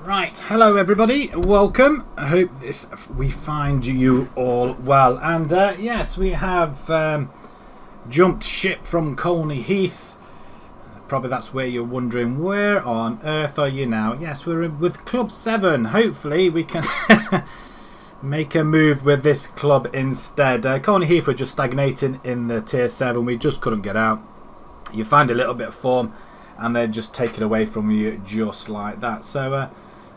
Right, hello everybody, welcome. I hope we find you all well. And yes, we have jumped ship from Colney Heath. Probably that's where you're wondering, where on earth are you now? Yes, we're with Club 7. Hopefully we can make a move with this club instead. Colney Heath were just stagnating in the Tier 7. We just couldn't get out. You find a little bit of form and they're just taken away from you just like that. So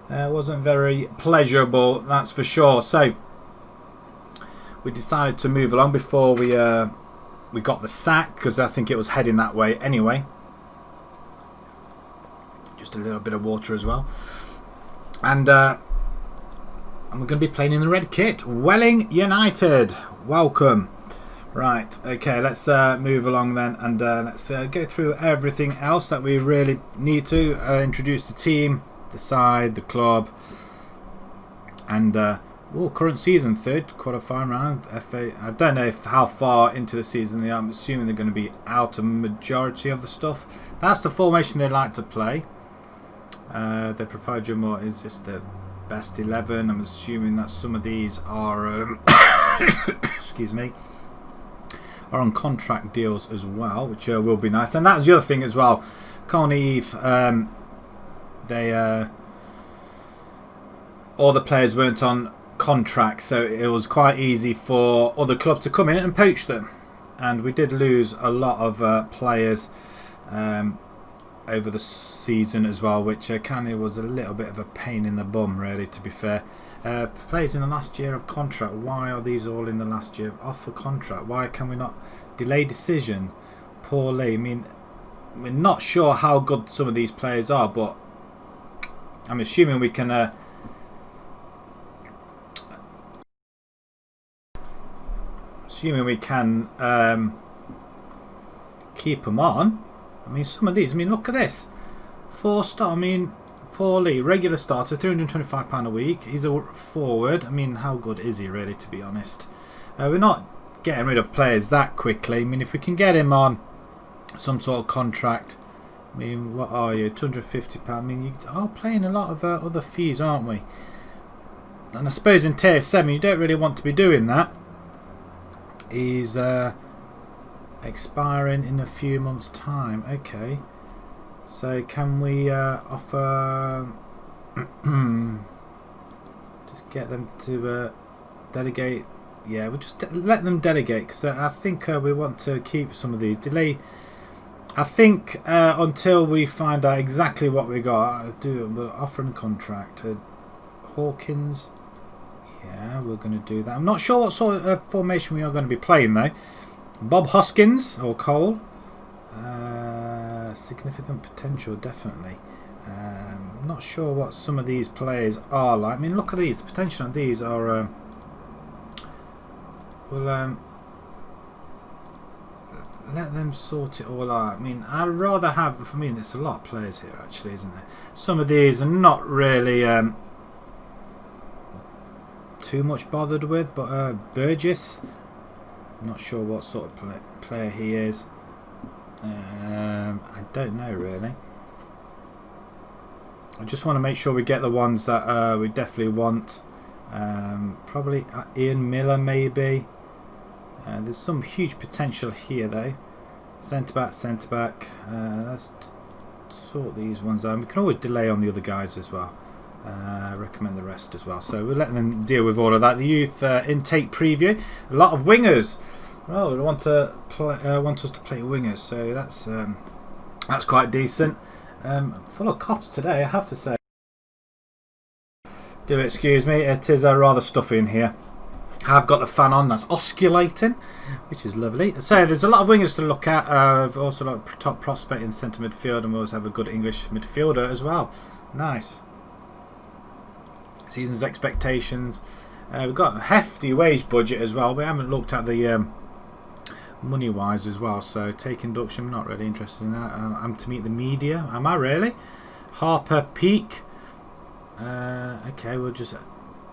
it wasn't very pleasurable, that's for sure. So we decided to move along before we got the sack, because I think it was heading that way anyway. Just a little bit of water as well. And we're going to be playing in the red kit. Welling United, welcome. Right, okay, let's move along then, and let's go through everything else that we really need to. Introduce the team, the side, the club, and current season, third qualifying round, FA. I don't know how far into the season they are. I'm assuming they're going to be out a majority of the stuff. That's the formation they like to play. They provide you more. Is this the best 11? I'm assuming that some of these are excuse me, are on contract deals as well, which will be nice. And that was the other thing as well. Colney Heath, they all the players weren't on contract, so it was quite easy for other clubs to come in and poach them. And we did lose a lot of players over the season as well, which kind of was a little bit of a pain in the bum, really, to be fair. Players in the last year of contract. Why are these all in the last year off for contract? Why can we not delay decision? Poorly. I mean, we're not sure how good some of these players are, but I'm assuming we can keep them on. I mean, some of these, I mean, look at this. 4-star, I mean, poorly. Regular starter, £325 a week. He's a forward. I mean, how good is he, really, to be honest? We're not getting rid of players that quickly. I mean, if we can get him on some sort of contract, I mean, what are you, £250? I mean, you are paying a lot of other fees, aren't we? And I suppose in Tier 7, you don't really want to be doing that. He's expiring in a few months' time. Okay. So can we offer... just get them to delegate? Yeah, we'll just let them delegate, because I think we want to keep some of these. Delay, I think, until we find out exactly what we got. We'll offer them contract. Hawkins, yeah, we're going to do that. I'm not sure what sort of formation we are going to be playing, though. Bob Hoskins or Cole. Significant potential, definitely. I'm not sure what some of these players are like. I mean, look at these. The potential on these are... let them sort it all out. I mean, I'd rather have... I mean, there's a lot of players here, actually, isn't there? Some of these are not really too much bothered with, but Burgess, I'm not sure what sort of player he is. I don't know, really. I just want to make sure we get the ones that we definitely want. Probably Ian Miller, maybe. There's some huge potential here, though. Centre back. Let's sort these ones out. We can always delay on the other guys as well. Recommend the rest as well. So we're letting them deal with all of that. The youth intake preview. A lot of wingers. Oh, they want us to play wingers, so that's quite decent. Full of coughs today, I have to say. Do excuse me, it is rather stuffy in here. I've got the fan on, that's osculating, which is lovely. So there's a lot of wingers to look at. I've also got top prospect in centre midfield, and we always have a good English midfielder as well. Nice. Season's expectations. We've got a hefty wage budget as well. We haven't looked at the money wise as well, so take induction, I'm not really interested in that. I'm to meet the media, am I really? Harper Peak, okay, we'll just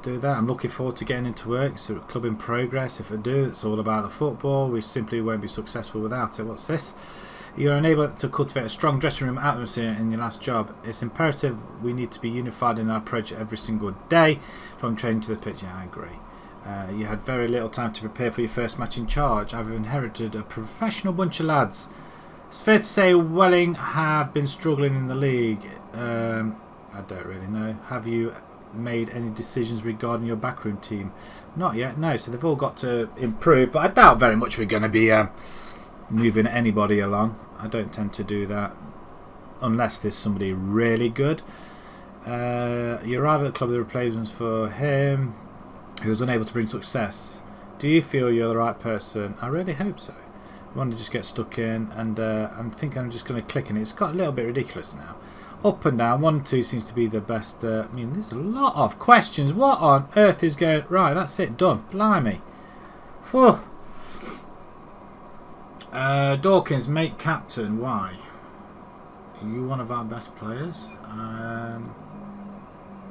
do that. I'm looking forward to getting into work. So club in progress. If I do, it's all about the football. We simply won't be successful without it. What's this? You're unable to cultivate a strong dressing room atmosphere in your last job. It's imperative we need to be unified in our approach every single day, from training to the pitch. Yeah, I agree. You had very little time to prepare for your first match in charge. I've inherited a professional bunch of lads. It's fair to say Welling have been struggling in the league. I don't really know. Have you made any decisions regarding your backroom team? Not yet, no. So they've all got to improve, but I doubt very much we're going to be moving anybody along. I don't tend to do that unless there's somebody really good. You arrive at the club with replacements for him who was unable to bring success. Do you feel you're the right person? I really hope so. I want to just get stuck in, and I'm thinking I'm just going to click in. It's got a little bit ridiculous now. Up and down, 1 and 2 seems to be the best. I mean, there's a lot of questions. What on earth is going... Right, that's it, done. Blimey. Whew. Dawkins, make captain. Why? Are you one of our best players?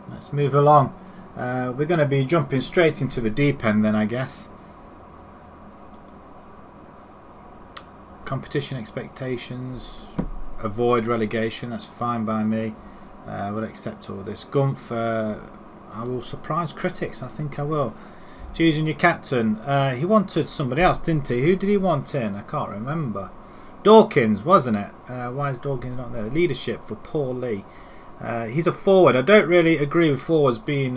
Let's move along. We're going to be jumping straight into the deep end then, I guess. Competition expectations. Avoid relegation. That's fine by me. We'll accept all this. Gumph, I will surprise critics. I think I will. Choosing your captain. He wanted somebody else, didn't he? Who did he want in? I can't remember. Dawkins, wasn't it? Why is Dawkins not there? Leadership for Paul Lee. He's a forward. I don't really agree with forwards being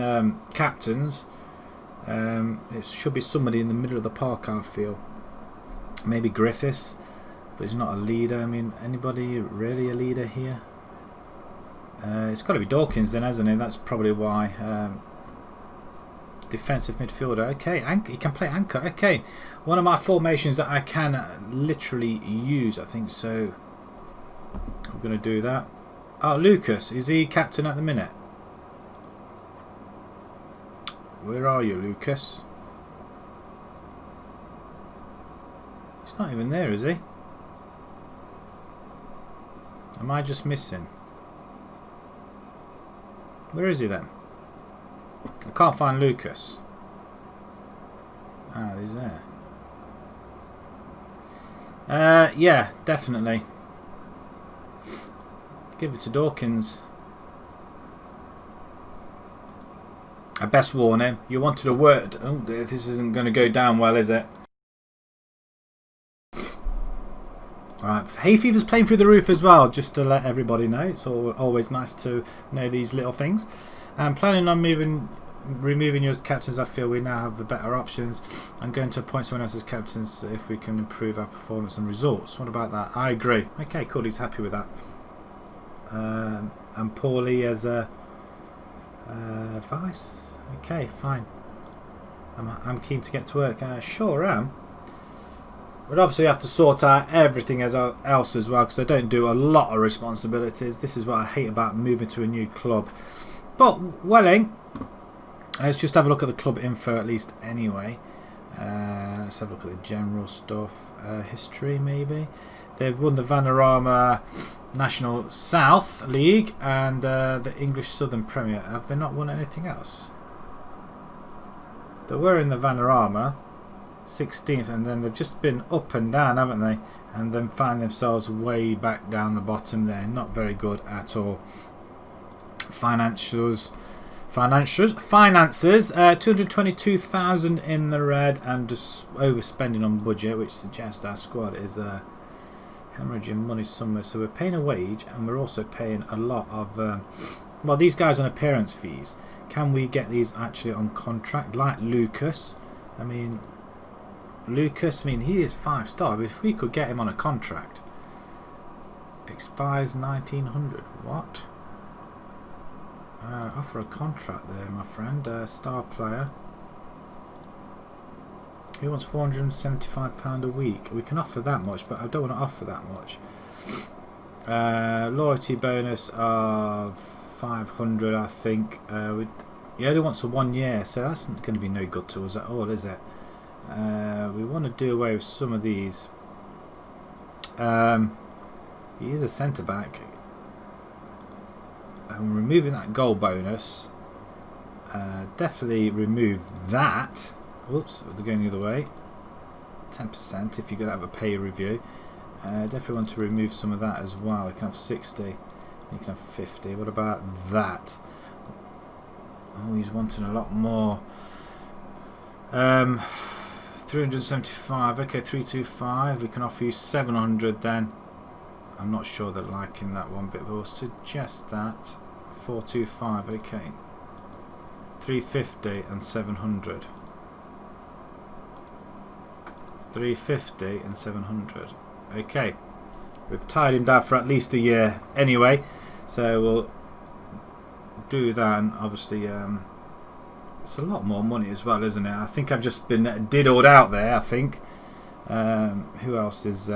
captains. It should be somebody in the middle of the park, I feel. Maybe Griffiths, but he's not a leader. I mean, anybody really a leader here? It's got to be Dawkins then, hasn't it? That's probably why. Defensive midfielder. Okay, he can play anchor. Okay, one of my formations that I can literally use, I think so. I'm going to do that. Oh, Lucas, is he captain at the minute? Where are you, Lucas? He's not even there, is he? Am I just missing? Where is he then? I can't find Lucas. Ah, he's there. Yeah, definitely. Give it to Dawkins. I best warn him. You wanted a word. Oh, this isn't going to go down well, is it? Alright, hay fever's playing through the roof as well, just to let everybody know. It's always nice to know these little things. I'm planning on removing you as captains. I feel we now have the better options. I'm going to appoint someone else as captains if we can improve our performance and results. What about that? I agree. Okay, cool. He's happy with that. And Paulie as advice. Okay, fine. I'm keen to get to work. Sure am. But obviously I have to sort out everything else as well, because I don't do a lot of responsibilities. This is what I hate about moving to a new club. But Welling, let's just have a look at the club info at least anyway. Let's have a look at the general stuff. History maybe. They've won the Vanarama National South League and the English Southern Premier. Have they not won anything else? They were in the Vanarama 16th, and then they've just been up and down, haven't they? And then find themselves way back down the bottom there. Not very good at all. Finances, 222,000 in the red and just overspending on budget, which suggests our squad is hemorrhaging money somewhere. So we're paying a wage and we're also paying a lot of well, these guys on appearance fees. Can we get these actually on contract, like Lucas? I mean, Lucas, I mean, he is 5-star, but if we could get him on a contract. Expires 1900. What? Offer a contract there, my friend. Star player. He wants £475 a week. We can offer that much, but I don't want to offer that much. Loyalty bonus of 500, I think. He only wants a 1 year, so that's not going to be no good to us at all, is it? We want to do away with some of these. He is a centre back. I'm removing that goal bonus. Definitely remove that. Oops, they're going the other way. 10% if you're going to have a pay review. Definitely want to remove some of that as well. You can have 60. You can have 50. What about that? Oh, he's wanting a lot more. 375. Okay, 325. We can offer you 700 then. I'm not sure they're liking that one, but we'll suggest that. 425. Okay. 350 and 700. 350 and 700. Okay. We've tied him down for at least a year anyway, so we'll do that. And obviously it's a lot more money as well, isn't it? I think I've just been diddled out there, I think. Who else is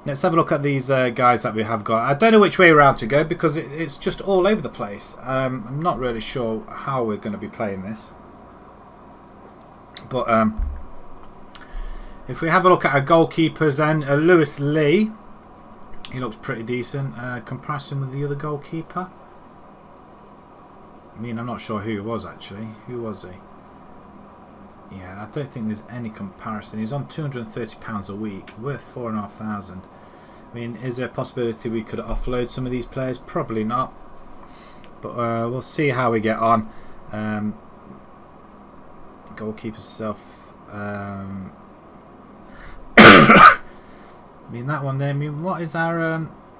let's have a look at these guys that we have got. I don't know which way around to go because it's just all over the place. I'm not really sure how we're going to be playing this, but if we have a look at our goalkeepers then, Lewis Lee, he looks pretty decent. Comparison with the other goalkeeper, I mean, I'm not sure who he was actually. Who was he? Yeah, I don't think there's any comparison. He's on £230 a week, worth 4,500. I mean, is there a possibility we could offload some of these players? Probably not, but we'll see how we get on. Goalkeeper self. I mean, that one there. I mean, what is our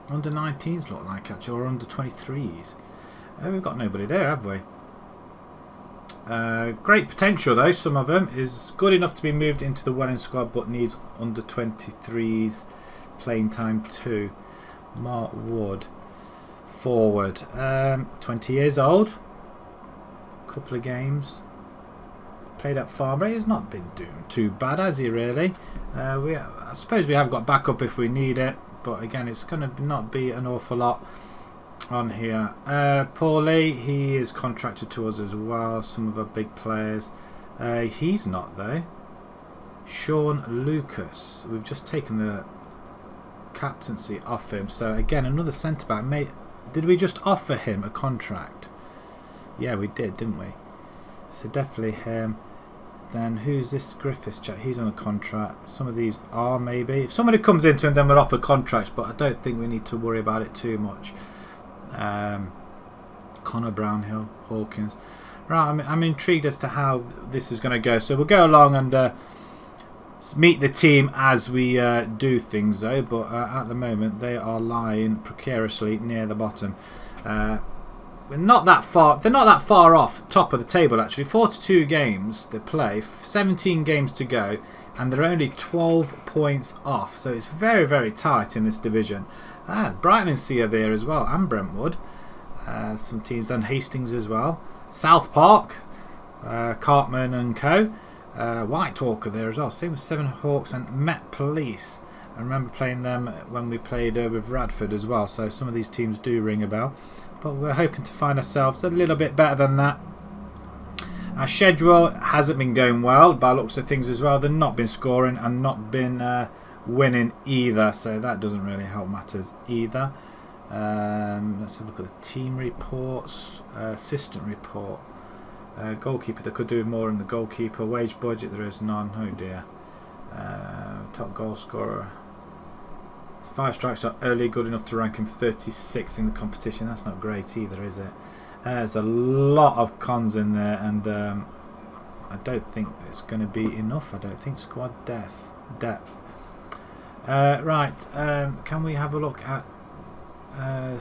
under 19s look like actually, or under 23s? We've got nobody there, have we? Great potential though. Some of them is good enough to be moved into the Welling squad, but needs under 23s playing time too. Mark Wood, forward, 20 years old. Couple of games played at Farnborough. He's not been doing too bad, has he? Really? I suppose we have got backup if we need it, but again, it's going to not be an awful lot on here. Paulie, he is contracted to us as well. Some of our big players. He's not though. Sean Lucas, we've just taken the captaincy off him, so again another centre back. Mate, did we just offer him a contract? Yeah, we did, didn't we? So definitely him. Then who's this Griffiths chap? He's on a contract. Some of these are maybe. If somebody comes into him, then we'll offer contracts, but I don't think we need to worry about it too much. Connor Brownhill, Hawkins. Right, I'm intrigued as to how this is going to go. So we'll go along and meet the team as we do things, though. But at the moment, they are lying precariously near the bottom. We're not that far. They're not that far off top of the table actually. 42 games they play, 17 games to go, and they're only 12 points off. So it's very, very tight in this division. Brighton and Sea are there as well, and Brentwood. Some teams, and Hastings as well. South Park, Cartman and Co. White Hawk are there as well. Same with Seven Hawks and Met Police. I remember playing them when we played with Radford as well. So some of these teams do ring a bell. But we're hoping to find ourselves a little bit better than that. Our schedule hasn't been going well by looks of things as well. They've not been scoring and not been winning either, so that doesn't really help matters either. Let's have a look at the team reports. Assistant report. Goalkeeper, they could do more in the goalkeeper. Wage budget, there is none. Oh dear. Top goal scorer. 5 strikes are only good enough to rank him 36th in the competition. That's not great either, is it? There's a lot of cons in there, and I don't think it's going to be enough. I don't think squad depth. Right, can we have a look at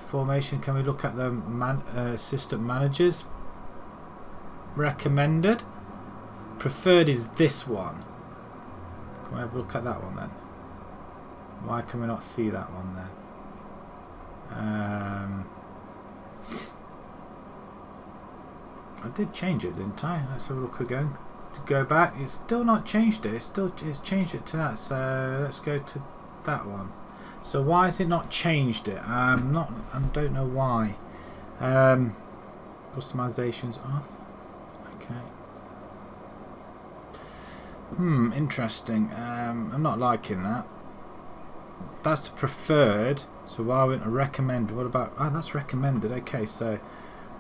formation? Can we look at the assistant managers? Recommended. Preferred is this one. Can we have a look at that one then? Why can we not see that one then? I did change it, didn't I? Let's have a look again. To go back, it's still not changed it. It's changed it to that. So let's go to that one. So why has it not changed it? I don't know why. Customizations off. Okay. Interesting. I'm not liking that. That's preferred. So why wouldn't I recommend? What about? Oh, that's recommended. Okay, so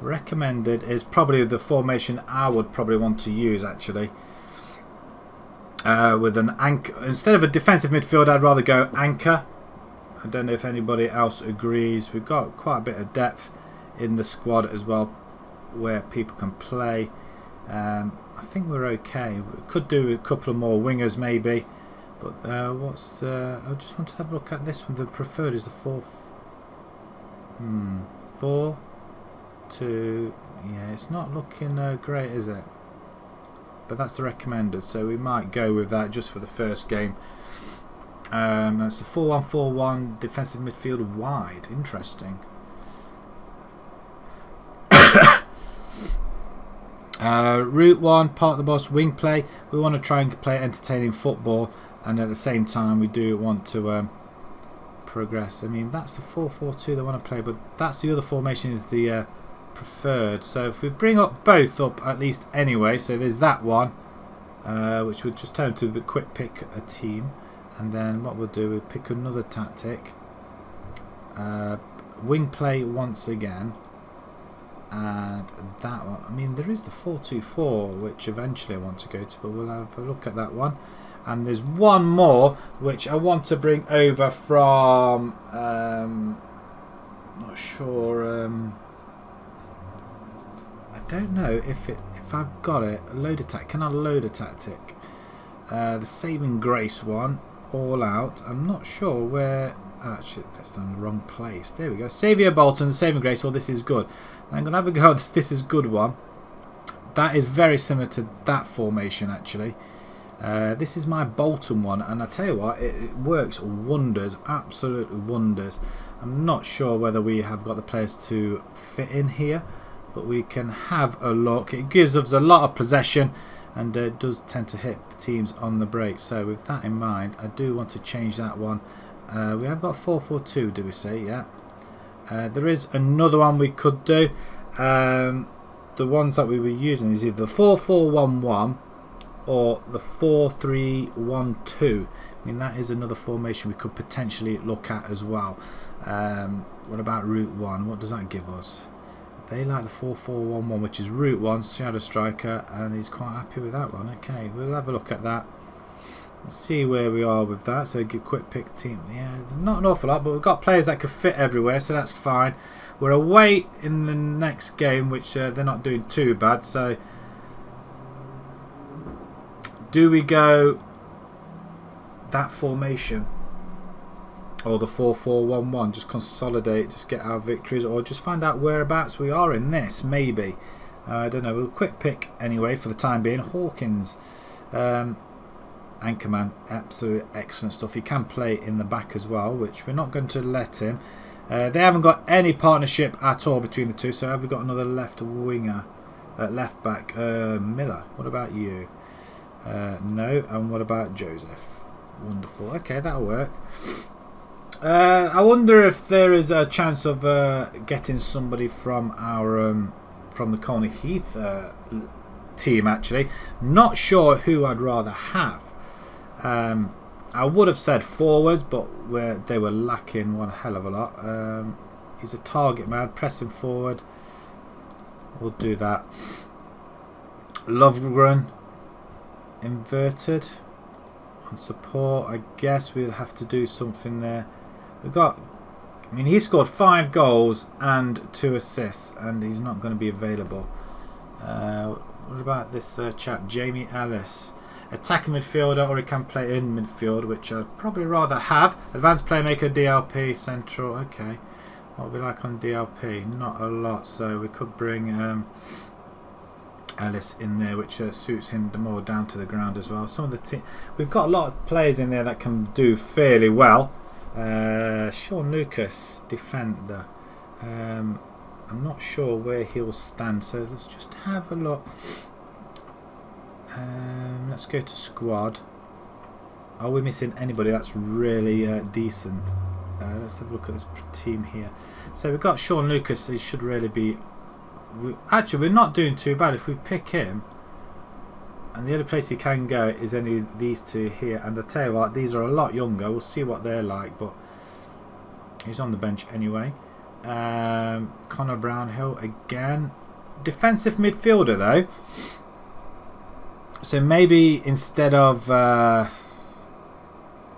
recommended is probably the formation I would probably want to use actually. With an anchor instead of a defensive midfielder, I'd rather go anchor I don't know if anybody else agrees. We've got quite a bit of depth in the squad as well, where people can play. I think we're okay. We could do a couple of more wingers maybe, but I just want to have a look at this one. The preferred is the 4-2. Yeah, it's not looking great, is it? But that's the recommended, so we might go with that just for the first game. That's the 4-1-4-1 defensive midfield wide. Interesting. Route 1, part of the boss, wing play. We want to try and play entertaining football, and at the same time we do want to progress. I mean, that's the 4-4-2 they want to play, but that's the other formation is the preferred. So if we bring up both up at least anyway, so there's that one, which would just turn to a quick pick a team, and then what we'll do, we'll pick another tactic. Wing play once again. And that one, I mean, there is the 4-2-4 which eventually I want to go to, but we'll have a look at that one. And there's one more which I want to bring over from not sure, I don't know if I've got it. Load attack, can I load a tactic? The saving grace one, all out. I'm not sure where. Actually, that's in the wrong place. There we go. Saviour Bolton, the saving grace. Well, this is good. I'm going to have a go at this is good one. That is very similar to that formation, actually. This is my Bolton one, and I tell you what, it works wonders, absolutely wonders. I'm not sure whether we have got the players to fit in here, but we can have a look. It gives us a lot of possession, and it does tend to hit teams on the break. So with that in mind, I do want to change that one. We have got 4-4-2, do we say? Yeah. There is another one we could do. The ones that we were using is either the 4-4-1-1 or the 4-3-1-2. I mean, that is another formation we could potentially look at as well. What about Route 1? What does that give us? They like the 4-4-1-1, which is Route 1, Shadow Striker, and he's quite happy with that one. Okay, we'll have a look at that. Let's see where we are with that. So good quick pick team. Yeah, not an awful lot, but we've got players that could fit everywhere, so that's fine. We're away in the next game, which they're not doing too bad. So do we go that formation or the 4-4-1-1? Just consolidate, just get our victories, or just find out whereabouts we are in this. Maybe I don't know. We'll quick pick anyway for the time being. Hawkins. Anchorman, absolute excellent stuff. He can play in the back as well, which we're not going to let him. They haven't got any partnership at all between the two. So have we got another left winger, left back? Miller. What about you? No. And what about Joseph? Wonderful. Okay, that'll work. I wonder if there is a chance of getting somebody from our from the Colney Heath team. Actually, not sure who I'd rather have. I would have said forwards, but they were lacking one hell of a lot. He's a target man, pressing forward. We'll do that. Lovegren, inverted on support. I guess we'll have to do something there. We've got. I mean, he scored 5 goals and 2 assists, and he's not going to be available. What about this chap, Jamie Ellis? Attacking midfielder, or he can play in midfield, which I'd probably rather have. Advanced playmaker, DLP, central. Okay, what would we like on DLP? Not a lot, so we could bring Ellis in there, which suits him more down to the ground as well. Some of the team, we've got a lot of players in there that can do fairly well. Sean Lucas, defender. I'm not sure where he'll stand, so let's just have a look. Let's go to squad. Are we missing anybody that's really decent? Let's have a look at this team here. So we've got Sean Lucas. He should really be. Actually, we're not doing too bad if we pick him. And the only place he can go is only these two here. And I tell you what, these are a lot younger. We'll see what they're like, but he's on the bench anyway. Connor Brownhill again. Defensive midfielder though. So maybe instead of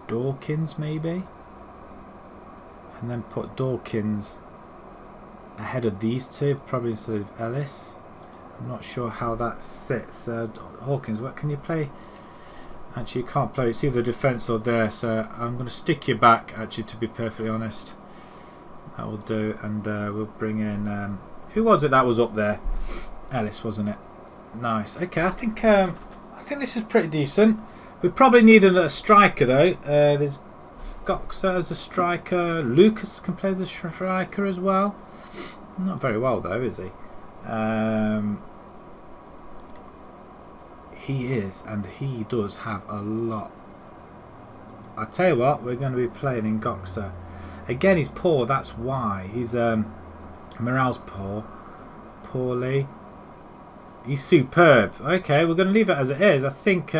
Dawkins, maybe and then put Dawkins ahead of these two, probably instead of Ellis. I'm not sure how that sits. Hawkins, what can you play? Actually, you can't play. It's either defence or there, so I'm going to stick you back, actually, to be perfectly honest. That will do, and we'll bring in... who was it that was up there? Ellis, wasn't it? Nice. Okay, I think this is pretty decent. We probably need a striker, though. There's Goxa as a striker. Lucas can play as a striker as well. Not very well, though, is he? He is, and he does have a lot. I tell you what, we're going to be playing in Goxa. Again, he's poor, that's why. He's morale's poor. Poorly. He's superb. Okay, we're going to leave it as it is. I think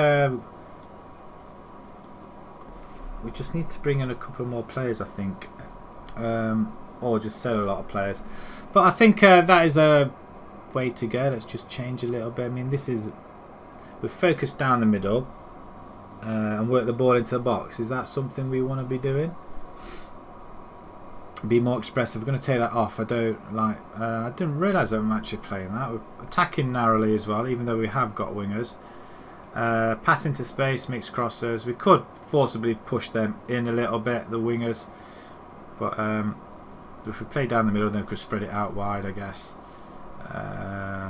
we just need to bring in a couple more players, I think. Or just sell a lot of players. But I think that is a way to go. Let's just change a little bit. I mean, this is... We've focused down the middle and work the ball into the box. Is that something we want to be doing? Be more expressive. We're going to take that off. I don't like... I didn't realise I'm actually playing that. We're attacking narrowly as well, even though we have got wingers. Pass into space, mixed crossers. We could forcibly push them in a little bit, the wingers. But if we play down the middle, then we could spread it out wide, I guess.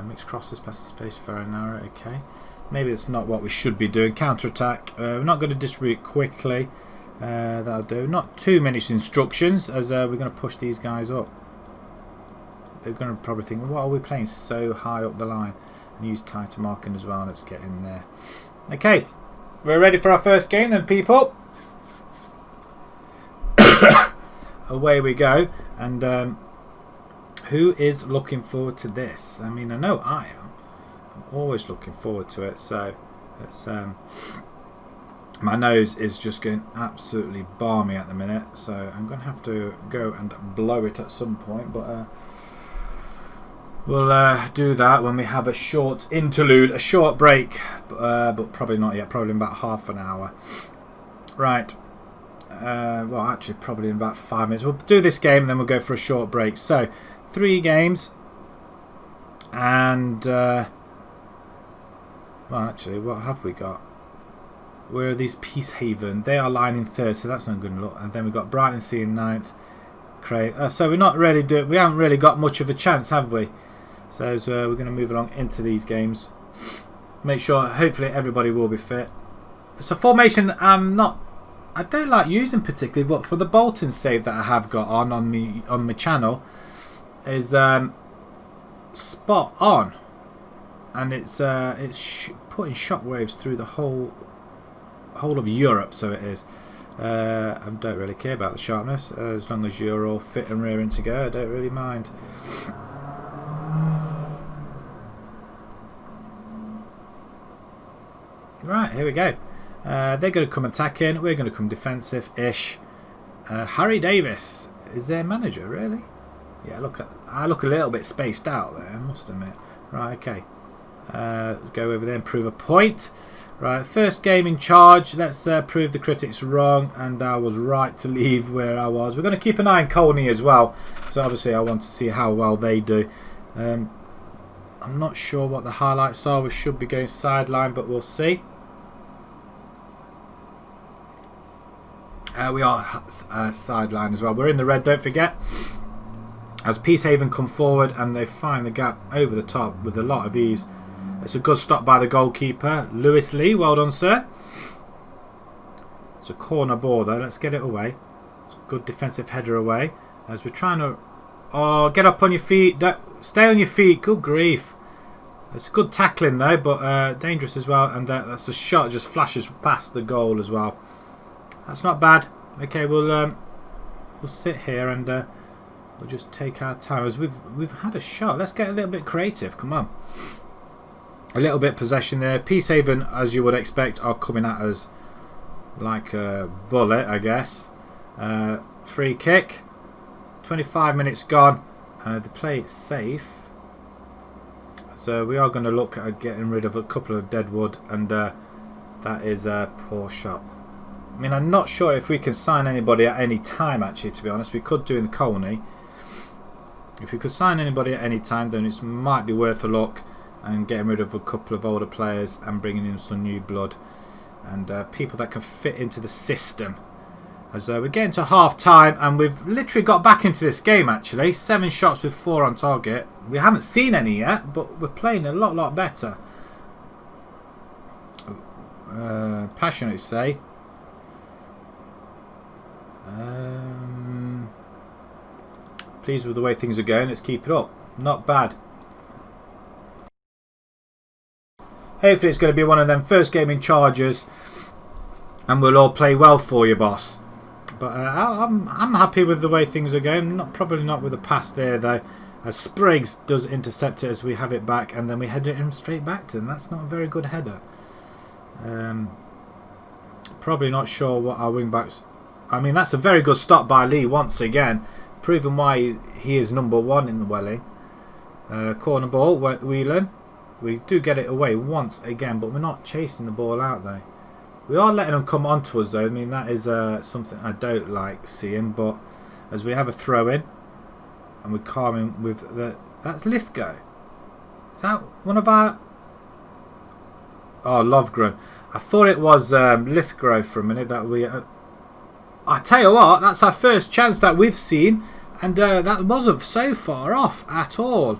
Mixed crosses, pass into space, fair and narrow. Okay. Maybe it's not what we should be doing. Counter-attack. We're not going to distribute quickly. That'll do. Not too many instructions, as we're going to push these guys up. They're going to probably think, what are we playing so high up the line? And use tighter marking as well. Let's get in there. Okay. We're ready for our first game then, people. Away we go. And who is looking forward to this? I mean, I know I am. I'm always looking forward to it. So let's... my nose is just going absolutely balmy at the minute, so I'm going to have to go and blow it at some point, but we'll do that when we have a short interlude, a short break, but probably not yet, probably in about half an hour. Right, well actually probably in about 5 minutes. We'll do this game and then we'll go for a short break. So, 3 games, and, well actually, what have we got? Where are these? Peacehaven. They are lying in third, so that's not good look. And then we've got Brighton C in ninth. So we're not really we haven't really got much of a chance, have we? So we're going to move along into these games. Make sure, hopefully, everybody will be fit. So formation, I don't like using particularly, but for the Bolton save that I have got on my channel, is spot on, and it's putting shockwaves through the whole of Europe, so it is. I don't really care about the sharpness, as long as you're all fit and rearing to go. I don't really mind. Right, here we go. They're going to come attacking. We're going to come defensive-ish. Harry Davis is their manager, really? Yeah, I look a little bit spaced out there, I must admit. Right, okay. Go over there and prove a point. Right, first game in charge. Let's prove the critics wrong, and I was right to leave where I was. We're going to keep an eye on Colney as well, so obviously I want to see how well they do. I'm not sure what the highlights are. We should be going sideline, but we'll see. We are sideline as well. We're in the red, don't forget. As Peacehaven come forward and they find the gap over the top with a lot of ease. It's a good stop by the goalkeeper, Lewis Lee. Well done, sir. It's a corner ball, though. Let's get it away. It's a good defensive header away. As we're trying to... Oh, get up on your feet. Stay on your feet. Good grief. It's good tackling, though, but dangerous as well. And that's a shot just flashes past the goal as well. That's not bad. Okay, we'll sit here and we'll just take our time. As we've had a shot. Let's get a little bit creative. Come on. A little bit possession there. Peacehaven, as you would expect, are coming at us like a bullet, I guess. Free kick. 25 minutes gone. The play is safe. So we are going to look at getting rid of a couple of dead wood, and that is a poor shot. mean, I'm not sure if we can sign anybody at any time, actually, to be honest. We could do in the colony. If we could sign anybody at any time, then it might be worth a look and getting rid of a couple of older players and bringing in some new blood and people that can fit into the system. As we're getting to half time, and we've literally got back into this game, actually. 7 shots with 4 on target. We haven't seen any yet, but we're playing a lot better. Passionate, say. Pleased with the way things are going. Let's keep it up. Not bad. Hopefully it's going to be one of them first gaming charges and we'll all play well for you, boss. But I'm happy with the way things are going. Probably not with the pass there, though, as Spriggs does intercept it as we have it back, and then we head him straight back to him. That's not a very good header. Probably not sure what our wing backs. I mean, that's a very good stop by Lee once again, proving why he is #1 in the Welling. Corner ball, Whelan. We do get it away once again, but we're not chasing the ball out though. We are letting them come onto us though. I mean, that is something I don't like seeing. But as we have a throw in, and we're calming with the. That's Lithgow. Is that one of our? Oh, Lovegren. I thought it was Lithgow for a minute. That we. I tell you what, that's our first chance that we've seen, and that wasn't so far off at all.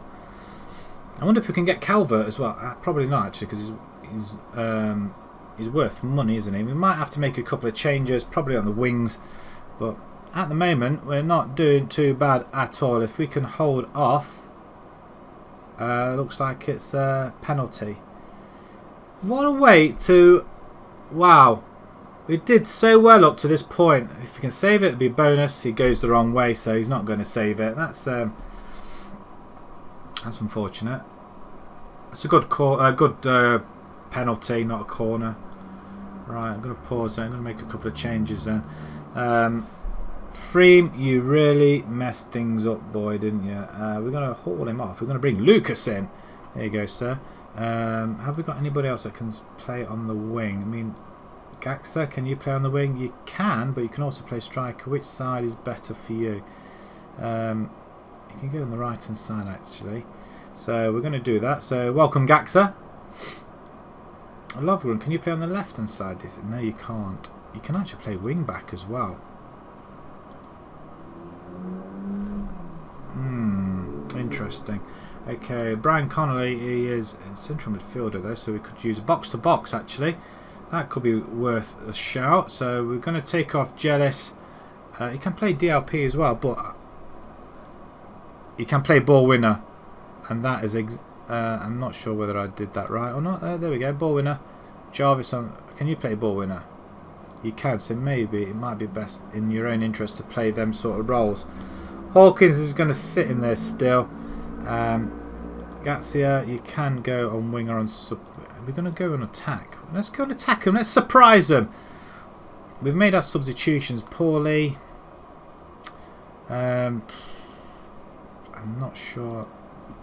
I wonder if we can get Calvert as well. Probably not, actually, because he's worth money, isn't he? We might have to make a couple of changes, probably on the wings, but at the moment we're not doing too bad at all. If we can hold off, looks like it's a penalty. What a way to... Wow. We did so well up to this point. If we can save it, it'd be a bonus. He goes the wrong way, so he's not going to save it. That's unfortunate. It's a good penalty, not a corner. Right, I'm going to pause there. I'm going to make a couple of changes then. Freem, you really messed things up, boy, didn't you? We're going to haul him off. We're going to bring Lucas in. There you go, sir. Have we got anybody else that can play on the wing? I mean, Gaxa, can you play on the wing? You can, but you can also play striker. Which side is better for you? You can go on the right hand side, actually. So we're going to do that. So welcome, Gaxa. Lovegren, can you play on the left hand side? No, you can't. You can actually play wing back as well. Interesting. Okay, Brian Connolly, he is a central midfielder though, so we could use a box to box actually. That could be worth a shout. So we're going to take off Jealous. He can play DLP as well, but he can play ball winner, and that is I'm not sure whether I did that right or not. There we go, ball winner. Jarvis, can you play ball winner? You can, so maybe it might be best in your own interest to play them sort of roles. Hawkins is going to sit in there still. Gatsia, you can go on wing or on sub. We're going to go on attack. Let's go and attack them. Let's surprise them. We've made our substitutions poorly. I'm not sure.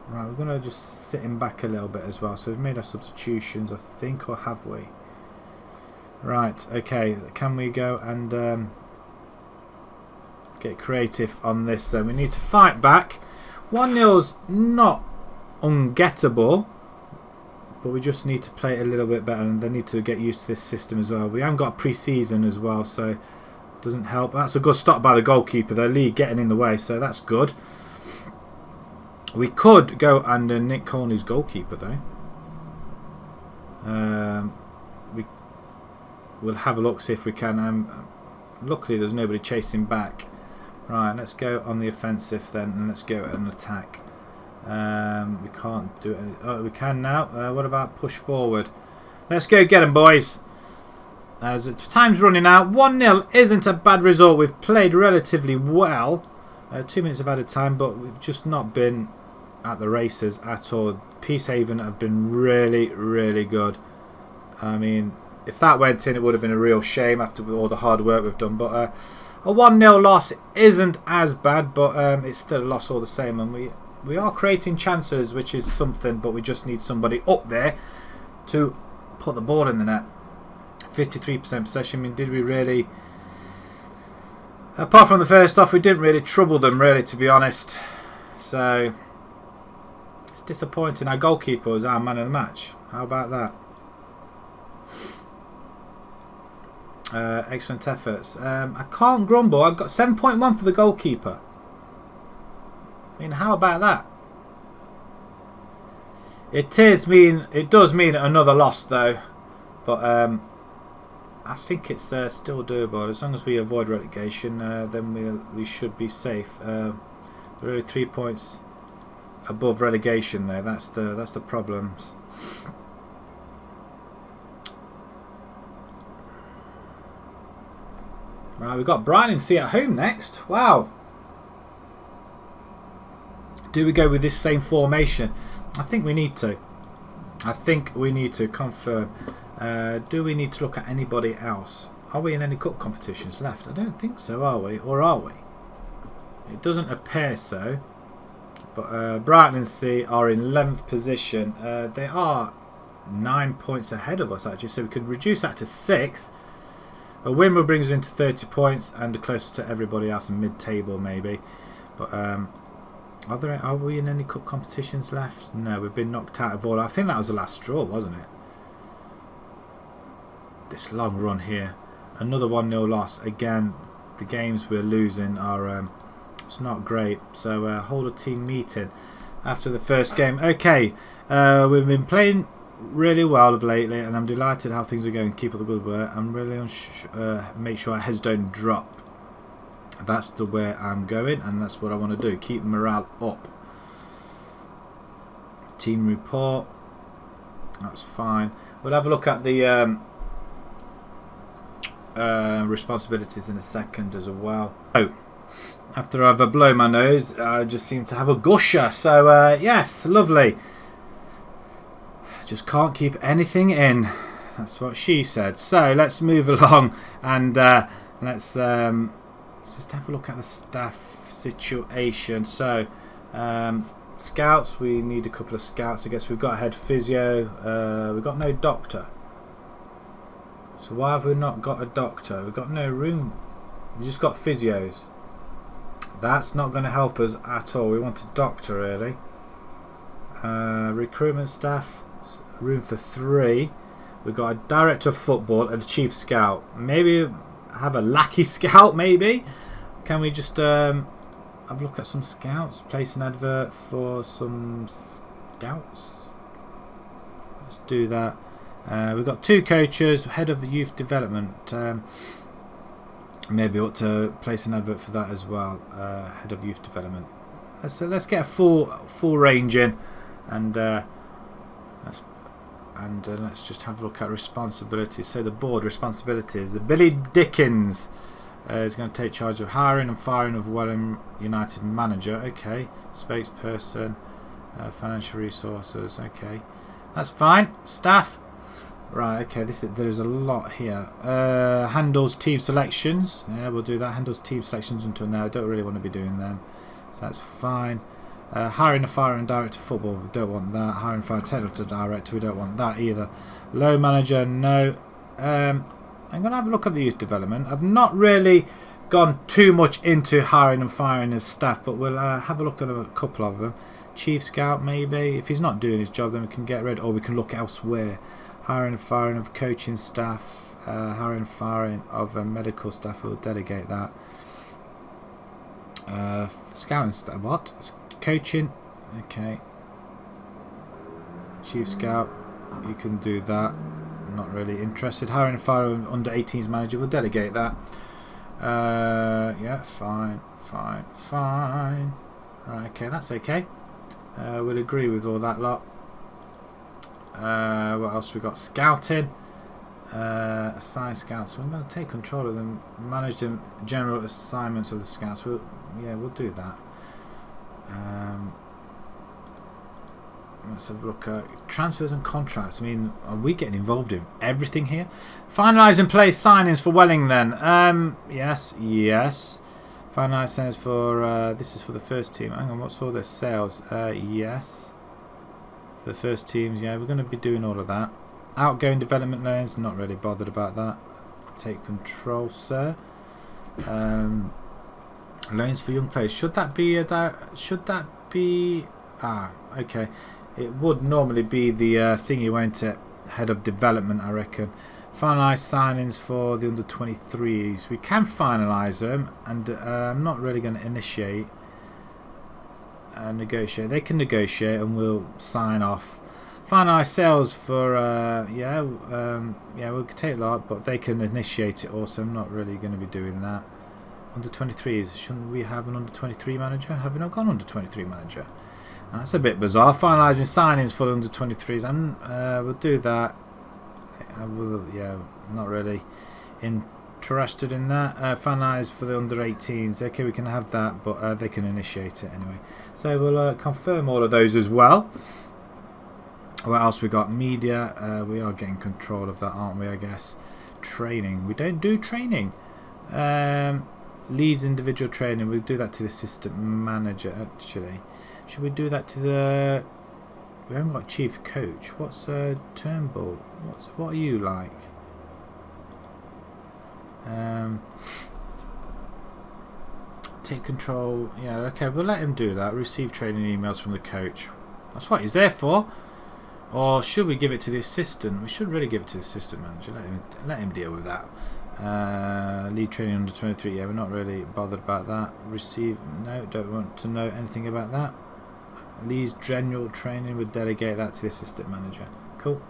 Right, we're going to just sit him back a little bit as well. So we've made our substitutions, I think, or have we? Right, okay. Can we go and get creative on this then? We need to fight back. 1-0's not ungettable, but we just need to play it a little bit better, and they need to get used to this system as well. We haven't got a pre-season as well, so it doesn't help. That's a good stop by the goalkeeper though. Lee getting in the way, so that's good. We could go under Nick Colney's goalkeeper though. We'll have a look, see if we can. Luckily there's nobody chasing back. Right, let's go on the offensive then, and let's go at an attack. We can't do it. Oh, we can now. What about push forward? Let's go get them, boys. As time's running out. 1-0 isn't a bad result. We've played relatively well. 2 minutes of added time, but we've just not been at the races at all. Peacehaven have been really, really good. I mean, if that went in, it would have been a real shame after all the hard work we've done. But a 1-0 loss isn't as bad, but it's still a loss all the same. And we are creating chances, which is something, but we just need somebody up there to put the ball in the net. 53% possession. I mean, did we really... Apart from the first half, we didn't really trouble them, really, to be honest. So, it's disappointing. Our goalkeeper was our man of the match. How about that? Excellent efforts. I can't grumble. I've got 7.1 for the goalkeeper. I mean, how about that? It does mean another loss, though. But I think it's still doable. As long as we avoid relegation, then we should be safe. We're only 3 points above relegation there. That's the problems. Right, we've got Brighton C at home next. Wow. Do we go with this same formation? I think we need to. I think we need to confirm. Do we need to look at anybody else? Are we in any cup competitions left? I don't think so, are we? Or are we? It doesn't appear so. But Brighton C are in 11th position. They are 9 points ahead of us, actually, so we could reduce that to 6. A win will bring us into 30 points and closer to everybody else in mid-table, maybe. But are we in any cup competitions left? No, we've been knocked out of all. I think that was the last straw, wasn't it? This long run here. Another 1-0 loss. Again, the games we're losing are it's not great. So hold a team meeting after the first game. Okay, we've been playing really well of lately, and I'm delighted how things are going. Keep up the good work. I'm really make sure our heads don't drop. That's the way I'm going, and that's what I want to do. Keep morale up. Team report. That's fine. We'll have a look at the responsibilities in a second as well. Oh, after I've blown my nose, I just seem to have a gusher. So yes, lovely. Just can't keep anything in. That's what she said. So let's move along and let's just have a look at the staff situation. So scouts, we need a couple of scouts. I guess we've got a head physio. We've got no doctor. So why have we not got a doctor? We've got no room. We've just got physios. That's not going to help us at all. We want a doctor, really. Recruitment staff, room for 3. We've got a director of football and a chief scout. Maybe have a lackey scout, maybe. Can we just have a look at some scouts? Place an advert for some scouts. Let's do that. We've got 2 coaches, head of youth development. Maybe ought to place an advert for that as well. Head of youth development. Let's get a full range in, and let's just have a look at responsibilities. So the board responsibilities. Billy Dickens is going to take charge of hiring and firing of Welling United manager. Okay, spokesperson, financial resources. Okay, that's fine. Staff. Right, okay, there's a lot here. Handles team selections. Yeah, we'll do that. Handles team selections until now. I don't really want to be doing them. So that's fine. Hiring a firing director of football. We don't want that. Hiring a technical director. We don't want that either. Low manager, no. I'm going to have a look at the youth development. I've not really gone too much into hiring and firing as staff, but we'll have a look at a couple of them. Chief scout, maybe. If he's not doing his job, then we can get rid, or we can look elsewhere. Hiring and firing of coaching staff, hiring and firing of medical staff, we'll delegate that. Scouting staff, what? Coaching, okay. Chief scout, you can do that. Not really interested. Hiring and firing of under 18s manager, we'll delegate that. Yeah, fine. Right, okay, that's okay. We'll agree with all that lot. What else we got? Scouting. Assign scouts. We're going to take control of them. Manage the general assignments of the scouts. We'll do that. Let's have a look at transfers and contracts. I mean, are we getting involved in everything here? Finalise and place signings for Welling then. Yes. Finalise signings for this is for the first team. Hang on, what's all this? Sales. Yes. The first teams, yeah, we're going to be doing all of that. Outgoing development loans, not really bothered about that. Take control, sir. Loans for young players. Should that be okay. It would normally be the thingy, won't it? Head of development, I reckon. Finalise signings for the under 23s. We can finalise them, and I'm not really going to initiate negotiate. They can negotiate, and we'll sign off. Finalise sales for we'll take a lot, but they can initiate it also. I'm not really going to be doing that. Under 23s. Shouldn't we have an under 23 manager? Have we not got an under 23 manager? That's a bit bizarre. Finalising signings for under 23s, and we'll do that. Not really interested in that. Finalise for the under 18s. Okay, we can have that, but they can initiate it anyway. So we'll confirm all of those as well. What else we got? Media. We are getting control of that, aren't we? I guess. Training. We don't do training. Leads individual training. We'll do that to the assistant manager. Actually, should we do that to the? We haven't got chief coach. What's Turnbull? What are you like? Take control. Yeah. Okay. We'll let him do that. Receive training emails from the coach. That's what he's there for. Or should we give it to the assistant? We should really give it to the assistant manager. Let him deal with that. Lead training under 23. Yeah, we're not really bothered about that. Receive. No, don't want to know anything about that. Leads general training. We'll delegate that to the assistant manager. Cool.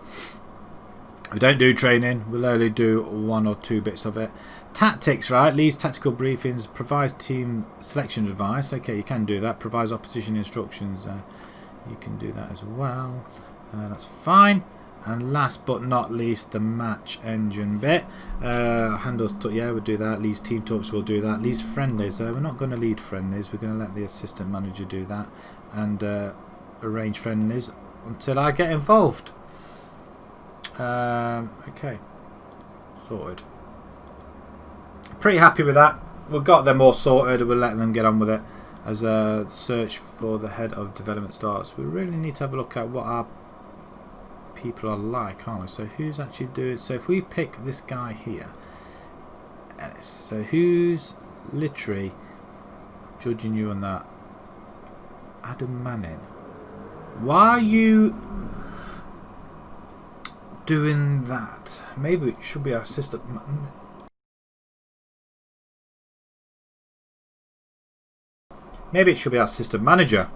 We don't do training. We'll only do 1 or 2 bits of it. Tactics, right? Leads tactical briefings. Provides team selection advice. Okay, you can do that. Provides opposition instructions. You can do that as well. That's fine. And last but not least, the match engine bit. Handles, we'll do that. Leads team talks, we'll do that. Leads friendlies, we're not going to lead friendlies. We're going to let the assistant manager do that and arrange friendlies until I get involved. Okay, sorted. Pretty happy with that. We've got them all sorted. We'll let them get on with it. As a search for the head of development starts, we really need to have a look at what our people are like, aren't we? So who's actually doing? So if we pick this guy here, so who's literally judging you on that? Adam Manning. Why are you doing that? Maybe it should be our assistant. Maybe it should be our assistant manager.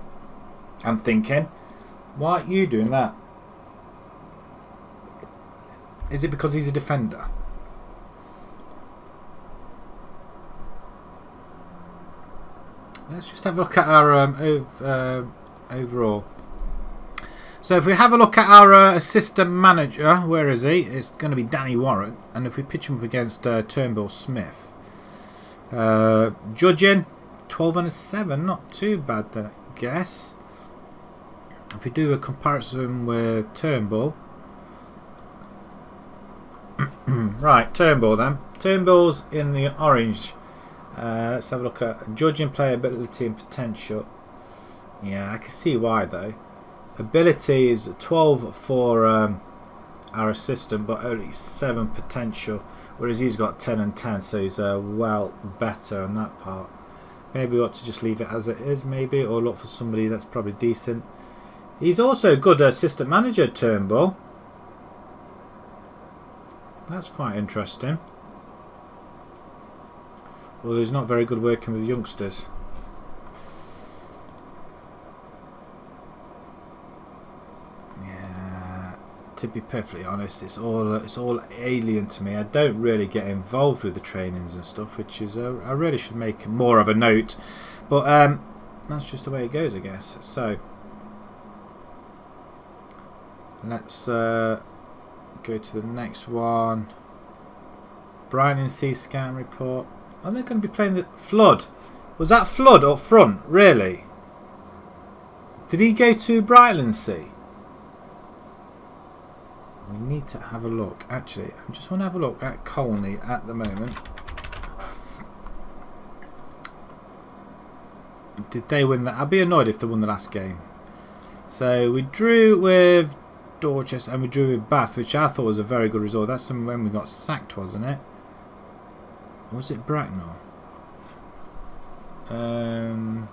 I'm thinking, why are you doing that? Is it because he's a defender? Let's just have a look at our overall. So if we have a look at our assistant manager, where is he? It's going to be Danny Warren. And if we pitch him up against Turnbull Smith. Judging, 12 and a 7. Not too bad then, I guess. If we do a comparison with Turnbull. Right, Turnbull then. Turnbull's in the orange. Let's have a look at judging player ability and potential. Yeah, I can see why though. Ability is 12 for our assistant, but only 7 potential, whereas he's got 10 and 10, so he's well better on that part. Maybe we ought to just leave it as it is, maybe, or look for somebody that's probably decent. He's also a good assistant manager, Turnbull. That's quite interesting. Well, he's not very good working with youngsters. Yeah, to be perfectly honest, it's all alien to me. I don't really get involved with the trainings and stuff, which is I really should make more of a note. But that's just the way it goes, I guess. So let's go to the next one. Brighton Sea scan report. Are they going to be playing the Flood? Was that Flood up front? Really? Did he go to Brighton Sea? We need to have a look. Actually, I just want to have a look at Colney at the moment. Did they win that? I'd be annoyed if they won the last game. So we drew with Dorchester, and we drew with Bath, which I thought was a very good result. That's when we got sacked, wasn't it? Or was it Bracknell? I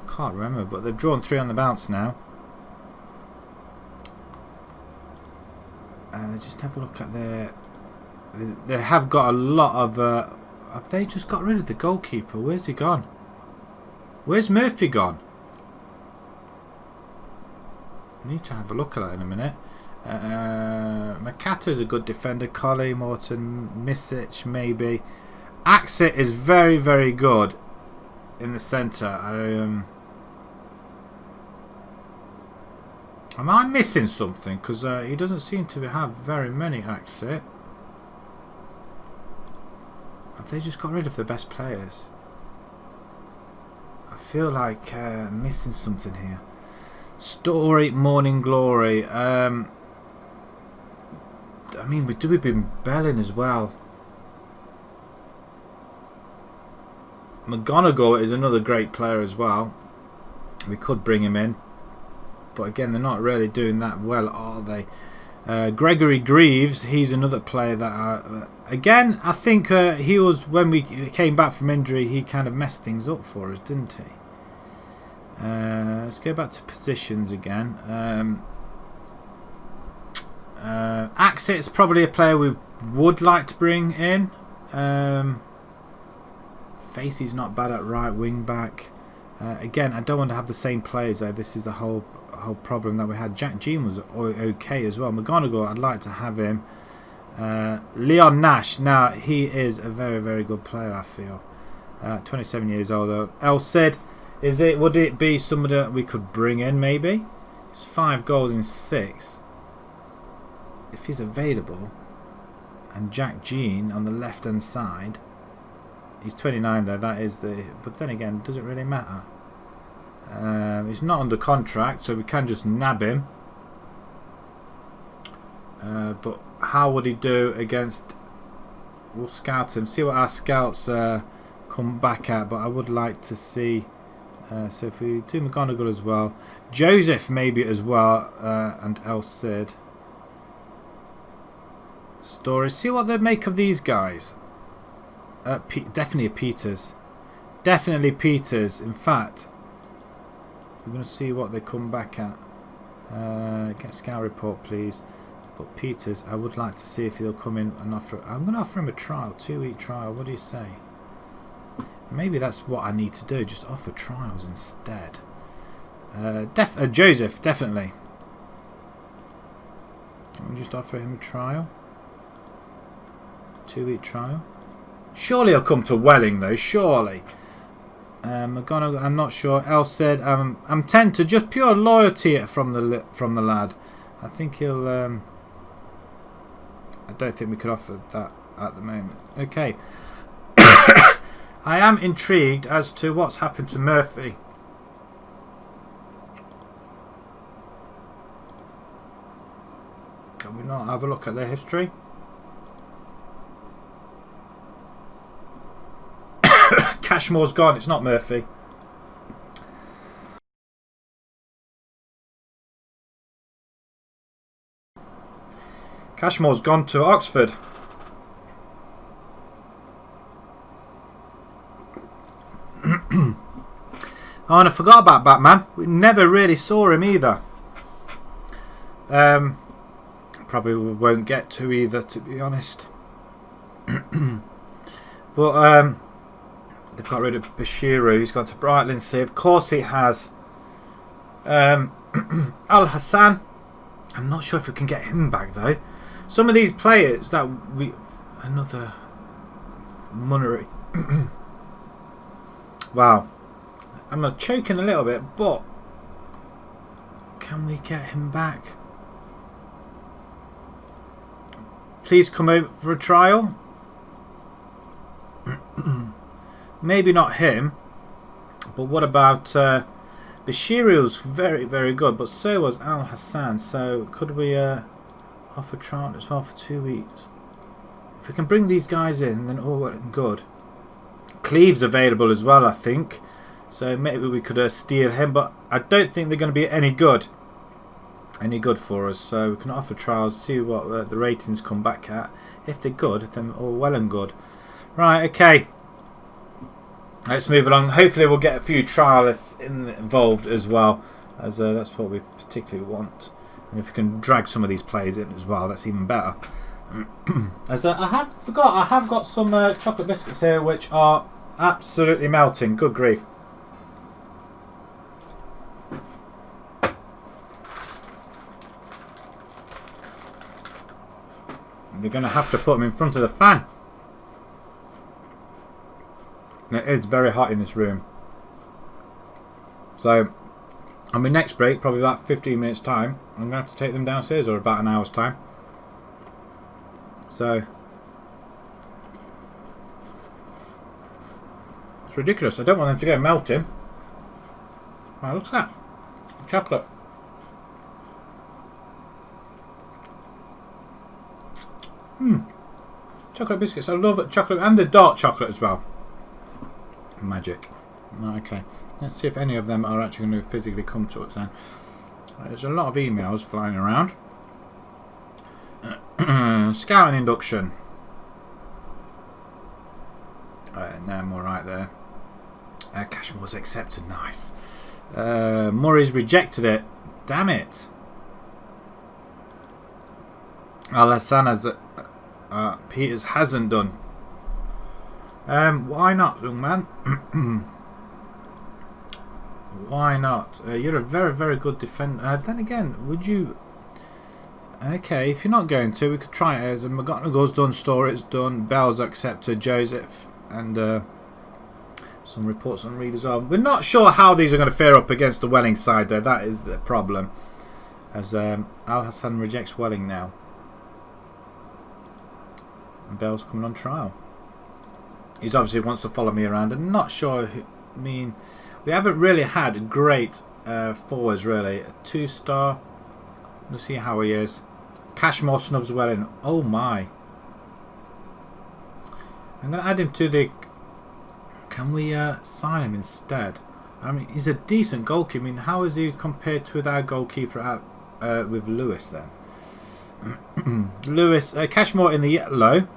can't remember, but they've drawn 3 on the bounce now. Just have a look at their... They have got a lot of... have they just got rid of the goalkeeper? Where's he gone? Where's Murphy gone? I need to have a look at that in a minute. Makato is a good defender. Colley, Morton, Misic, maybe. Axit is very, very good in the centre. Am I missing something? Because he doesn't seem to have very many Axit. Have they just got rid of the best players? I feel like missing something here. Story, Morning Glory. I mean, we've been belling as well. McGonagall is another great player as well. We could bring him in, but again, they're not really doing that well, are they? Gregory Greaves, he's another player that again, I think he was, when we came back from injury, he kind of messed things up for us, didn't he? Let's go back to positions again. Axit's probably a player we would like to bring in. Facey's not bad at right wing back. Again, I don't want to have the same players though. This is the whole problem that we had. Jack Jean was okay as well. McGonagall, I'd like to have him. Leon Nash, now he is a very, very good player, I feel. 27 years old. El Cid, would it be somebody that we could bring in maybe? It's 5 goals in 6. If he's available, and Jack Jean on the left hand side, he's 29 though, that is the, but then again, does it really matter? He's not under contract, so we can just nab him. But how would he do against, we'll scout him, see what our scouts come back at, but I would like to see, so if we do McGonagall as well, Joseph maybe as well, and El Cid. Story, see what they make of these guys. Definitely a Peters. Definitely Peters. In fact, we're going to see what they come back at. Get scout report, please. But Peters, I would like to see if he'll come in and offer. I'm going to offer him a trial, 2-week trial. What do you say? Maybe that's what I need to do. Just offer trials instead. Joseph, definitely. Can we just offer him a trial? 2-week trial. Surely he'll come to Welling though. Surely. McGonagall, I'm not sure. El said, I'm tempted. Just pure loyalty from the lad. I think he'll. I don't think we could offer that at the moment. Okay. I am intrigued as to what's happened to Murphy. Can we not have a look at their history? Cashmore's gone, it's not Murphy. Cashmore's gone to Oxford. Oh, and I forgot about Batman. We never really saw him either. Probably won't get to either, to be honest. But they've got rid of Bashiru. He's gone to Brightlingsea. Of course he has. Al Hassan. I'm not sure if we can get him back though. Some of these players that we... Another... Munnery. Wow. I'm choking a little bit, but... Can we get him back? Please come over for a trial. Maybe not him, but what about Bashiru's very, very good, but so was Al Hassan. So could we offer trial as well for 2 weeks? If we can bring these guys in, then all well and good. Cleve's available as well, I think. So maybe we could steal him, but I don't think they're going to be any good any good for us. So we can offer trials, see what the ratings come back at. If they're good, then all well and good. Right, okay. Let's move along. Hopefully we'll get a few trialists involved as well, as that's what we particularly want. And if we can drag some of these players in as well, that's even better. As I have got some chocolate biscuits here which are absolutely melting. Good grief. They're going to have to put them in front of the fan. It is very hot in this room. So on my next break, probably about 15 minutes time, I'm going to have to take them downstairs, or about an hour's time. So it's ridiculous. I don't want them to go melting. Wow, look at that. Chocolate. Chocolate biscuits. I love chocolate, and the dark chocolate as well. Magic. Okay, let's see if any of them are actually going to physically come to us then. There's a lot of emails flying around. Scouting induction. No, I'm alright there. Cashmore's accepted. Nice. Murray's rejected it. Damn it. Alassana's Peters hasn't done. Why not, young man? Why not? You're a very, very good defender. Then again, would you... Okay, if you're not going to, we could try it. McGonagall's done, Story's done, Bell's accepted, Joseph, and some reports on readers on. We're not sure how these are going to fare up against the Welling side, though. That is the problem. As Al Hassan rejects Welling now. And Bell's coming on trial. He obviously wants to follow me around. I'm not sure. I mean, we haven't really had great forwards, really. A 2-star. We'll see how he is. Cashmore snubs Welling. Oh my. I'm going to add him to the... Can we sign him instead? I mean, he's a decent goalkeeper. I mean, how is he compared to our goalkeeper with Lewis then? Lewis, Cashmore in the yellow.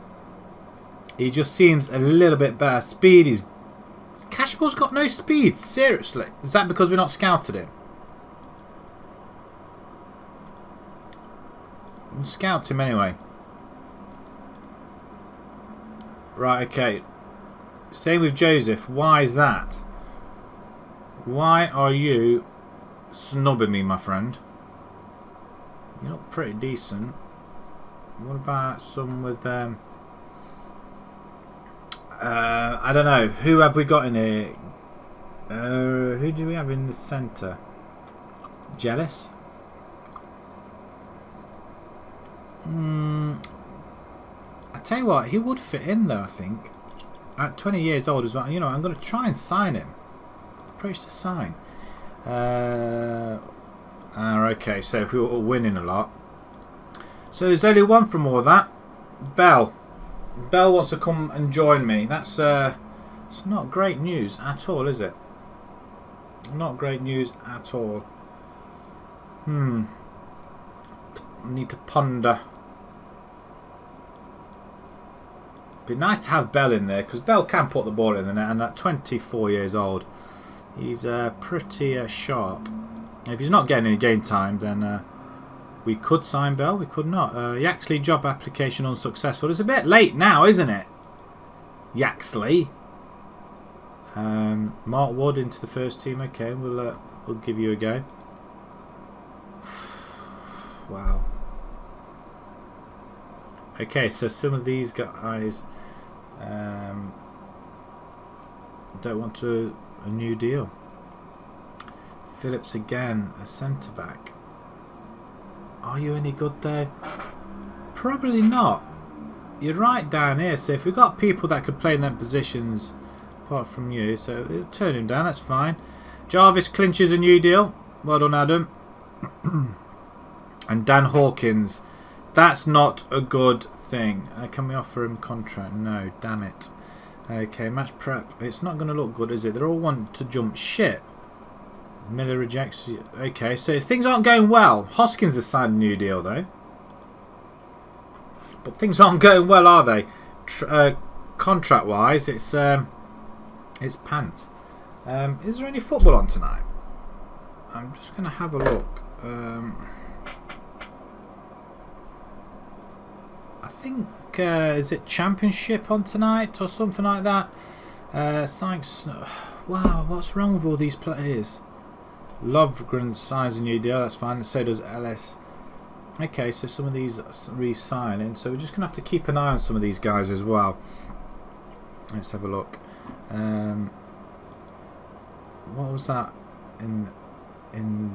He just seems a little bit better. Speed is... Cashmore's got no speed. Seriously. Is that because we're not scouted him? We'll scout him anyway. Right, okay. Same with Joseph. Why is that? Why are you snubbing me, my friend? You look pretty decent. What about some with I don't know. Who have we got in here? Who do we have in the centre? Jealous? I tell you what, he would fit in though, I think. At 20 years old as well. You know, I'm going to try and sign him. Approach to sign. Okay, so if we were winning a lot. So there's only one from all that. Bell. Bell wants to come and join me. That's it's not great news at all, is it? Not great news at all. Need to ponder. Be nice to have Bell in there, because Bell can put the ball in the net, and at 24 years old, he's pretty sharp. If he's not getting any game time, then we could sign Bell, we could not. Yaxley job application unsuccessful. It's a bit late now, isn't it? Yaxley. Mark Wood into the first team. Okay, we'll give you a go. Wow. Okay, so some of these guys don't want a new deal. Phillips again, a centre back. Are you any good though? Probably not. You're right down here, so if we've got people that could play in them positions apart from you, so we'll turn him down, that's fine. Jarvis clinches a new deal. Well done, Adam. And Dan Hawkins. That's not a good thing. Can we offer him a contract? No, damn it. Okay, match prep. It's not going to look good, is it? They all want to jump ship. Miller rejects. Okay, so things aren't going well. Hoskins has signed a new deal though. But things aren't going well, are they? Contract-wise, it's pants. Is there any football on tonight? I'm just going to have a look. I think is it Championship on tonight or something like that? Wow, what's wrong with all these players? Lovgren signs a new deal. That's fine. So does Ellis. Okay, so some of these re-signing. So we're just going to have to keep an eye on some of these guys as well. Let's have a look. What was that in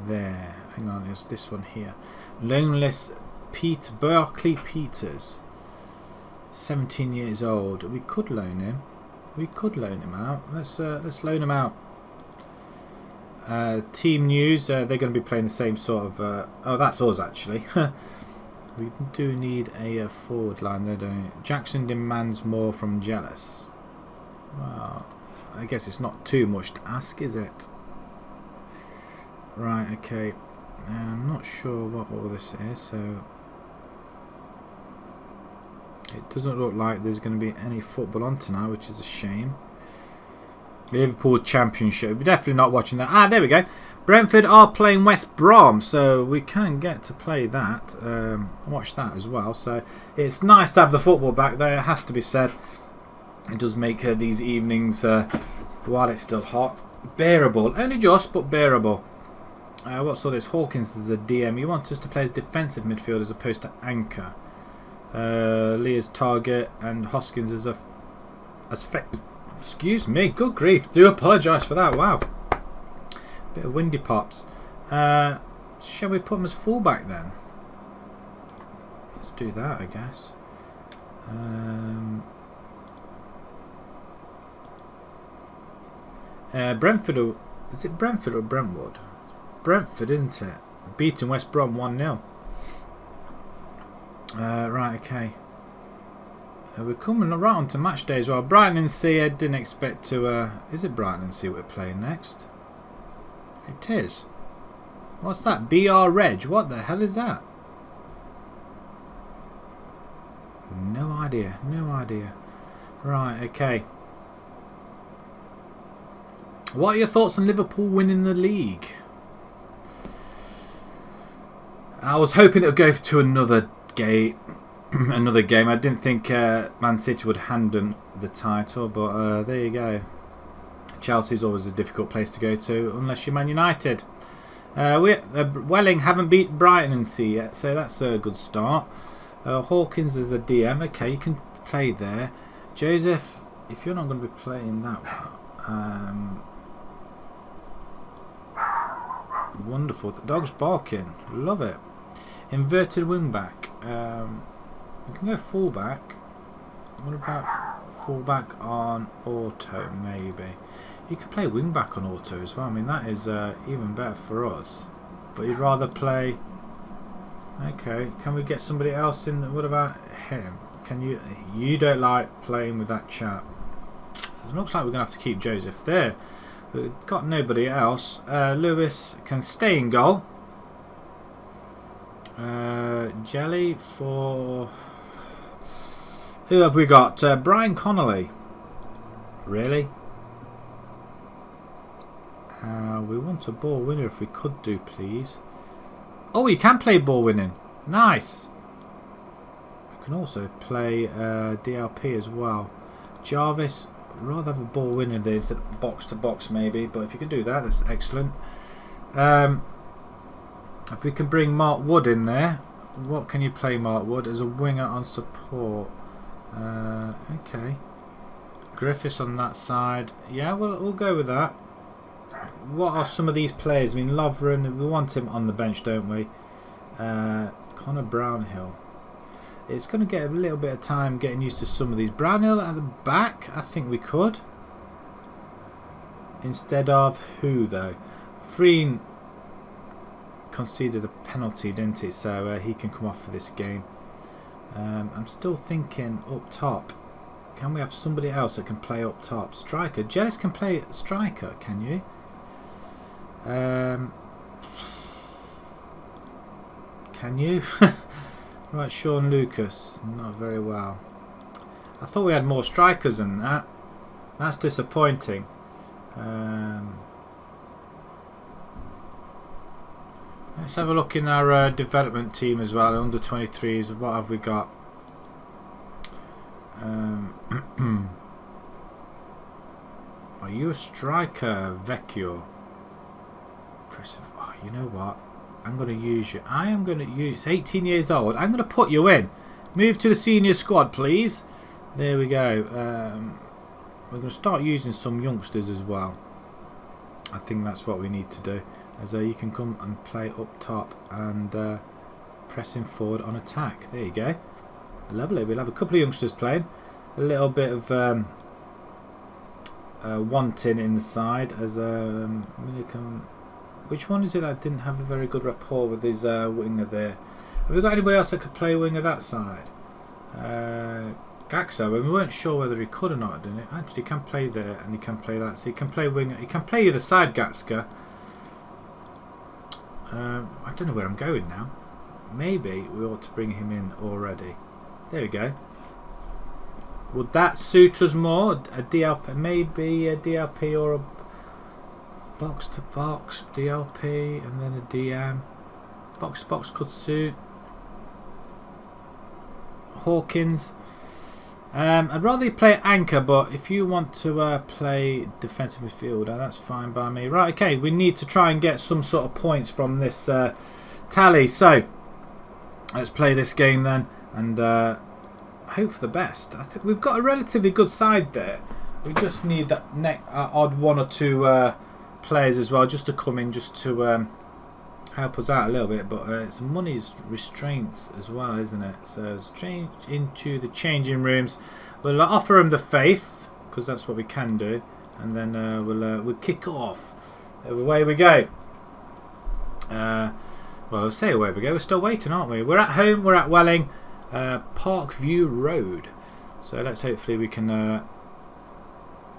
there? Hang on, it's this one here. Loanless Berkeley Peters, 17 years old. We could loan him. We could loan him out. Let's loan him out. Team news. They're going to be playing the same sort of. Oh, that's us actually. We do need a forward line. They don't. Jackson demands more from Jealous. Well, I guess it's not too much to ask, is it? Right. Okay. I'm not sure what all this is. So it doesn't look like there's going to be any football on tonight, which is a shame. Liverpool Championship. We're definitely not watching that. Ah, there we go. Brentford are playing West Brom, so we can get to play that. Watch that as well. So it's nice to have the football back there. It has to be said. It does make these evenings, while it's still hot, bearable. Only just, but bearable. What's all this? Hawkins is a DM. You want us to play as defensive midfield as opposed to anchor. Leah's target and Hoskins is excuse me, good grief. Do apologise for that. Wow. Bit of windy pops. Shall we put him as fullback then? Let's do that, I guess. Brentford, is it Brentford or Brentwood? Brentford, isn't it? Beating West Brom 1-0. Right, okay. We're coming right on to match day as well. Brighton and Sea, I didn't expect to. Is it Brighton and Sea we're playing next? It is. What's that? BR Reg. What the hell is that? No idea. No idea. Right, okay. What are your thoughts on Liverpool winning the league? I was hoping it would go to another game. I didn't think Man City would hand them the title, but there you go. Chelsea's always a difficult place to go to, unless you're Man United. Welling haven't beat Brighton and Sea yet, so that's a good start. Hawkins is a DM. Okay, you can play there. Joseph, if you're not going to be playing that one, wonderful. The dog's barking. Love it. Inverted wing back. We can go fullback. What about fullback on auto? Maybe you can play wing back on auto as well. I mean, that is even better for us. But you'd rather play. Okay, can we get somebody else in? What about him? Can you? You don't like playing with that chap. It looks like we're gonna have to keep Joseph there. We've got nobody else. Lewis can stay in goal. Jelly for. Who have we got? Brian Connolly. Really? We want a ball winner if we could do, please. Oh, you can play ball winning. Nice. We can also play DLP as well. Jarvis, rather have a ball winner there instead of box to box maybe, but if you can do that, that's excellent. If we can bring Mark Wood in there. What can you play, Mark Wood? As a winger on support. Okay. Griffiths on that side. Yeah, we'll go with that. What are some of these players? I mean, Lovren, we want him on the bench, don't we? Connor Brownhill. It's going to get a little bit of time getting used to some of these. Brownhill at the back, I think we could. Instead of who, though? Freen conceded a penalty, didn't he? So he can come off for this game. I'm still thinking up top. Can we have somebody else that can play up top? Striker. Jealous can play striker, can you? Can you? Right, Sean Lucas, not very well. I thought we had more strikers than that. That's disappointing. Let's have a look in our development team as well. Under 23s, what have we got? Are you a striker, Vecchio? Oh, you know what? I'm going to use you. I am going to use 18 years old. I'm going to put you in. Move to the senior squad, please. There we go. We're going to start using some youngsters as well. I think that's what we need to do. As you can come and play up top and pressing forward on attack. There you go. Lovely. We'll have a couple of youngsters playing. A little bit of wanting in the side as which one is it that didn't have a very good rapport with his winger there? Have we got anybody else that could play winger that side? Gaxo, we weren't sure whether he could or not, didn't it? Actually, he can play there and he can play that. So he can play winger. He can play either side, Gatska. I don't know where I'm going now. Maybe we ought to bring him in already. There we go. Would that suit us more? A DLP, maybe a DLP or a box to box DLP and then a DM. Box to box could suit. Hawkins. I'd rather you play anchor, but if you want to play defensive midfielder, that's fine by me. Right, okay, we need to try and get some sort of points from this tally. So let's play this game then and hope for the best. I think we've got a relatively good side there. We just need that odd one or two players as well, just to come in, just to help us out a little bit. But it's money's restraints as well, isn't it? So let's change into the changing rooms. We'll offer him the faith because that's what we can do, and then we'll kick off. Away we go. Well, I'll say away we go. We're still waiting, aren't we? We're at home. We're at Welling, Parkview Road. So let's hopefully we can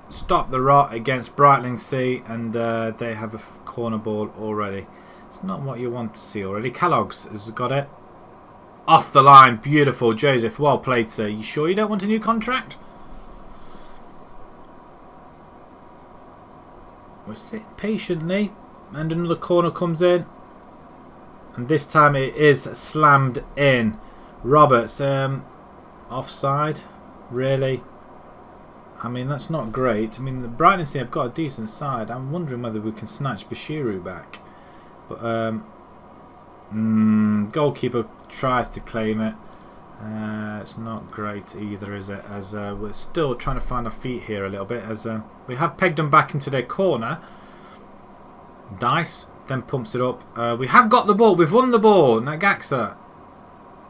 stop the rot against Brightlingsea, and they have a corner ball already. It's not what you want to see already. Kellogg's has got it. Off the line. Beautiful. Joseph, well played, sir. You sure you don't want a new contract? We're sitting patiently. And another corner comes in. And this time it is slammed in. Roberts, offside. Really? I mean, that's not great. I mean, the Brightlingsea have got a decent side. I'm wondering whether we can snatch Bashiru back. But goalkeeper tries to claim it. It's not great either, is it? As we're still trying to find our feet here a little bit. As we have pegged them back into their corner. Dice then pumps it up. We have got the ball. We've won the ball. Nagaxa,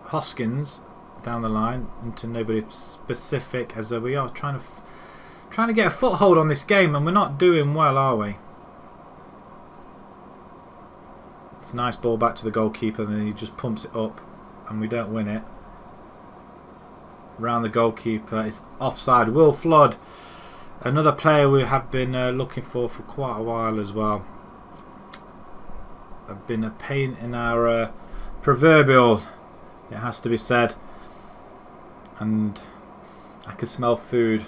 Hoskins down the line into nobody specific. As we are trying to get a foothold on this game, and we're not doing well, are we? It's a nice ball back to the goalkeeper, and then he just pumps it up, and we don't win it. Round the goalkeeper, it's offside. Will Flood, another player we have been looking for quite a while as well. Have been a pain in our proverbial, it has to be said. And I can smell food.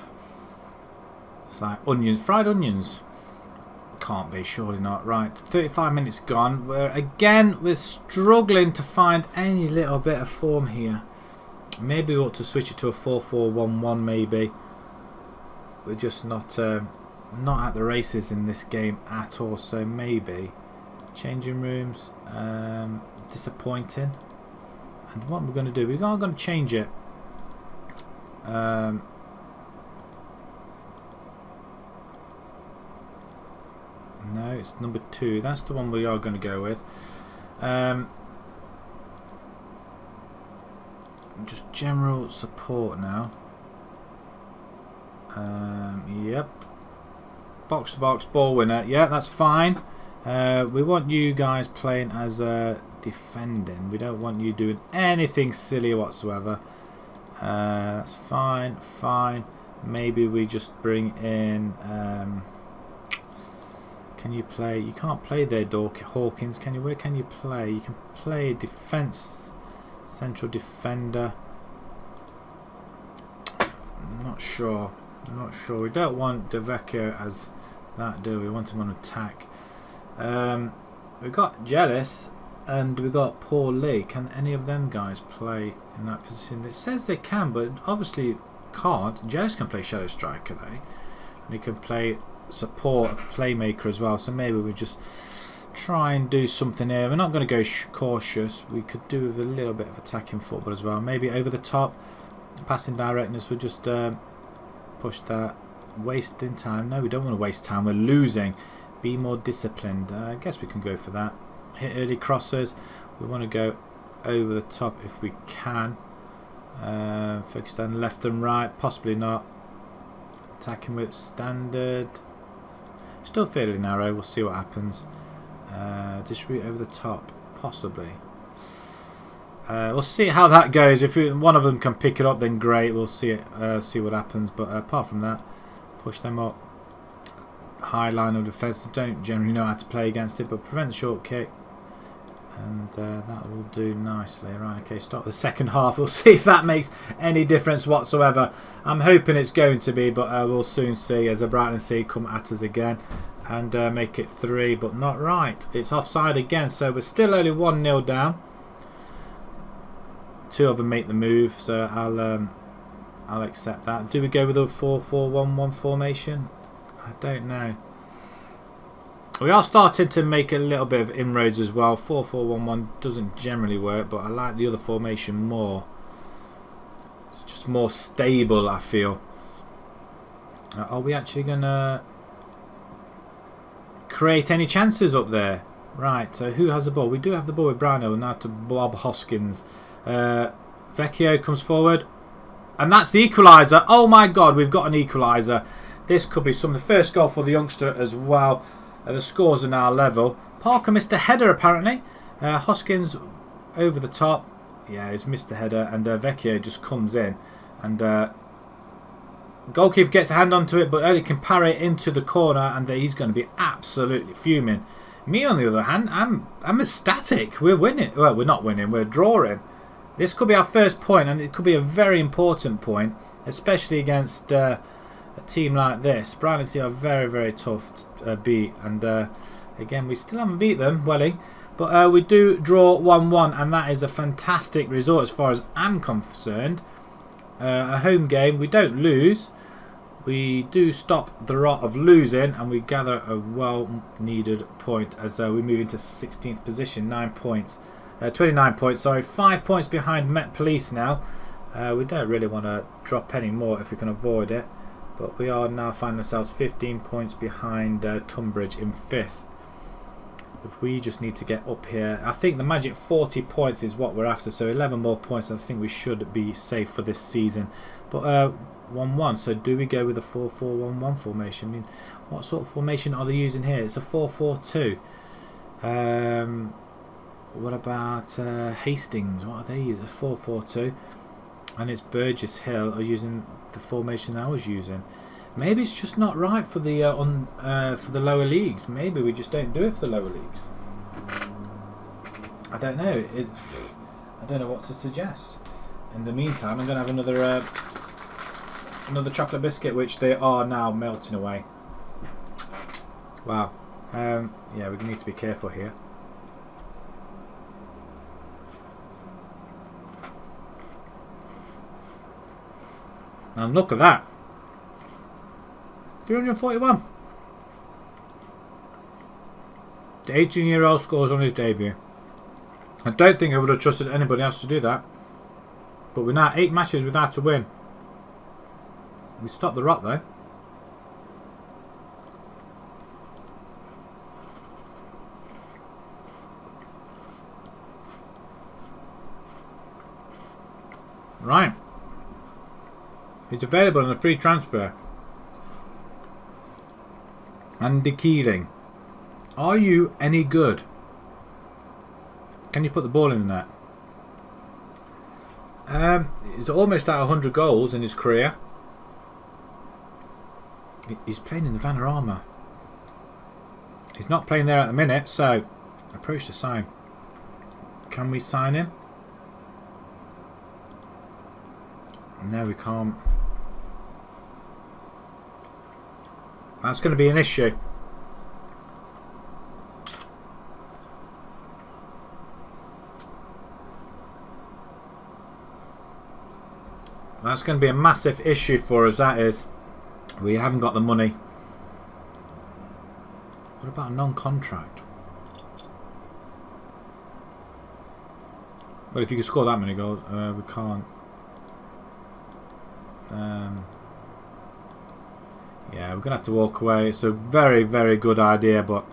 It's like onions, fried onions. Can't be, surely not. Right, 35 minutes gone. We're struggling to find any little bit of form here. Maybe we ought to switch it to a 4-4-1-1 maybe. We're just not at the races in this game at all, so maybe changing rooms, disappointing. And what we're going to do, we are going to change it. No, it's number 2. That's the one we are going to go with. Just general support now. Yep. Box to box, ball winner. Yeah, that's fine. We want you guys playing as defending. We don't want you doing anything silly whatsoever. That's fine. Fine. Maybe we just bring in. Can you play? You can't play there, Hawkins. Can you? Where can you play? You can play defence, central defender. I'm not sure. I'm not sure. We don't want De Vecchio as that, do we? We want him on attack. We got Jealous and we got Paul Lee. Can any of them guys play in that position? It says they can, but obviously can't. Jealous can play Shadow Striker, though, and he can play support playmaker as well. So maybe we just try and do something here. We're not going to go cautious. We could do with a little bit of attacking football as well. Maybe over the top, passing directness. We'll just push that. Wasting time. No, we don't want to waste time. We're losing. Be more disciplined. I guess we can go for that. Hit early crosses. We want to go over the top if we can. Focus down left and right. Possibly not. Attacking with standard. Still fairly narrow. We'll see what happens. Distribute over the top. Possibly. We'll see how that goes. If one of them can pick it up, then great. We'll see it. See what happens. But apart from that, push them up. High line of defence. Don't generally know how to play against it, but prevent the short kick, and that will do nicely. Right, okay, start the second half. We'll see if that makes any difference whatsoever. I'm hoping it's going to be, but we'll soon see as the Brighton Sea come at us again and make it 3, but not right. It's offside again, so we're still only 1-0 down. 2 of them make the move, so I'll accept that. Do we go with a 4-4-1-1 formation? I don't know. We are starting to make a little bit of inroads as well. 4-4-1-1 doesn't generally work, but I like the other formation more. It's just more stable, I feel. Are we actually going to create any chances up there? Right, so who has the ball? We do have the ball with Brownhill. Now to Bob Hoskins. Vecchio comes forward. And that's the equaliser. Oh my god, we've got an equaliser. This could be some. The first goal for the youngster as well. The scores are now level. Parker missed a header apparently. Hoskins over the top. Yeah, he's missed a header. And Vecchio just comes in. And goalkeeper gets a hand onto it, but only can parry it into the corner. And he's going to be absolutely fuming. Me on the other hand, I'm ecstatic. We're winning. Well, we're not winning. We're drawing. This could be our first point, and it could be a very important point, especially against a team like this. Brighton Sea are very, very tough to beat, and again, we still haven't beat them, Welling, but we do draw 1-1, and that is a fantastic result as far as I'm concerned. A home game, we don't lose. We do stop the rot of losing, and we gather a well-needed point as we move into 16th position, 9 points. 29 points, sorry, 5 points behind Met Police now. We don't really want to drop any more if we can avoid it, but we are now finding ourselves 15 points behind Tunbridge in 5th. If we just need to get up here, I think the magic 40 points is what we're after, so 11 more points. I think we should be safe for this season. But 1-1, so do we go with a 4-4-1-1 formation? I mean, what sort of formation are they using here? It's a 4-4-2. What about Hastings? What are they using? A 4-4-2. And it's Burgess Hill are using the formation I was using. Maybe it's just not right for the lower leagues. Maybe we just don't do it for the lower leagues. I don't know. I don't know what to suggest. In the meantime, I'm going to have another chocolate biscuit, which they are now melting away. Wow. Yeah, we need to be careful here. And look at that. 341. The 18-year-old scores on his debut. I don't think I would have trusted anybody else to do that. But we're now 8 matches without a win. We stopped the rot though. Right. It's available on a free transfer. Andy Keeling. Are you any good? Can you put the ball in the net? He's almost at 100 goals in his career. He's playing in the Vanarama. He's not playing there at the minute, so approach to sign. Can we sign him? No, we can't. That's going to be an issue. That's going to be a massive issue for us, that is. We haven't got the money. What about a non-contract? Well, if you could score that many goals, we can't. Yeah, we're going to have to walk away. It's a very, very good idea, but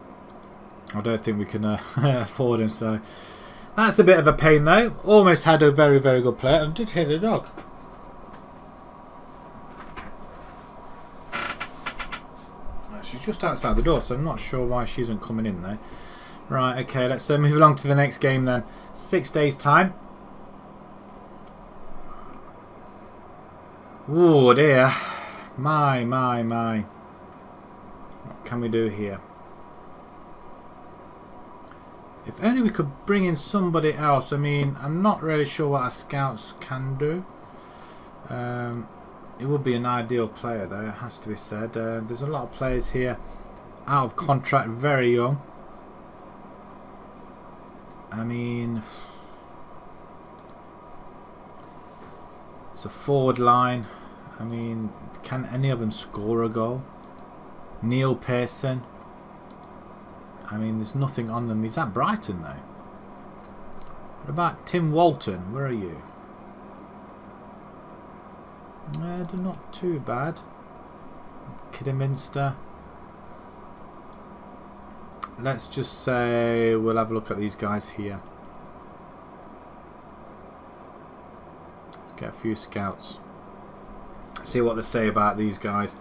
I don't think we can afford him. So that's a bit of a pain, though. Almost had a very, very good player and did hit the dog. She's just outside the door, so I'm not sure why she isn't coming in there. Right, okay, let's move along to the next game then. 6 days' time. Oh dear. My. What can we do here? If only we could bring in somebody else. I mean, I'm not really sure what our scouts can do. It would be an ideal player though, it has to be said. There's a lot of players here out of contract, very young. I mean, it's a forward line. I mean, can any of them score a goal? Neil Pearson. I mean, there's nothing on them. He's at Brighton though. What about Tim Walton? Where are you? They're not too bad. Kidderminster. Let's just say we'll have a look at these guys here. Let's get a few scouts. See what they say about these guys.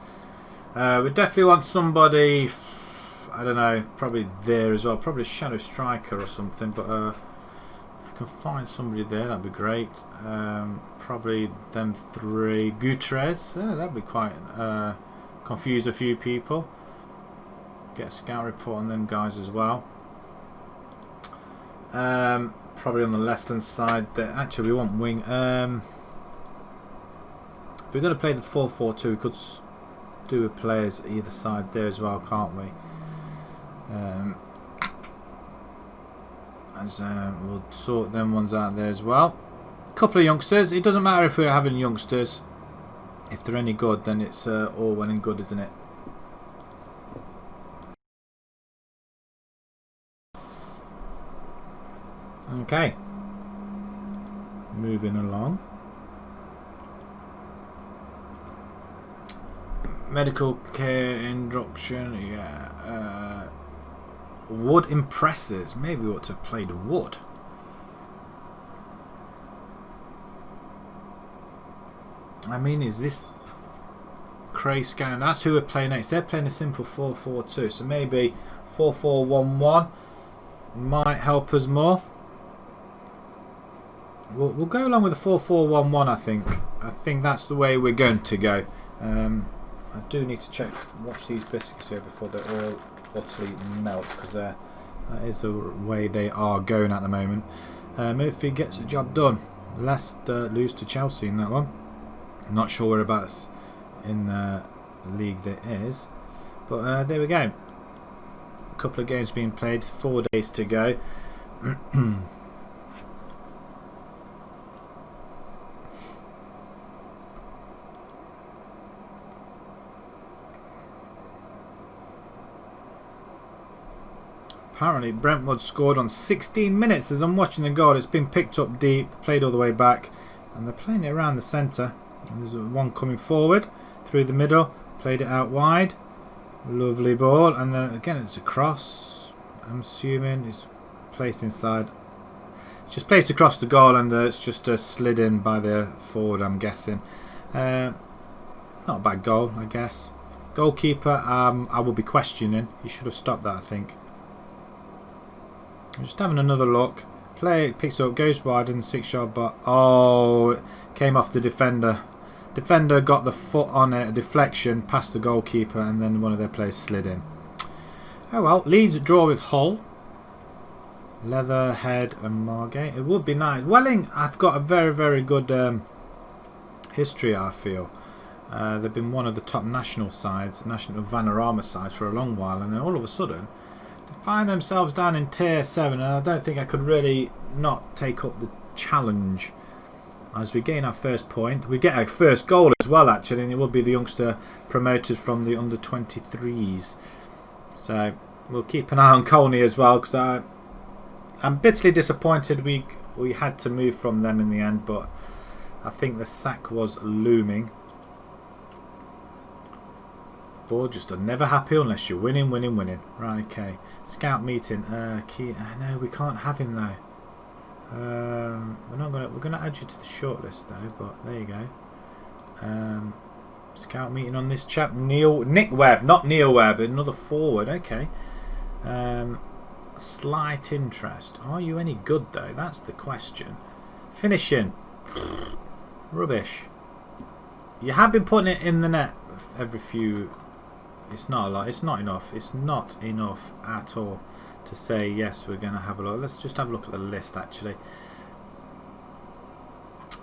We definitely want somebody, I don't know, probably there as well. Probably a shadow striker or something. But if we can find somebody there, that'd be great. Probably them three. Gutierrez, yeah, that'd be quite confuse a few people. Get a scout report on them guys as well. Probably on the left hand side there. Actually, we want wing. If we're going to play the 4-4-2, we could do with players either side there as well, can't we? We'll sort them ones out there as well. A couple of youngsters. It doesn't matter if we're having youngsters. If they're any good, then it's all well and good, isn't it? Okay. Moving along. Medical care induction, yeah. Wood impresses. Maybe we ought to have played wood. I mean, is this Cray Scan? That's who we're playing next. They're playing a simple 4-4-2, so maybe 4-4-1-1 might help us more. We'll go along with the 4-4-1-1. I think that's the way we're going to go. I do need to watch these biscuits here before they all utterly melt, because that is the way they are going at the moment. If he gets the job done. Leicester lose to Chelsea in that one. I'm not sure whereabouts in the league there is, but there we go. A couple of games being played, 4 days to go. Apparently Brentwood scored on 16 minutes. As I'm watching the goal, it's been picked up deep, played all the way back, and they're playing it around the centre. There's one coming forward through the middle, played it out wide. Lovely ball, and then again it's a cross. I'm assuming it's placed inside. It's just placed across the goal, and it's just slid in by the forward, I'm guessing. Not a bad goal, I guess. Goalkeeper, I will be questioning. He should have stopped that, I think. I'm just having another look. Play picks up, goes wide in the 6-yard, but oh, it came off the defender. Defender got the foot on it, a deflection past the goalkeeper, and then one of their players slid in. Oh well, Leeds draw with Hull. Leatherhead and Margate. It would be nice. Welling, I've got a very, very good history, I feel. They've been one of the top national sides, national Vanarama sides for a long while, and then all of a sudden they find themselves down in Tier 7, and I don't think I could really not take up the challenge. As we gain our first point, we get our first goal as well, actually, and it will be the youngster promoted from the under-23s. So we'll keep an eye on Colney as well, because I'm bitterly disappointed we had to move from them in the end, but I think the sack was looming. The board just are never happy unless you're winning. Right, okay. Scout meeting. No, we can't have him though. We're gonna add you to the shortlist though, but there you go. Scout meeting on this chap, Nick Webb, not Neil Webb, another forward. Okay. Slight interest. Are you any good though? That's the question. Finishing. Rubbish. You have been putting it in the net every few. It's not a lot. It's not enough. It's not enough at all to say yes. We're going to have a look. Let's just have a look at the list actually.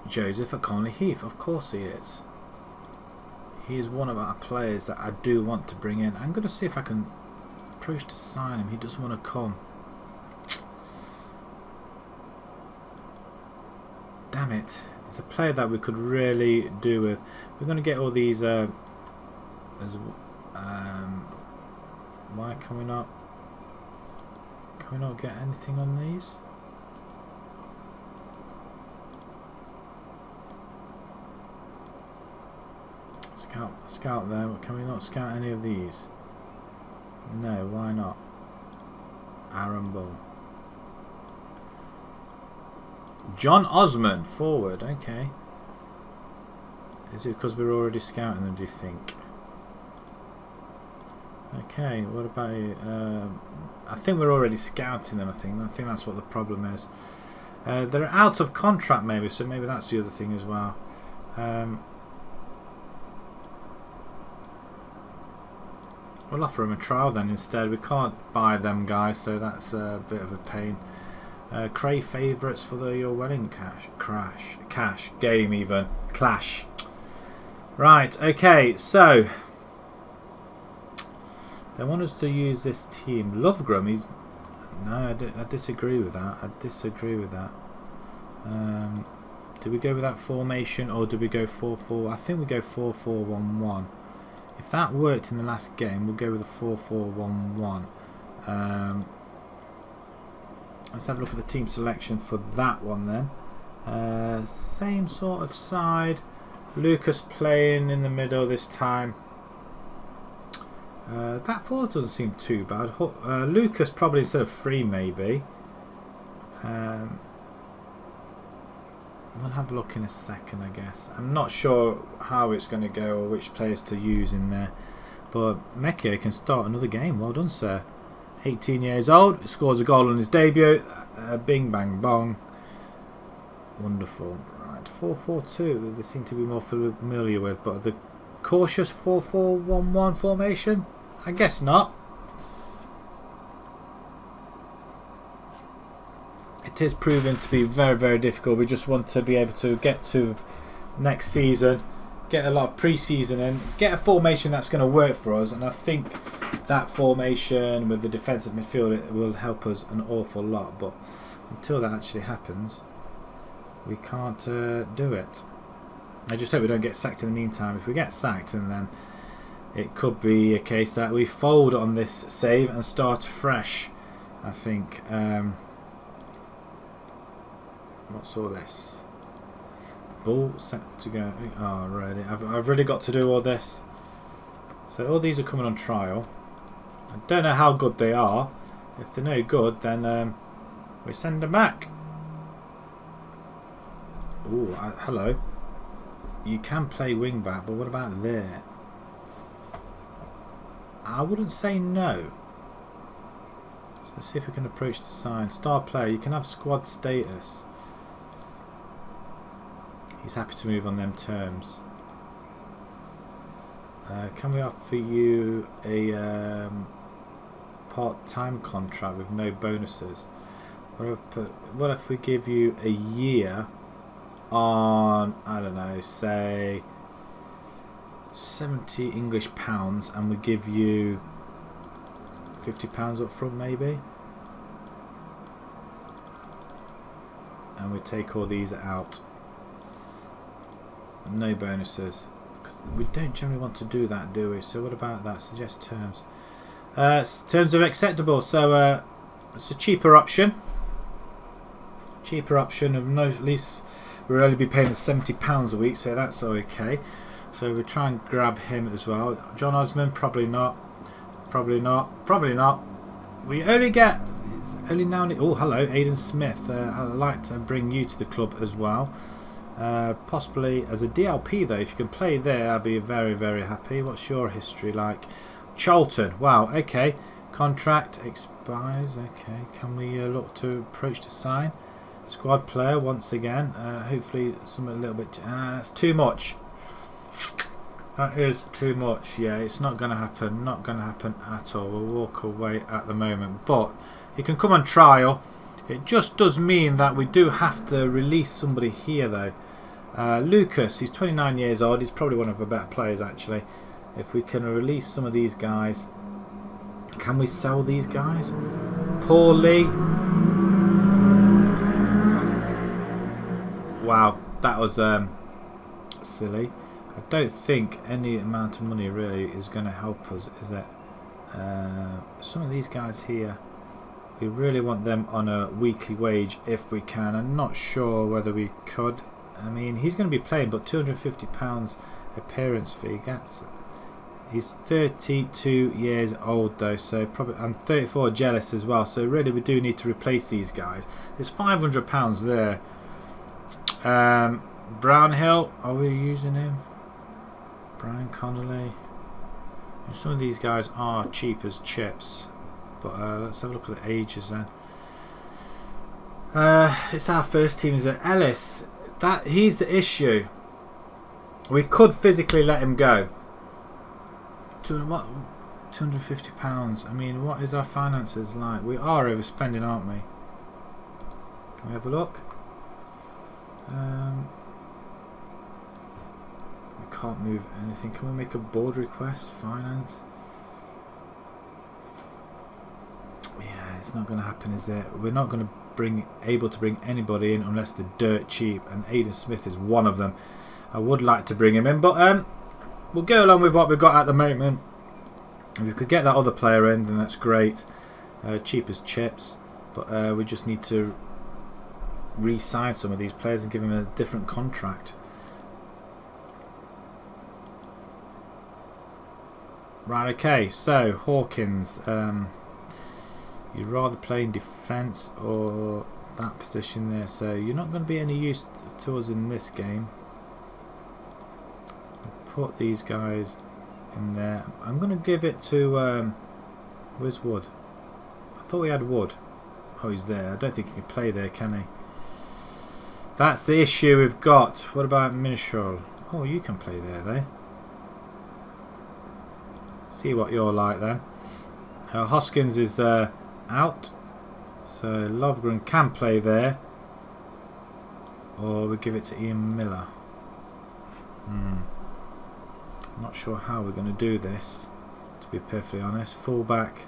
Joseph at Conley Heath. Of course he is. He is one of our players that I do want to bring in. I'm going to see if I can approach to sign him. He doesn't want to come. Damn it. It's a player that we could really do with. We're going to get all these why can we not get anything on these? Scout there. Can we not scout any of these? No, why not? Aaron Bull. John Osman, forward, okay. Is it because we're already scouting them, do you think? Okay, what about you? I think we're already scouting them, I think that's what the problem is. They're out of contract maybe, so maybe that's the other thing as well. We'll offer them a trial then instead. We can't buy them guys, so that's a bit of a pain. Cray favourites for your wedding cash game even. Clash. Right, okay, so they want us to use this team. Lovegram, no, I disagree with that. Do we go with that formation or do we go 4-4? I think we go 4-4-1-1. If that worked in the last game, we'll go with a 4-4-1-1. Let's have a look at the team selection for that one then. Same sort of side. Lucas playing in the middle this time. That forward doesn't seem too bad. Lucas probably instead of 3 maybe. We'll have a look in a second, I guess. I'm not sure how it's going to go or which players to use in there. But Mekio can start another game. Well done, sir. 18 years old. Scores a goal on his debut. Bing, bang, bong. Wonderful. Right, 4-4-2. They seem to be more familiar with. But the cautious 4-4-1-1 formation? I guess not. It is proving to be very, very difficult. We just want to be able to get to next season, get a lot of pre-season in, get a formation that's going to work for us, and I think that formation with the defensive midfield, it will help us an awful lot. But until that actually happens, we can't do it. I just hope we don't get sacked in the meantime. If we get sacked, and then it could be a case that we fold on this save and start fresh. I think. What's all this? Ball set to go. Oh, really? I've really got to do all this. So all these are coming on trial. I don't know how good they are. If they're no good, then we send them back. Ooh, hello. You can play wing back, but what about there? I wouldn't say no. So let's see if we can approach the sign. Star player, you can have squad status. He's happy to move on them terms. Can we offer you a part-time contract with no bonuses. What if we give you a year on, I don't know, say 70 English pounds, and we give you £50 up front maybe, and we take all these out, no bonuses, because we don't generally want to do that, do we? So what about that? Suggest terms. Terms are acceptable, so it's a cheaper option of no, at least we'll only be paying £70 a week, so that's okay. So we'll try and grab him as well. John Osman, probably not. We only get, it's only now. Oh, hello, Aidan Smith. I'd like to bring you to the club as well. Possibly as a DLP though. If you can play there, I'd be very, very happy. What's your history like? Charlton. Wow. Okay. Contract expires. Okay. Can we look to approach to sign? Squad player once again. Hopefully something a little bit. That's too much. That is too much. Yeah, it's not going to happen. Not going to happen at all. We'll walk away at the moment. But you can come on trial. It just does mean that we do have to release somebody here though. Lucas, he's 29 years old. He's probably one of the better players actually. If we can release some of these guys. Can we sell these guys? Paul Lee. Wow, that was silly. I don't think any amount of money really is going to help us, is it? Some of these guys here, we really want them on a weekly wage if we can. I'm not sure whether we could. I mean, he's going to be playing, but £250 appearance fee. He's 32 years old though, so probably I'm 34 jealous as well. So really, we do need to replace these guys. There's £500 there. Brownhill, are we using him? Brian Connolly. Some of these guys are cheap as chips, but let's have a look at the ages then. It's our first team, is it? Ellis. He's the issue. We could physically let him go. £250. I mean, what is our finances like? We are overspending, aren't we? Can we have a look? We can't move anything. Can we make a board request? Finance? Yeah, it's not going to happen, is it? We're not going to able to bring anybody in unless they're dirt cheap, and Aidan Smith is one of them. I would like to bring him in, but we'll go along with what we've got at the moment. If we could get that other player in, then that's great. Cheap as chips, but we just need to re-sign some of these players and give them a different contract. Right, okay, so Hawkins, you'd rather play in defence or that position there, so you're not going to be any use to us in this game. Put these guys in there. I'm going to give it to where's Wood? I thought we had Wood. Oh, he's there. I don't think he can play there, can he? That's the issue we've got. What about Minishol? Oh, you can play there though. See what you're like then. Hoskins is out, so Lovgren can play there, or we give it to Ian Miller. I'm not sure how we're going to do this, to be perfectly honest. Fullback,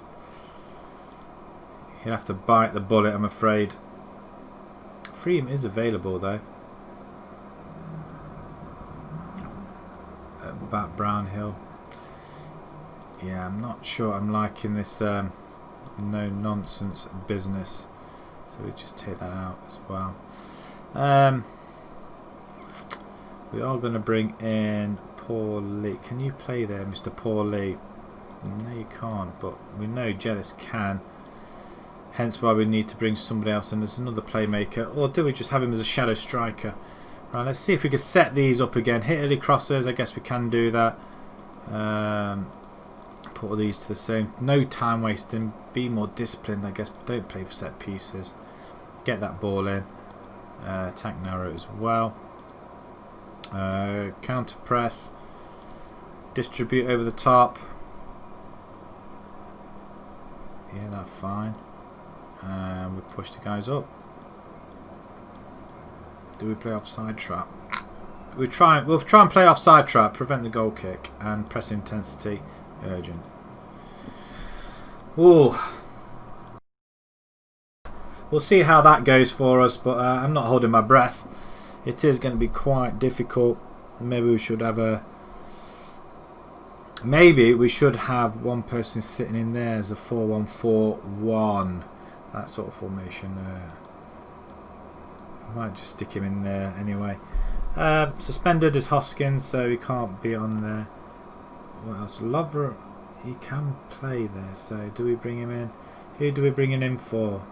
he'll have to bite the bullet, I'm afraid. Freem is available though. About Brownhill. Yeah, I'm not sure I'm liking this no nonsense business, so we just take that out as well. We are going to bring in Paul Lee. Can you play there, Mr. Paul Lee? No, you can't, but we know Jealous can. Hence why we need to bring somebody else in as another playmaker. Or do we just have him as a shadow striker? Right, let's see if we can set these up again. Hit early crossers, I guess we can do that. Put all these to the same. No time wasting. Be more disciplined, I guess, but don't play for set pieces. Get that ball in. Attack narrow as well. Counter press. Distribute over the top. Yeah, that's fine. We push the guys up. Do we play offside trap? We'll try and play offside trap, prevent the goal kick, and press intensity urgent. Ooh. We'll see how that goes for us, but I'm not holding my breath. It is going to be quite difficult. Maybe we should have one person sitting in there as a 4-1-4-1. That sort of formation. I might just stick him in there anyway. Suspended is Hoskins, so he can't be on there. What else? Lover, he can play there, so do we bring him in? Who do we bring him in for?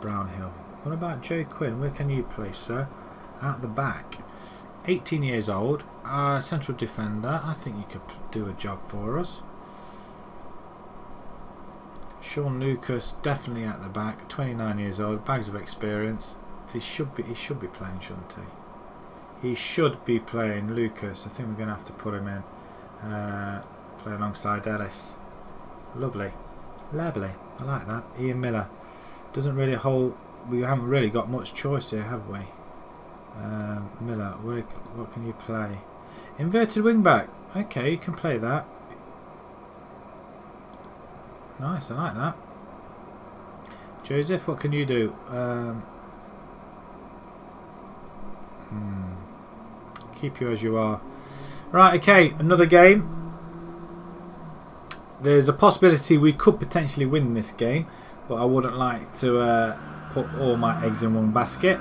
Brownhill. What about Joe Quinn? Where can you play, sir? At the back. 18 years old. Central defender. I think you could do a job for us. Sean Lucas, definitely at the back. 29 years old. Bags of experience. He should be playing, shouldn't he? He should be playing. Lucas. I think we're going to have to put him in. Play alongside Ellis. Lovely. Lovely. I like that. Ian Miller. Doesn't really hold. We haven't really got much choice here, have we? Miller, what can you play? Inverted wing back. Okay, you can play that. Nice, I like that. Joseph, what can you do? Keep you as you are. Right, okay, another game. There's a possibility we could potentially win this game, but I wouldn't like to put all my eggs in one basket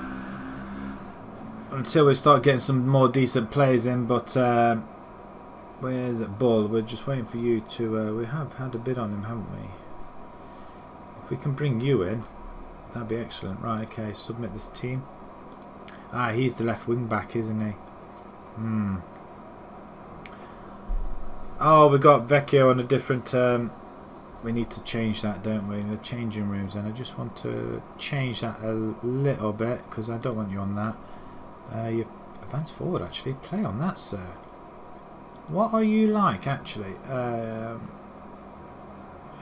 until we start getting some more decent players in. But where's it, Bull? We're just waiting for you to. We have had a bid on him, haven't we? If we can bring you in, that'd be excellent. Right, okay, submit this team. Ah, he's the left wing back, isn't he? Oh, we got Vecchio on a different. We need to change that, don't we? In the changing rooms, and I just want to change that a little bit because I don't want you on that. You advance forward, actually. Play on that, sir. What are you like, actually?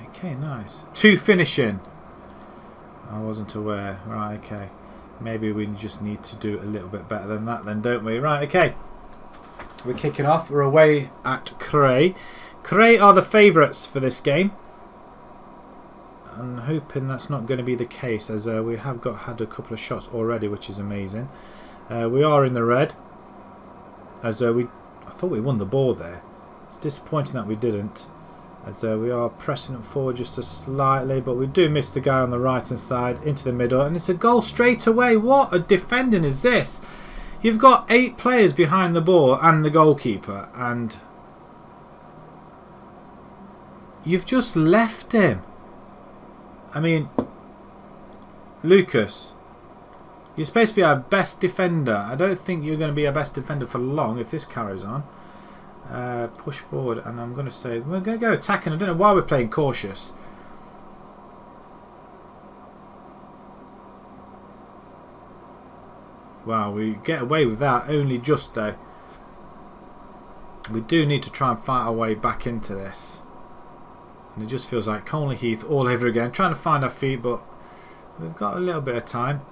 Okay, nice. 2 finishing. I wasn't aware. Right, okay. Maybe we just need to do a little bit better than that, then, don't we? Right, okay. We're kicking off. We're away at Cray. Cray are the favourites for this game. I'm hoping that's not going to be the case, as we have had a couple of shots already, which is amazing. We are in the red, as I thought we won the ball there. It's disappointing that we didn't, as we are pressing it forward just slightly, but we do miss the guy on the right hand side into the middle, and it's a goal straight away. What a defending is this? You've got 8 players behind the ball and the goalkeeper, and you've just left him. I mean, Lucas, you're supposed to be our best defender. I don't think you're going to be our best defender for long if this carries on. Push forward, and I'm going to say we're going to go attacking. I don't know why we're playing cautious. Wow, we get away with that only just though. We do need to try and fight our way back into this. And it just feels like Conley Heath all over again. Trying to find our feet, but we've got a little bit of time.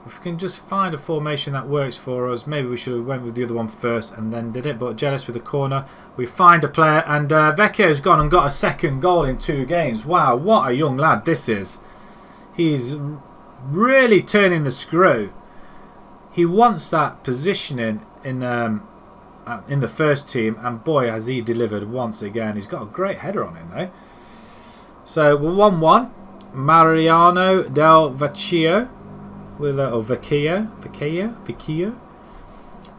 If we can just find a formation that works for us. Maybe we should have went with the other one first and then did it. But Jealous with the corner. We find a player, and Vecchio's gone and got a second goal in 2 games. Wow, what a young lad this is. He's really turning the screw. He wants that positioning in the first team, and boy has he delivered once again. He's got a great header on him though. So we're 1-1. Mariano Del Vecchio with or Vecchio.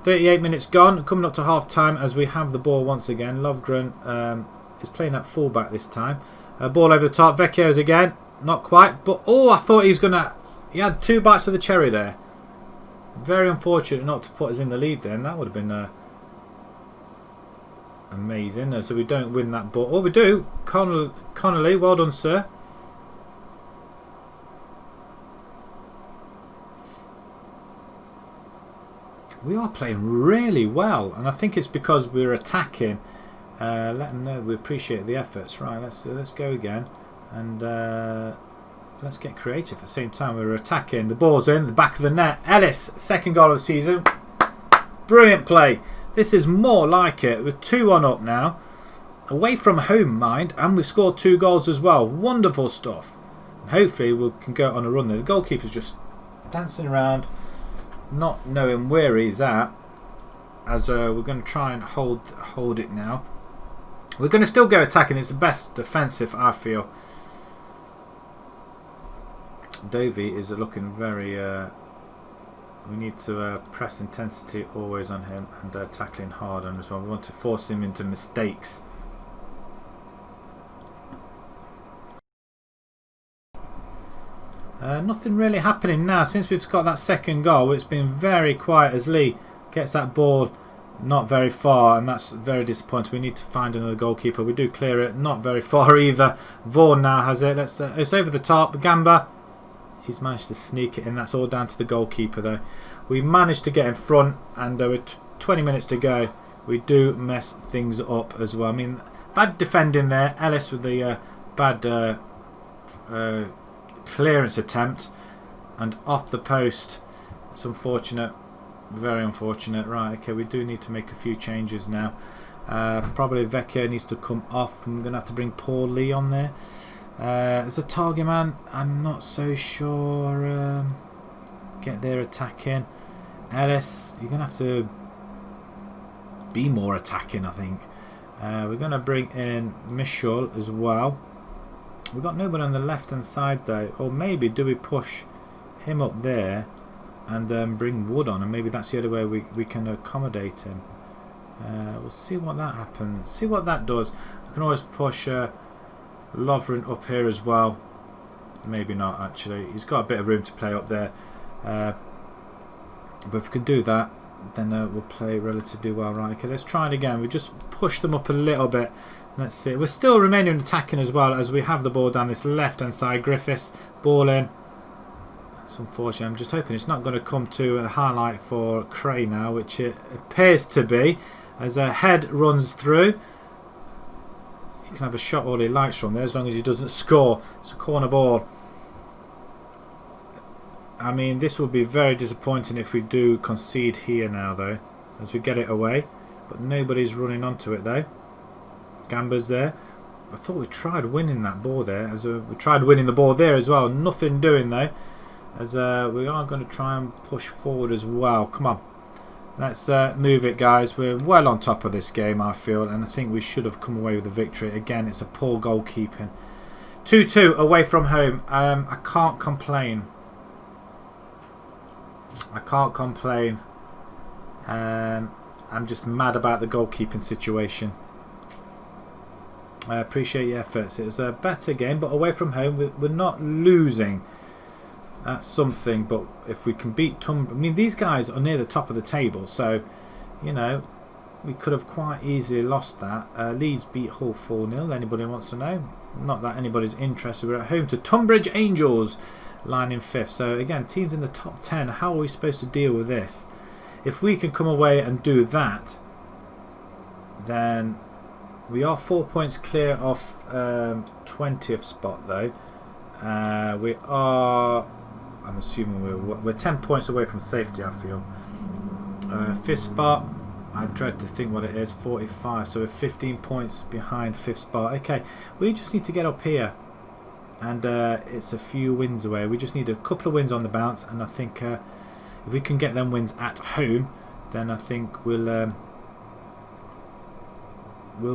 38 minutes gone, coming up to half time as we have the ball once again. Lovgren is playing at fullback this time. Ball over the top. Vecchio's again, not quite, but oh, I thought he was gonna. He had 2 bites of the cherry there. Very unfortunate not to put us in the lead then. That would have been amazing. So we don't win that ball. Oh, we do. Connolly, well done, sir. We are playing really well, and I think it's because we're attacking. Let them know we appreciate the efforts. Right, let's go again. And let's get creative at the same time. We're attacking. The ball's in the back of the net. Ellis, second goal of the season. Brilliant play. This is more like it. We're 2-1 up now. Away from home, mind. And we've scored 2 goals as well. Wonderful stuff. Hopefully we can go on a run there. The goalkeeper's just dancing around, not knowing where he's at. As we're going to try and hold it now. We're going to still go attacking. It's the best defensive, I feel. Dovey is looking very... we need to press intensity always on him and tackling hard on him as well. We want to force him into mistakes. Nothing really happening now. Since we've got that second goal, it's been very quiet as Lee gets that ball not very far, and that's very disappointing. We need to find another goalkeeper. We do clear it, not very far either. Vaughan now has it. It's over the top. Gamba, he's managed to sneak it in. That's all down to the goalkeeper though. We managed to get in front, and with 20 minutes to go, we do mess things up as well. I mean, bad defending there. Ellis with the bad clearance attempt, and off the post. It's unfortunate. Very unfortunate. Right, okay, we do need to make a few changes now. Probably Vecchio needs to come off. I'm going to have to bring Paul Lee on there. As a target man, I'm not so sure. Get there attacking. Ellis, you're going to have to be more attacking, I think. We're going to bring in Michel as well. We've got nobody on the left hand side though. Or maybe do we push him up there and bring Wood on, and maybe that's the other way we can accommodate him. We'll see what that happens. See what that does. We can always push Lovren up here as well. Maybe not actually. He's got a bit of room to play up there. But if we can do that, then we'll play relatively well. Right, okay, let's try it again. We just push them up a little bit. Let's see. We're still remaining attacking as well as we have the ball down this left hand side. Griffiths, ball in. That's unfortunate. I'm just hoping it's not going to come to a highlight for Cray now, which it appears to be, as a head runs through. He can have a shot all he likes from there as long as he doesn't score. It's a corner ball. I mean, this will be very disappointing if we do concede here now though, as we get it away, but nobody's running onto it though. Gamba's there. I thought we tried winning that ball there, as we tried winning the ball there as well. Nothing doing though, as we are going to try and push forward as well. Come on, let's move it, guys. We're well on top of this game, I feel, and I think we should have come away with the victory. Again, it's a poor goalkeeping. 2-2 away from home. I can't complain. I can't complain. I'm just mad about the goalkeeping situation. I appreciate your efforts. It was a better game, but away from home, we're not losing. That's something. But if we can beat Tunbridge, I mean, these guys are near the top of the table, so you know we could have quite easily lost that. Leeds beat Hull 4-0. Anybody wants to know? Not that anybody's interested. We're at home to Tunbridge Angels, lying in 5th. So again, teams in the top 10. How are we supposed to deal with this? If we can come away and do that, then we are 4 points clear off 20th spot though. We are, I'm assuming we're 10 points away from safety, I feel. 5th spot, I dread to think what it is, 45, so we're 15 points behind 5th spot. Okay, we just need to get up here, and it's a few wins away. We just need a couple of wins on the bounce, and I think if we can get them wins at home, then I think we'll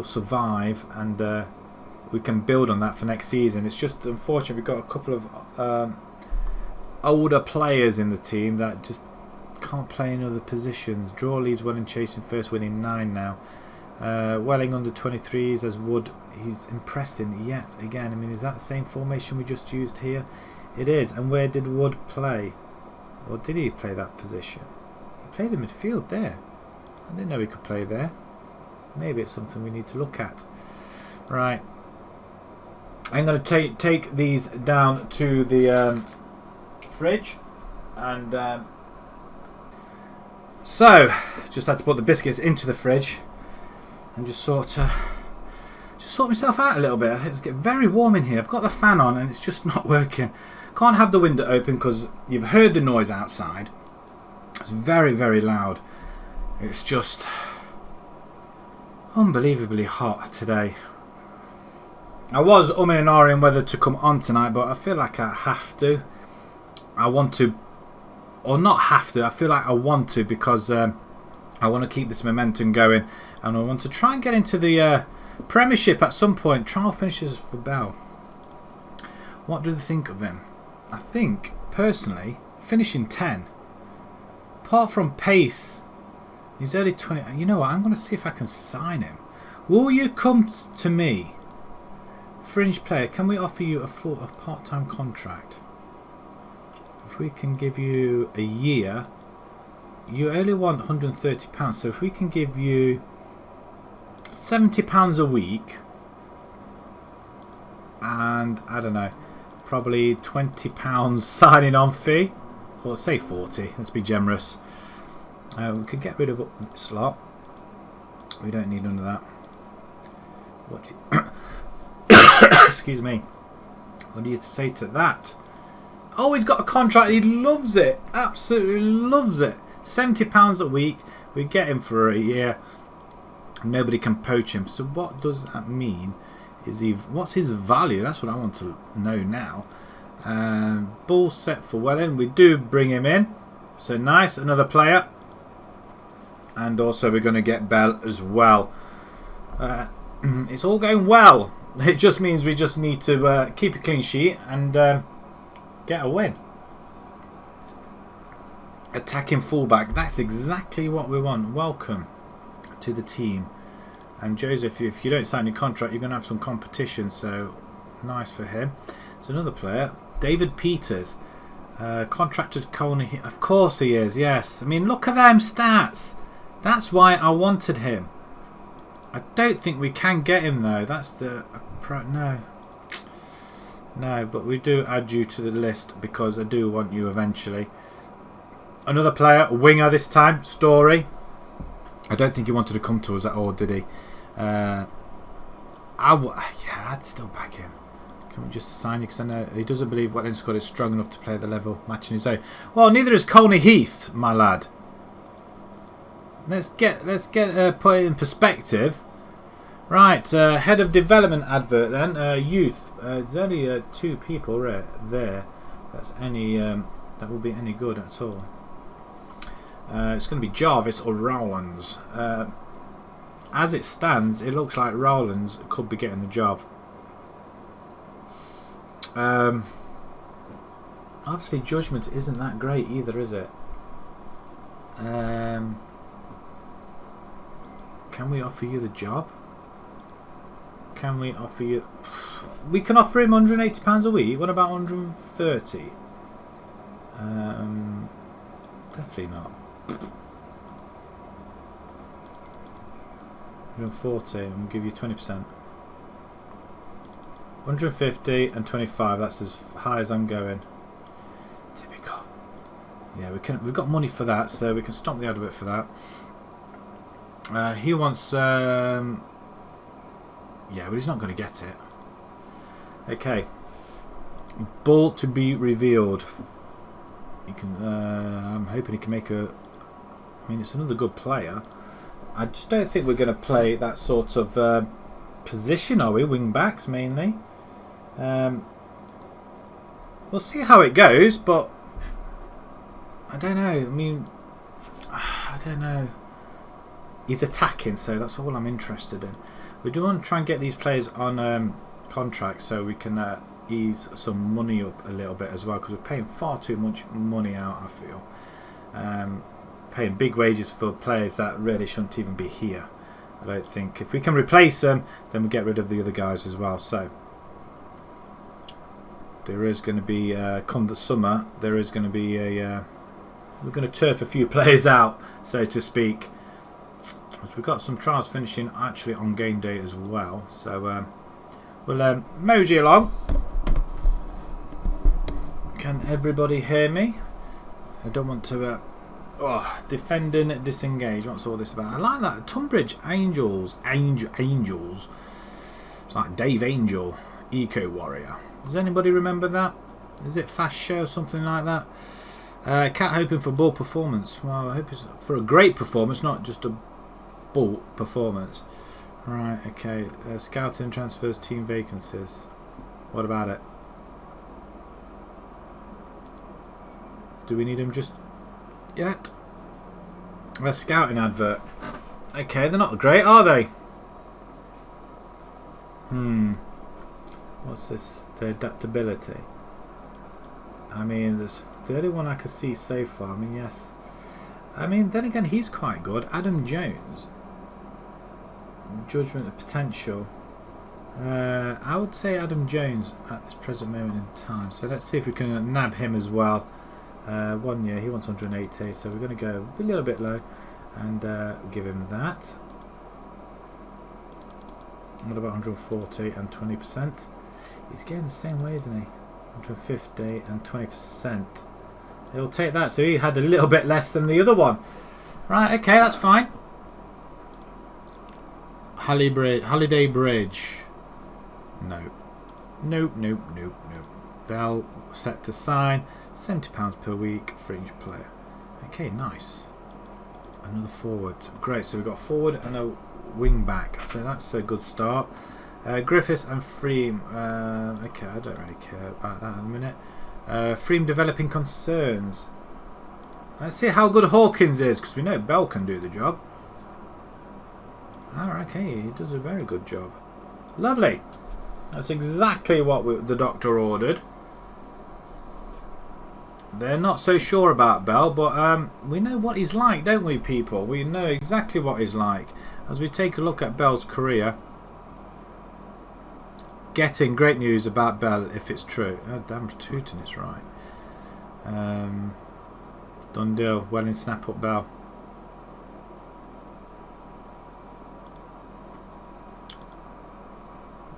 survive, and we can build on that for next season. It's just unfortunate we've got a couple of older players in the team that just can't play in other positions. Draw leaves Welling chasing first, winning 9 now. Welling under 23s as Wood. He's impressing yet again. I mean, is that the same formation we just used here? It is. And where did Wood play? Or did he play that position? He played in midfield there. I didn't know he could play there. Maybe it's something we need to look at. Right. I'm going to take these down to the fridge, and so just had to put the biscuits into the fridge and just sort of just sort myself out a little bit. It's getting very warm in here. I've got the fan on and it's just not working. Can't have the window open because you've heard the noise outside. It's very, very loud. It's just unbelievably hot today. I was umming and ahhing whether to come on tonight, but I feel like I have to. I want to, or not have to, I feel like I want to because I want to keep this momentum going and I want to try and get into the Premiership at some point. Trial finishes for Bell. What do they think of him? I think, personally, finishing 10. Apart from pace, he's only 20. You know what, I'm going to see if I can sign him. Will you come to me? Fringe player, can we offer you a part-time contract? If we can give you a year, you only want £130, so if we can give you £70 a week and I don't know, probably £20 signing on fee, or say 40, let's be generous. We could get rid of this lot. We don't need none of that. What do you excuse me. What do you say to that? Oh, he's got a contract. He loves it. Absolutely loves it. £70 a week. We get him for a year. Nobody can poach him. So what does that mean? What's his value? That's what I want to know now. Ball set for Welling. We do bring him in. So nice. Another player. And also we're going to get Bell as well. It's all going well. It just means we just need to keep a clean sheet and get a win. Attacking fullback. That's exactly what we want. Welcome to the team. And Joseph, if you don't sign your contract, you're going to have some competition. So nice for him. There's another player. David Peters. Contracted Colney. Of course he is, yes. I mean, look at them stats. That's why I wanted him. I don't think we can get him though. That's the no, but we do add you to the list because I do want you eventually. Another player, a winger this time. Story. I don't think he wanted to come to us at all, did he? Yeah, I'd still back him. Can we just sign you? Because I know he doesn't believe Wetland squad is strong enough to play the level matching his own. Well, neither is Colney Heath, my lad. Let's get put it in perspective. Right, head of development advert then. Youth. There's only 2 people right there. That's any that will be any good at all. It's going to be Jarvis or Rowlands. As it stands, it looks like Rowlands could be getting the job. Obviously, judgment isn't that great either, is it? Can we offer you the job? Can we offer you... We can offer him £180 a week. What about £130? Definitely not. 140 and we'll give you 20%. 150 and 25. That's as high as I'm going. Typical. Yeah, we've got money for that, so we can stop the advert for that. He wants yeah, but he's not going to get it. Okay. Ball to be revealed. He can. I'm hoping he can make a... I mean, it's another good player. I just don't think we're going to play that sort of position, are we? Wing backs mainly. We'll see how it goes, but I don't know. I mean, I don't know. He's attacking, so that's all I'm interested in. We do want to try and get these players on contract so we can ease some money up a little bit as well, because we're paying far too much money out, I feel. Paying big wages for players that really shouldn't even be here. I don't think. If we can replace them, then we get rid of the other guys as well. So there is going to be, come the summer, there is going to be a... we're going to turf a few players out, so to speak. We've got some trials finishing actually on game day as well, so we'll mosey along. Can everybody hear me? I don't want to defending disengage. What's all this about? I like that. Tunbridge Angels. Angels. It's like Dave Angel, Eco Warrior. Does anybody remember that? Is it Fast Show or something like that? Cat hoping for bull performance. Well, I hope it's for a great performance, not just a bull performance. Right, okay. Scouting transfers, team vacancies. What about it? Do we need him just yet? A scouting advert. Okay, they're not great, are they? What's this? The adaptability. I mean, there's the only one I can see so far. I mean, yes. I mean, then again, he's quite good. Adam Jones. Judgment of potential. I would say Adam Jones at this present moment in time. So let's see if we can nab him as well. 1 year, he wants 180, so we're going to go a little bit low and give him that. What about 140 and 20%? He's getting the same way, isn't he? 150 and 20%. He'll take that, so he had a little bit less than the other one. Right, okay, that's fine. Holiday Bridge. No. Nope. Bell set to sign. £70 per week for each player. Okay, nice. Another forward. Great, so we've got a forward and a wing back. So that's a good start. Griffiths and Freem. Okay, I don't really care about that in a minute. Freem developing concerns. Let's see how good Hawkins is, because we know Bell can do the job. Alright, okay, he does a very good job. Lovely. That's exactly what the doctor ordered. They're not so sure about Bell, but we know what he's like, don't we, people? We know exactly what he's like. As we take a look at Bell's career, getting great news about Bell if it's true. Oh, damn tootin', it's right. Done deal. Well in snap up Bell.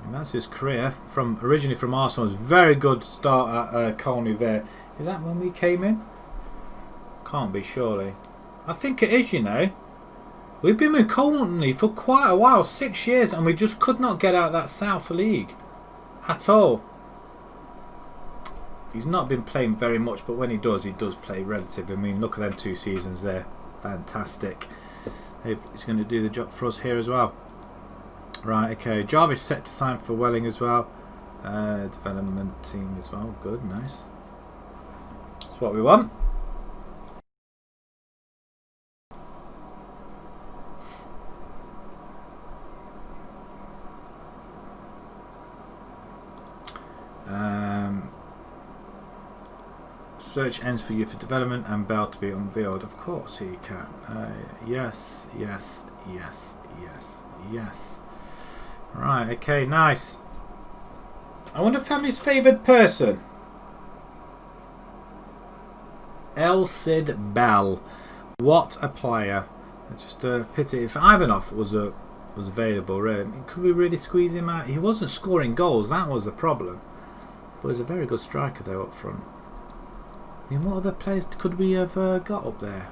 And that's his career. Originally from Arsenal. It was a very good start at Colney there. Is that when we came in? Can't be, surely. I think it is, you know. We've been with Colney for quite a while, 6 years, and we just could not get out of that South League at all. He's not been playing very much, but when he does play relatively. I mean, look at them 2 seasons there. Fantastic. He's going to do the job for us here as well. Right, okay. Jarvis set to sign for Welling as well. Development team as well. Good, nice. That's what we want. Search ends for youth development and Bell to be unveiled. Of course he can. Yes. Right, okay, nice. I wonder if I'm his favoured person. Elsid Bell. What a player. Just a pity. If Ivanov was available, really, could we really squeeze him out? He wasn't scoring goals, that was the problem. But he's a very good striker though up front. I mean, what other players could we have got up there?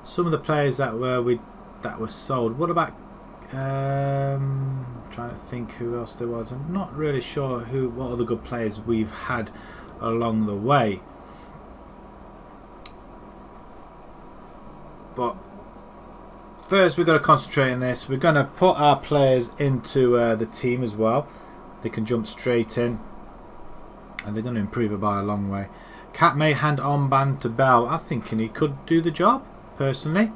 Some of the players that were sold. What about trying to think who else there was. I'm not really sure what other good players we've had along the way. But first we've got to concentrate on this. We're going to put our players into the team as well. They can jump straight in. And they're going to improve it by a long way. Cat may hand armband to Bell. I'm thinking he could do the job, personally.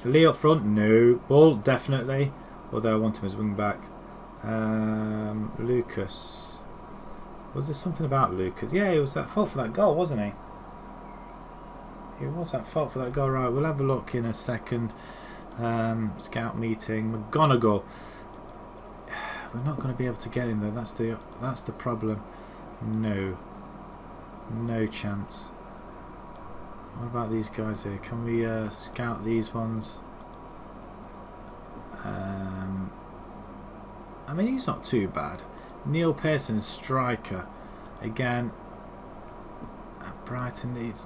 Lee up front, no. Ball, definitely. Although I want him as wing back. Lucas. Was there something about Lucas? Yeah, he was at fault for that goal, wasn't he? He was at fault for that goal, right. We'll have a look in a second. Scout meeting. McGonagall. We're not going to be able to get in there. That's the problem. No chance. What about these guys here? Can we scout these ones? I mean, he's not too bad. Neil Pearson, striker. Again, at Brighton, he's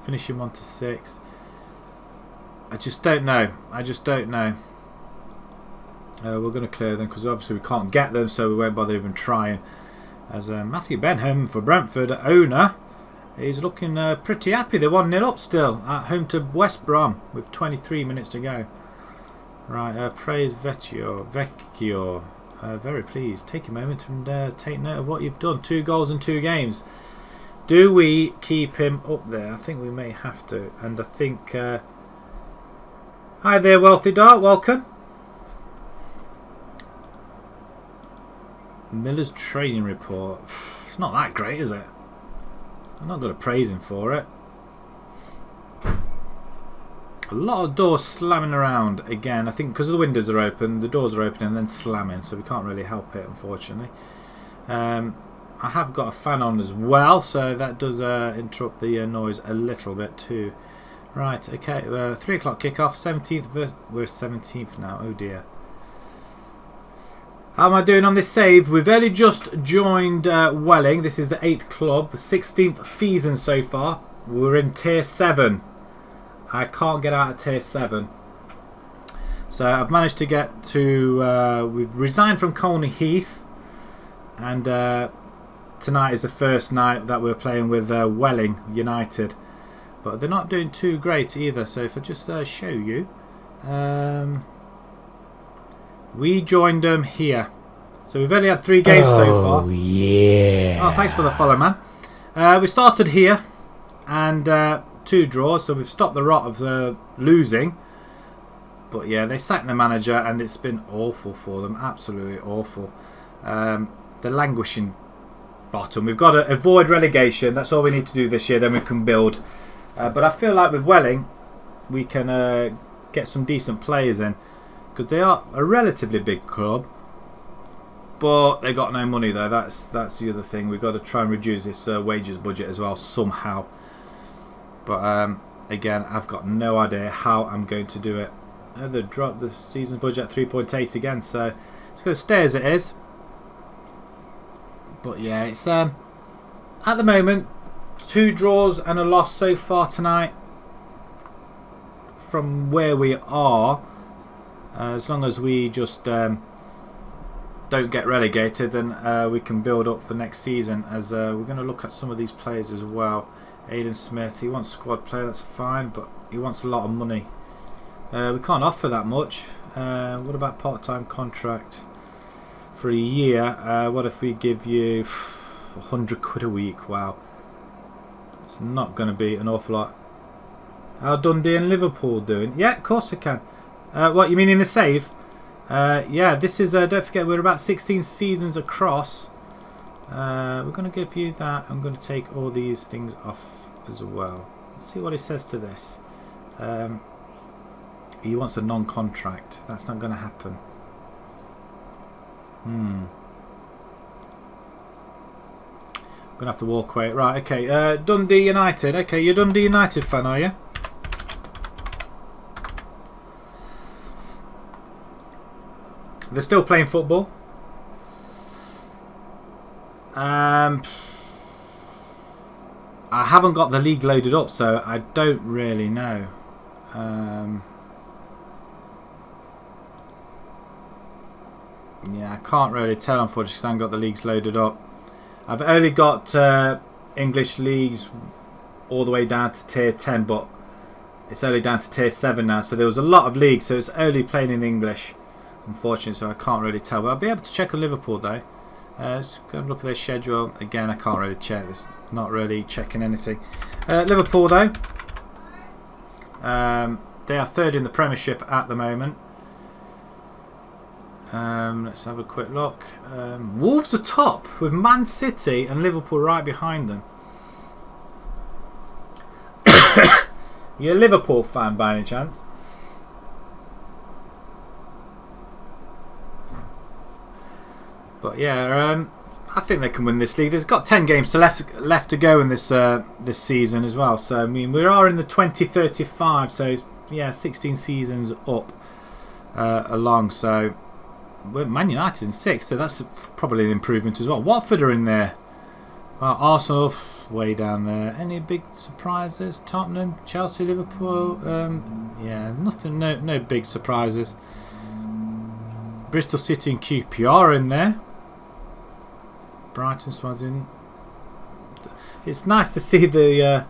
finishing 1 to 6. I just don't know. We're going to clear them because obviously we can't get them, so we won't bother even trying. As Matthew Benham for Brentford, owner, he's looking pretty happy. They're 1-0 up still at home to West Brom with 23 minutes to go. Right, praise Vecchio. Very pleased. Take a moment and take note of what you've done. 2 goals in 2 games. Do we keep him up there? I think we may have to. And I think... hi there, Wealthy Dart. Welcome. Miller's training report. It's not that great, is it? I'm not going to praise him for it. A lot of doors slamming around again. I think because the windows are open, the doors are open and then slamming, so we can't really help it, unfortunately. I have got a fan on as well, so that does interrupt the noise a little bit too. Right, okay, 3 o'clock kickoff, 17th. We're 17th now. Oh dear. How am I doing on this save? We've only just joined Welling. This is the 8th club, the 16th season so far. We're in tier 7. I can't get out of tier 7. So I've managed to get to... we've resigned from Colney Heath. And tonight is the first night that we're playing with Welling United. But they're not doing too great either. So if I just show you... we joined them here. So we've only had 3 games so far. Oh, yeah. Oh, thanks for the follow, man. We started here. And... 2 draws, so we've stopped the rot of losing. But yeah, they sacked the manager and it's been awful for them. Absolutely awful. The languishing bottom. We've got to avoid relegation. That's all we need to do this year. Then we can build. But I feel like with Welling, we can get some decent players in. Because they are a relatively big club. But they got no money though. That's the other thing. We've got to try and reduce this wages budget as well somehow. But again, I've got no idea how I'm going to do it. They dropped the season budget at 3.8 again, so it's going to stay as it is. But yeah, it's at the moment 2 draws and a loss so far tonight. From where we are, as long as we just don't get relegated, then we can build up for next season. As we're going to look at some of these players as well. Aidan Smith, he wants squad player, that's fine, but he wants a lot of money. We can't offer that much. What about part-time contract for a year? What if we give you 100 quid a week? Wow. It's not going to be an awful lot. How Dundee and Liverpool doing? Yeah, of course I can. What, you mean in the save? Yeah, this is, don't forget, we're about 16 seasons across. We're going to give you that. I'm going to take all these things off as well. Let's see what he says to this. He wants a non-contract. That's not going to happen. I'm going to have to walk away. Right, okay. Dundee United. Okay, you're Dundee United fan, are you? They're still playing football. I haven't got the league loaded up, so I don't really know. Yeah, I can't really tell, unfortunately, because I haven't got the leagues loaded up. I've only got English leagues all the way down to tier 10, but it's only down to tier 7 now. So there was a lot of leagues, so it's only playing in English, unfortunately, so I can't really tell. But I'll be able to check on Liverpool, though. Just go and look at their schedule. Again, I can't really check. It's not really checking anything. Liverpool, though. They are 3rd in the Premiership at the moment. Let's have a quick look. Wolves are top with Man City and Liverpool right behind them. You're a Liverpool fan by any chance? But yeah, I think they can win this league. There's got 10 games left to go in this this season as well. So I mean, we are in the 2035. So it's, yeah, 16 seasons up along. So we're Man United in 6th. So that's probably an improvement as well. Watford are in there. Well, Arsenal way down there. Any big surprises? Tottenham, Chelsea, Liverpool. Yeah, nothing. No big surprises. Bristol City and QPR in there. Brighton, Swansea. It's nice to see the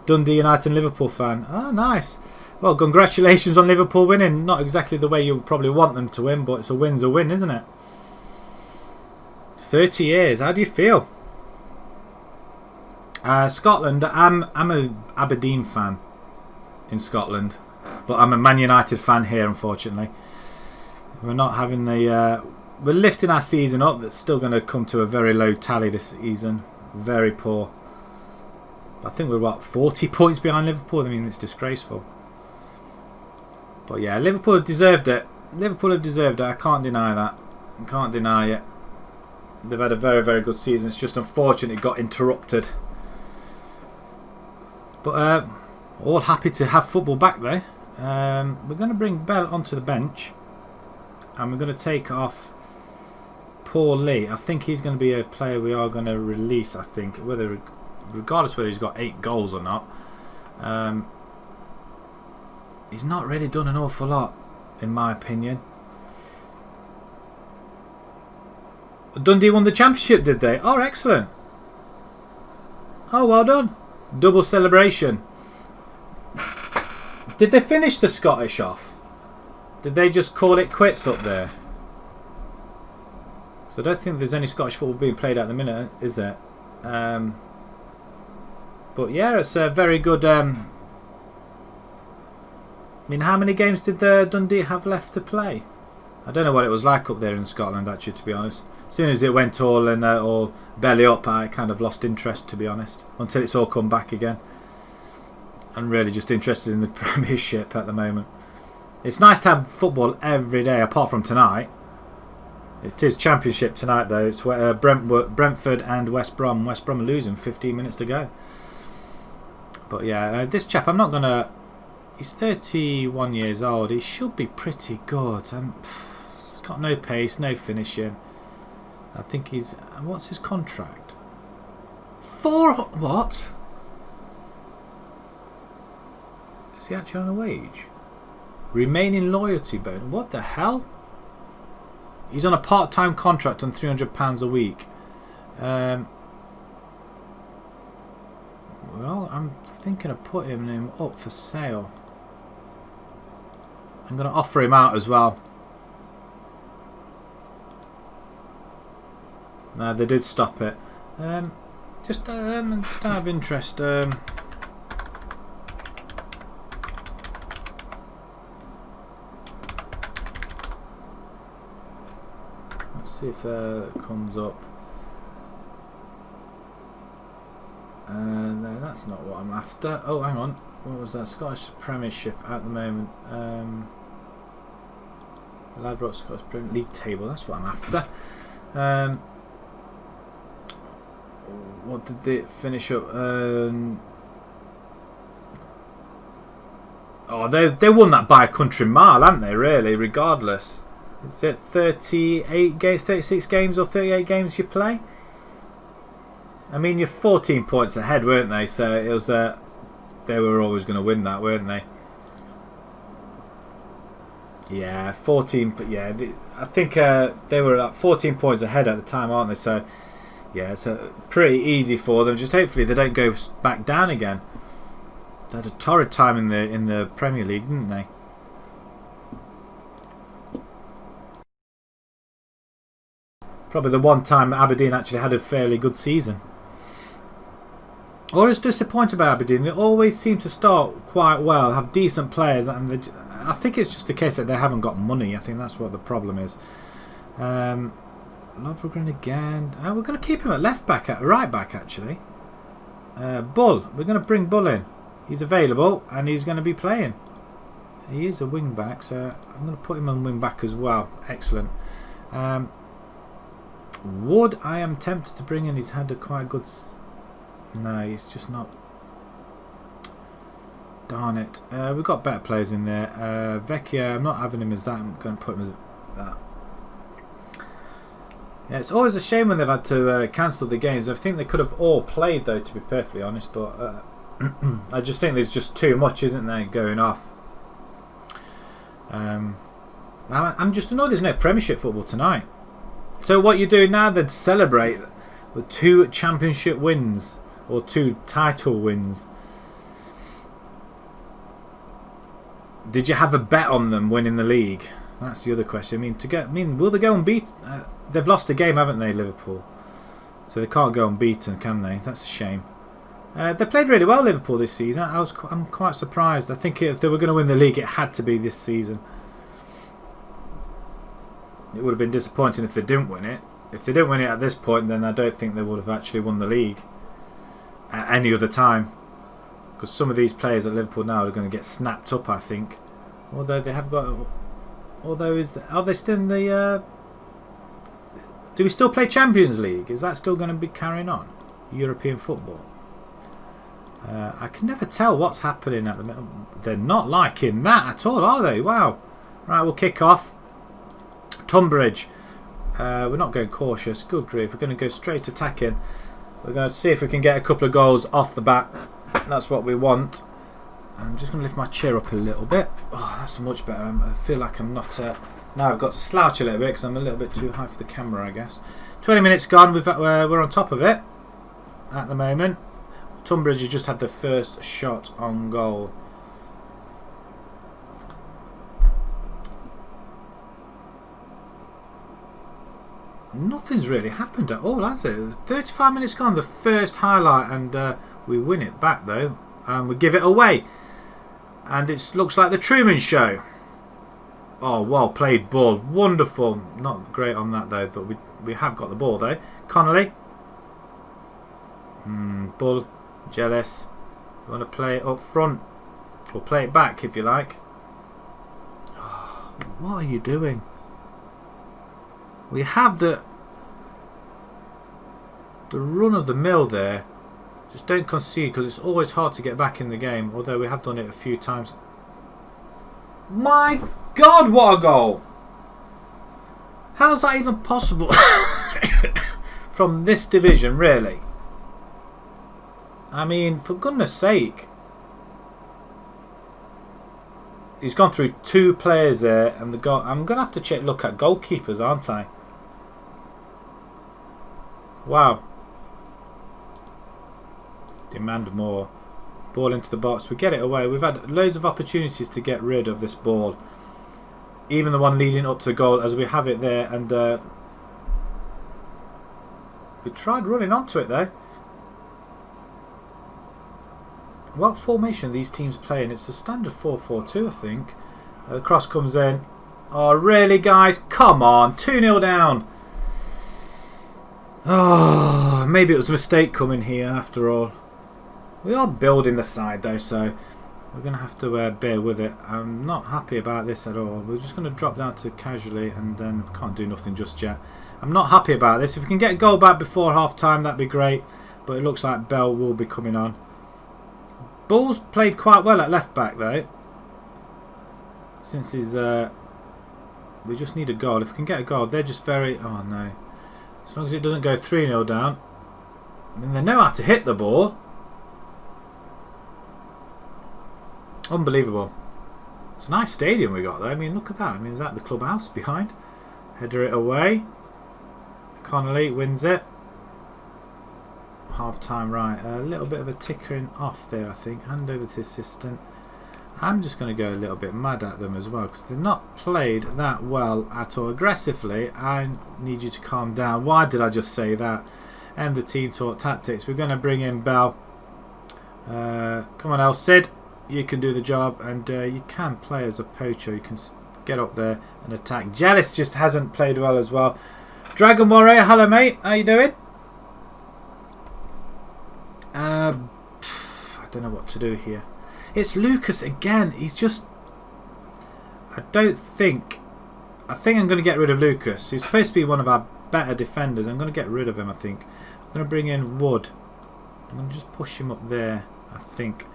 Dundee United and Liverpool fan. Oh, nice. Well, congratulations on Liverpool winning. Not exactly the way you would probably want them to win, but it's a win's a win, isn't it? 30 years. How do you feel? Scotland. I'm a Aberdeen fan in Scotland, but I'm a Man United fan here, unfortunately. We're not having the... we're lifting our season up. It's still going to come to a very low tally this season. Very poor. I think we're, what, 40 points behind Liverpool? I mean, it's disgraceful. But yeah, Liverpool have deserved it. Liverpool have deserved it. I can't deny that. I can't deny it. They've had a very, very good season. It's just unfortunate it got interrupted. But all happy to have football back though. We're going to bring Bell onto the bench. And we're going to take off Paul Lee. I think he's going to be a player we are going to release, I think. Regardless whether he's got 8 goals or not. He's not really done an awful lot, in my opinion. Dundee won the championship, did they? Oh, excellent. Oh, well done. Double celebration. Did they finish the Scottish off? Did they just call it quits up there? So I don't think there's any Scottish football being played at the minute, is there? But yeah, it's a very good... I mean, how many games did the Dundee have left to play? I don't know what it was like up there in Scotland, actually, to be honest. As soon as it went all belly up, I kind of lost interest, to be honest, until it's all come back again. I'm really just interested in the Premiership at the moment. It's nice to have football every day, apart from tonight. It is Championship tonight, though. It's Brentford and West Brom. West Brom are losing, 15 minutes to go. But yeah, this chap, I'm not going to... He's 31 years old. He should be pretty good. He's got no pace, no finishing. I think he's... What's his contract? What? Is he actually on a wage? Remaining loyalty bonus. What the hell? He's on a part-time contract on £300 a week. Well, I'm thinking of putting him up for sale. I'm going to offer him out as well. No, they did stop it. Just out of interest. Let's see if it comes up. No, that's not what I'm after. Oh, hang on. What was that? Scottish Premiership at the moment. Ladbroke Scottish Premier League table. That's what I'm after. What did they finish up? Oh, they won that by a country mile, haven't they? Really, regardless. Is it 38 games, 36 games, or 38 games you play? I mean, you're 14 points ahead, weren't they? So it was they were always going to win that, weren't they? Yeah, 14. But yeah, I think they were at 14 points ahead at the time, aren't they? So yeah, it's pretty easy for them. Just hopefully they don't go back down again. They had a torrid time in the Premier League, didn't they? Probably the one time Aberdeen actually had a fairly good season. Or it's disappointing about Aberdeen. They always seem to start quite well, have decent players, and I think it's just the case that they haven't got money. I think that's what the problem is. Lovrogren again. We're going to keep him at left back, right back actually. Bull. We're going to bring Bull in. He's available and he's going to be playing. He is a wing back, so I'm going to put him on wing back as well. Excellent. Wood, I am tempted to bring in. He's had a quite good... No, he's just not... Darn it. We've got better players in there. Vecchia, I'm not having him as that. I'm going to put him as that. Yeah, it's always a shame when they've had to cancel the games. I think they could have all played, though, to be perfectly honest. But I just think there's just too much, isn't there, going off. I'm just annoyed there's no Premiership football tonight. So what you do now then, celebrate with 2 championship wins or 2 title wins. Did you have a bet on them winning the league? That's the other question. Will they go unbeaten? They've lost a game, haven't they, Liverpool? So they can't go unbeaten, can they? That's a shame. They played really well, Liverpool, this season. I'm quite surprised. I think if they were going to win the league, it had to be this season. It would have been disappointing if they didn't win it. If they didn't win it at this point, then I don't think they would have actually won the league at any other time. Because some of these players at Liverpool now are going to get snapped up, I think. Although they have got... are they still in the... do we still play Champions League? Is that still going to be carrying on? European football? I can never tell what's happening at the minute. They're not liking that at all, are they? Wow. Right, we'll kick off. Tunbridge. We're not going cautious. Good grief. We're going to go straight attacking. We're going to see if we can get a couple of goals off the bat. That's what we want. I'm just going to lift my chair up a little bit. Oh, that's much better. I feel like I'm not... now I've got to slouch a little bit because I'm a little bit too high for the camera, I guess. 20 minutes gone. We're on top of it at the moment. Tunbridge has just had the first shot on goal. Nothing's really happened at all, has it? 35 minutes gone, the first highlight, and we win it back though, and we give it away. And it looks like the Truman Show. Oh, well played ball, wonderful. Not great on that though, but we have got the ball though. Connolly. Bull, jealous. You want to play it up front, or play it back if you like. Oh, what are you doing? We have the run of the mill there. Just don't concede, because it's always hard to get back in the game, although we have done it a few times. My God, what a goal! How's that even possible? From this division, really? I mean, for goodness sake. He's gone through 2 players there, and the goal. I'm going to have to look at goalkeepers, aren't I? Wow. Demand more. Ball into the box. We get it away. We've had loads of opportunities to get rid of this ball. Even the one leading up to the goal, as we have it there. And we tried running onto it though. What formation are these teams playing? It's a standard 4-4-2, I think. The cross comes in. Oh, really, guys? Come on. 2-0 down. Oh, maybe it was a mistake coming here after all. We are building the side though, so we're going to have to bear with it. I'm not happy about this at all. We're just going to drop down to casually, and then we can't do nothing just yet. I'm not happy about this. If we can get a goal back before half time, that'd be great. But it looks like Bell will be coming on. Bull's played quite well at left back though. Since he's we just need a goal. If we can get a goal, they're just very... Oh no. As long as it doesn't go 3-0 down. I mean, they know how to hit the ball. Unbelievable. It's a nice stadium we got though. I mean, look at that. I mean, is that the clubhouse behind? Header it away. Connolly wins it. Half time, right. A little bit of a tickering off there, I think. Hand over to the assistant. I'm just going to go a little bit mad at them as well, because they've not played that well at all. Aggressively, I need you to calm down. Why did I just say that? And the team talk tactics. We're going to bring in Bell. Come on, El Cid. You can do the job, and you can play as a poacher. You can get up there and attack. Jealous just hasn't played well as well. Dragon Warrior, hello mate. How you doing? I don't know what to do here. It's Lucas again. He's just... I think I'm going to get rid of Lucas. He's supposed to be one of our better defenders. I'm going to get rid of him, I think. I'm going to bring in Wood. I'm going to just push him up there, I think.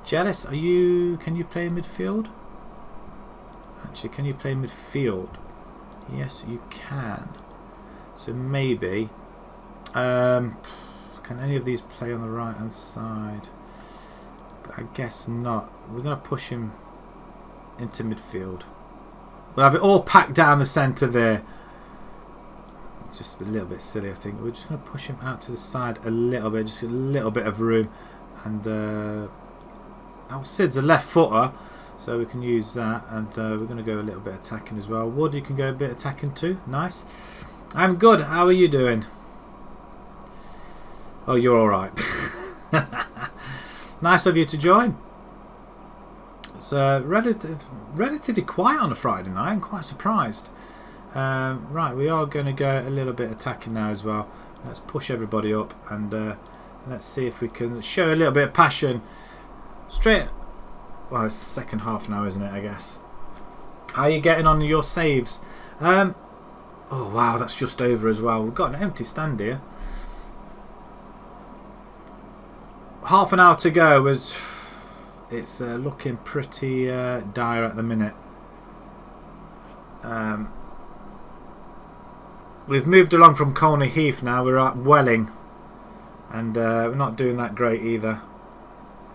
Jealous, are you... Can you play midfield? Actually, can you play midfield? Yes, you can. So maybe... can any of these play on the right hand side? But I guess not. We're going to push him into midfield. We'll have it all packed down the centre there. It's just a little bit silly, I think. We're just going to push him out to the side a little bit, just a little bit of room. And our Sid's a left footer, so we can use that. And we're going to go a little bit attacking as well. Wood, you can go a bit attacking too. Nice. I'm good. How are you doing? Oh, you're all right. Nice of you to join. It's relatively quiet on a Friday night. I'm quite surprised. Right, we are going to go a little bit attacking now as well. Let's push everybody up and let's see if we can show a little bit of passion. Straight. Well, it's the second half now, isn't it? I guess. How are you getting on your saves? Oh wow, that's just over as well. We've got an empty stand here. Half an hour to go. It's looking pretty dire at the minute. We've moved along from Colney Heath now. We're at Welling, and we're not doing that great either.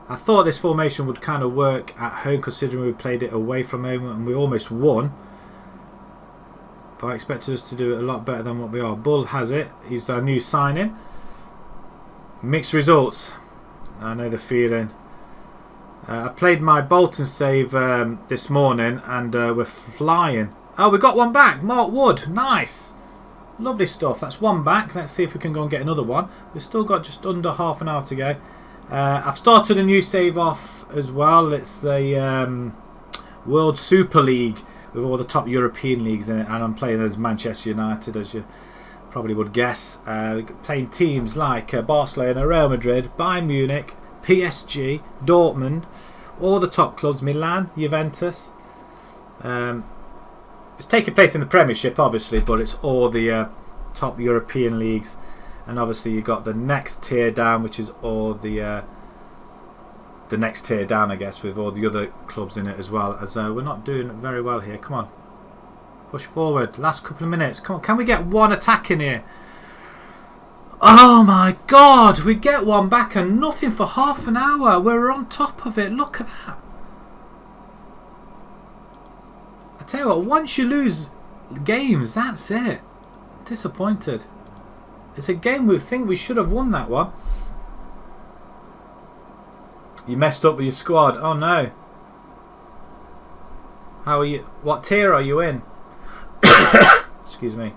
I thought this formation would kind of work at home, considering we played it away from home and we almost won. But I expected us to do it a lot better than what we are. Bull has it. He's our new signing. Mixed results. I know the feeling. I played my Bolton save this morning and we're flying. Oh, we got one back. Mark Wood. Nice. Lovely stuff. That's one back. Let's see if we can go and get another one. We've still got just under half an hour to go. I've started a new save off as well. It's the World Super League with all the top European leagues in it. And I'm playing as Manchester United, as you probably would guess. Playing teams like Barcelona, Real Madrid, Bayern Munich, PSG, Dortmund, all the top clubs, Milan, Juventus. It's taking place in the Premiership, obviously, but it's all the top European leagues, and obviously you've got the next tier down, which is all the next tier down, I guess, with all the other clubs in it as well. As we're not doing very well here. Come on, push forward. Last couple of minutes. Come on, can we get one attack in here? Oh my God, we get one back and nothing for half an hour. We're on top of it. Look at that. I tell you what, once you lose games, that's it. Disappointed. It's a game we think we should have won that one. You messed up with your squad. Oh no. How are you? What tier are you in? Excuse me.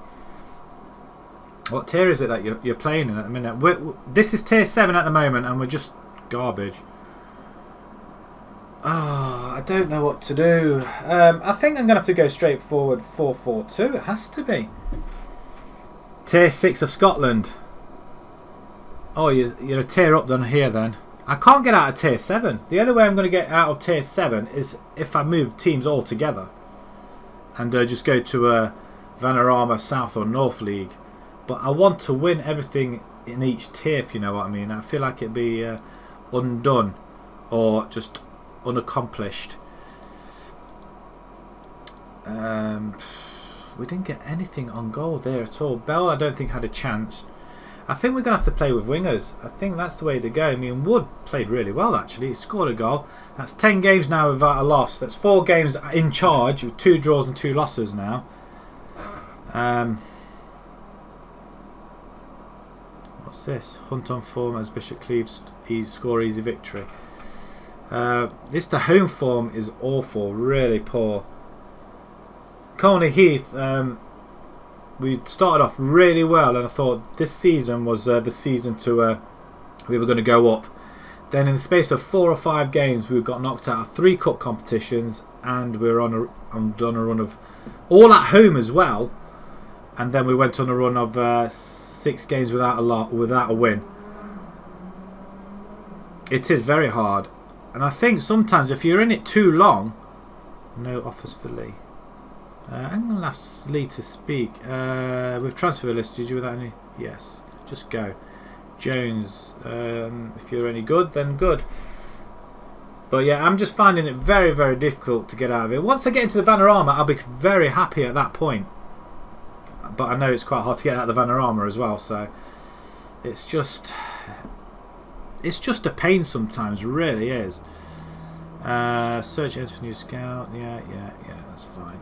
What tier is it that you're playing in at the minute? This is tier 7 at the moment, and we're just garbage. Oh, I don't know what to do. I think I'm going to have to go straight forward 4-4-2. It has to be. Tier 6 of Scotland. Oh, you're a tier up than here then. I can't get out of tier 7. The only way I'm going to get out of tier 7 is if I move teams all together. And just go to Vanarama South or North League. But I want to win everything in each tier, if you know what I mean. I feel like it'd be undone or just unaccomplished. We didn't get anything on goal there at all. Bell, I don't think, had a chance. I think we're going to have to play with wingers. I think that's the way to go. I mean, Wood played really well, actually. He scored a goal. That's 10 games now without a loss. That's 4 games in charge with 2 draws and 2 losses now. What's this? Hunt on form as Bishop Cleves score easy victory. The home form is awful, really poor. Colney Heath, we started off really well, and I thought this season was the season to we were going to go up. Then in the space of 4 or 5 games, we got knocked out of 3 cup competitions, and we were on a run of all at home as well. And then we went on a run of 6 games without a win. It is very hard, and I think sometimes if you're in it too long, no offers for Lee. I'm going to ask Lee to speak. With transfer list, did you without any? Yes, just go. Jones, if you're any good, then good. But yeah, I'm just finding it very, very difficult to get out of it. Once I get into the Vanarama, I'll be very happy at that point. But I know it's quite hard to get out of the Vanarama as well, so it's just a pain sometimes, really is. Search ends for new scout. Yeah, that's fine.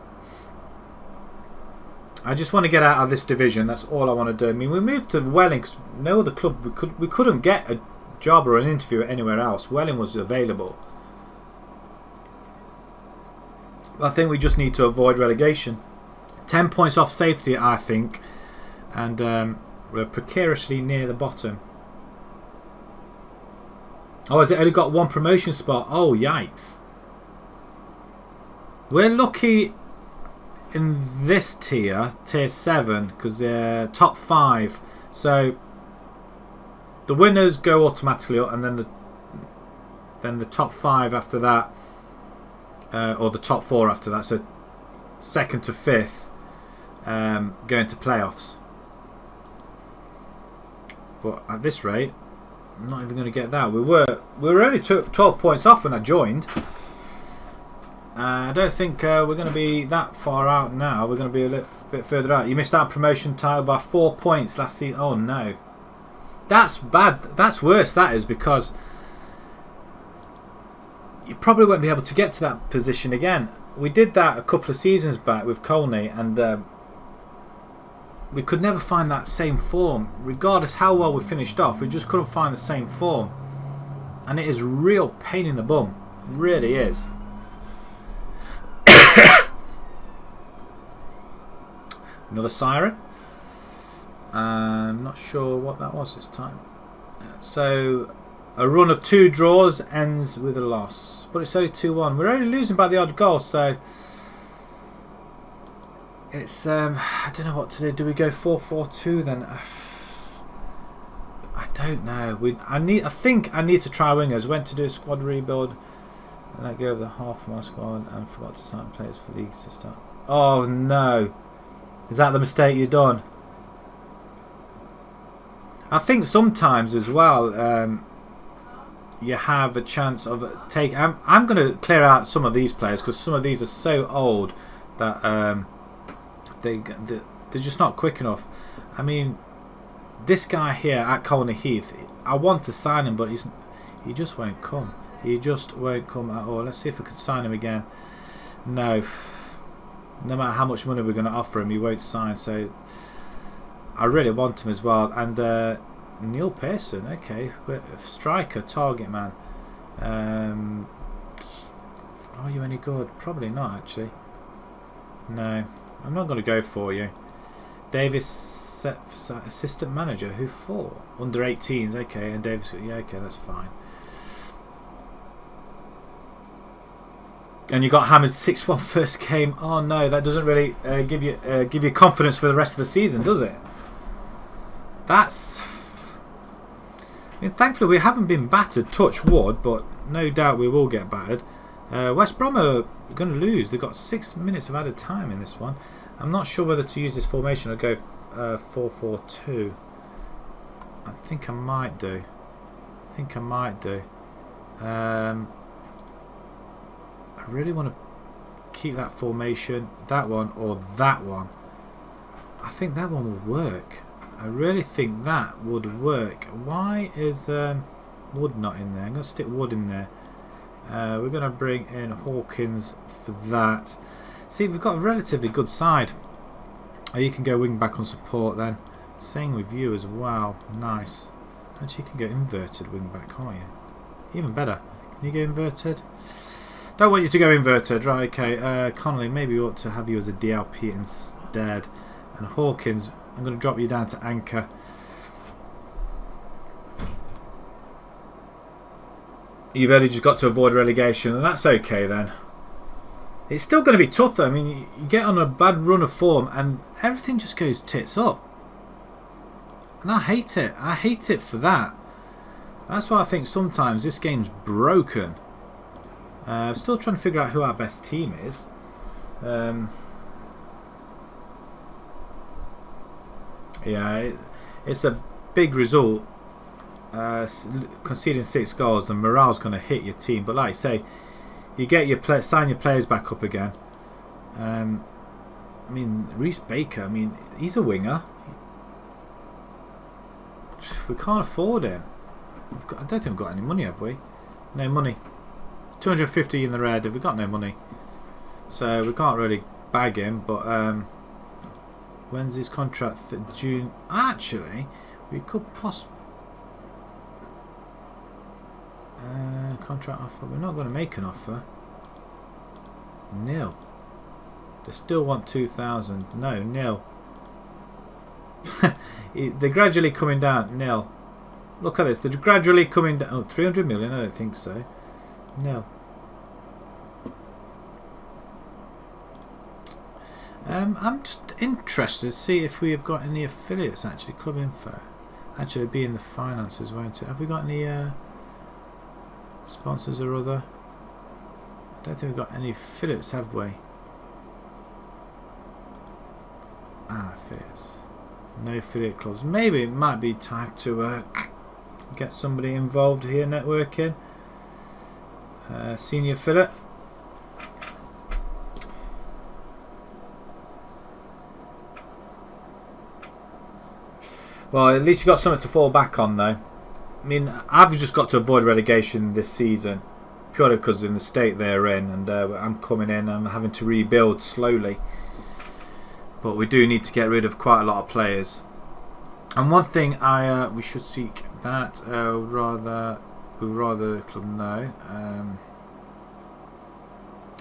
I just want to get out of this division. That's all I want to do. I mean, we moved to Welling because no other club we couldn't get a job or an interview anywhere else. Welling was available. I think we just need to avoid relegation. 10 points off safety, I think, and we're precariously near the bottom. Oh, has it only got one promotion spot? Oh, yikes. We're lucky in this tier 7, because they're top 5. So the winners go automatically up, and then the top 5 after that, or the top 4 after that. So 2nd to 5th go into playoffs. But at this rate, I'm not even going to get that. We were only 12 points off when I joined. I don't think we're going to be that far out now. We're going to be a little bit further out. You missed out promotion title by 4 points last season. Oh no, that's bad. That's worse. That is, because you probably won't be able to get to that position again. We did that a couple of seasons back with Colney, and we could never find that same form. Regardless how well we finished off, we just couldn't find the same form, and it is a real pain in the bum. It really is. Another siren. I'm not sure what that was this time. So a run of 2 draws ends with a loss, but it's only 2-1. We're only losing by the odd goal, so it's I don't know what to do. Do we go 4-4-2 then? I don't know. I think I need to try wingers. Went to do a squad rebuild and I go over the half of my squad and forgot to sign players for leagues to start. Oh no. Is that the mistake you've done? I think sometimes as well you have a chance of I'm going to clear out some of these players, because some of these are so old that they're just not quick enough. I mean, this guy here at Colney Heath, I want to sign him, but he just won't come. He just won't come at all. Let's see if we can sign him again. No. No matter how much money we're going to offer him, he won't sign. So I really want him as well. And Neil Pearson, okay, striker, target man. Are you any good? Probably not, actually. No, I'm not going to go for you. Davis, assistant manager. Who for? Under 18s, okay. And Davis, yeah, okay, that's fine. And you got hammered 6-1 first game. Oh no, that doesn't really give you confidence for the rest of the season, does it? That's. I mean, thankfully we haven't been battered. Touch wood, but no doubt we will get battered. West Brom are going to lose. They've got 6 minutes of added time in this one. I'm not sure whether to use this formation or go 4-4-2. I think I might do. I really want to keep that formation, that one or that one. I think that one will work. I really think that would work. Why is Wood not in there? I'm going to stick Wood in there. We're going to bring in Hawkins for that. See, we've got a relatively good side. Oh, you can go wing back on support then. Same with you as well. Nice. Actually, you can go inverted wing back, can't you? Even better. Can you go inverted? Don't want you to go inverted. Right, okay. Connolly, maybe we ought to have you as a DLP instead. And Hawkins, I'm going to drop you down to anchor. You've only just got to avoid relegation, and that's okay then. It's still going to be tough though. I mean, you get on a bad run of form and everything just goes tits up. And I hate it. I hate it for that. That's why I think sometimes this game's broken. I'm still trying to figure out who our best team is. Yeah, it's a big result. Conceding 6 goals, the morale's going to hit your team. But like I say, you get your sign your players back up again. I mean, Reece Baker. I mean, he's a winger. We can't afford him. I don't think we've got any money, have we? No money. 250 in the red. We've got no money, so we can't really bag him. But When's his contract? June. Actually, we could possibly contract offer. We're not going to make an offer. Nil. They still want 2,000. No, nil. They're gradually coming down. Nil. Look at this. They're gradually coming down. Oh, 300 million? I don't think so. Nil. I'm just interested to see if we have got any affiliates actually. Club info. Actually, be in the finances, won't it? Have we got any sponsors or other? I don't think we've got any affiliates, have we? Affiliates. No affiliate clubs. Maybe it might be time to get somebody involved here networking. Senior affiliate. Well, at least you've got something to fall back on, though. I mean, I've just got to avoid relegation this season, purely because in the state they're in, and I'm coming in and I'm having to rebuild slowly. But we do need to get rid of quite a lot of players. And one thing we should seek that rather club no.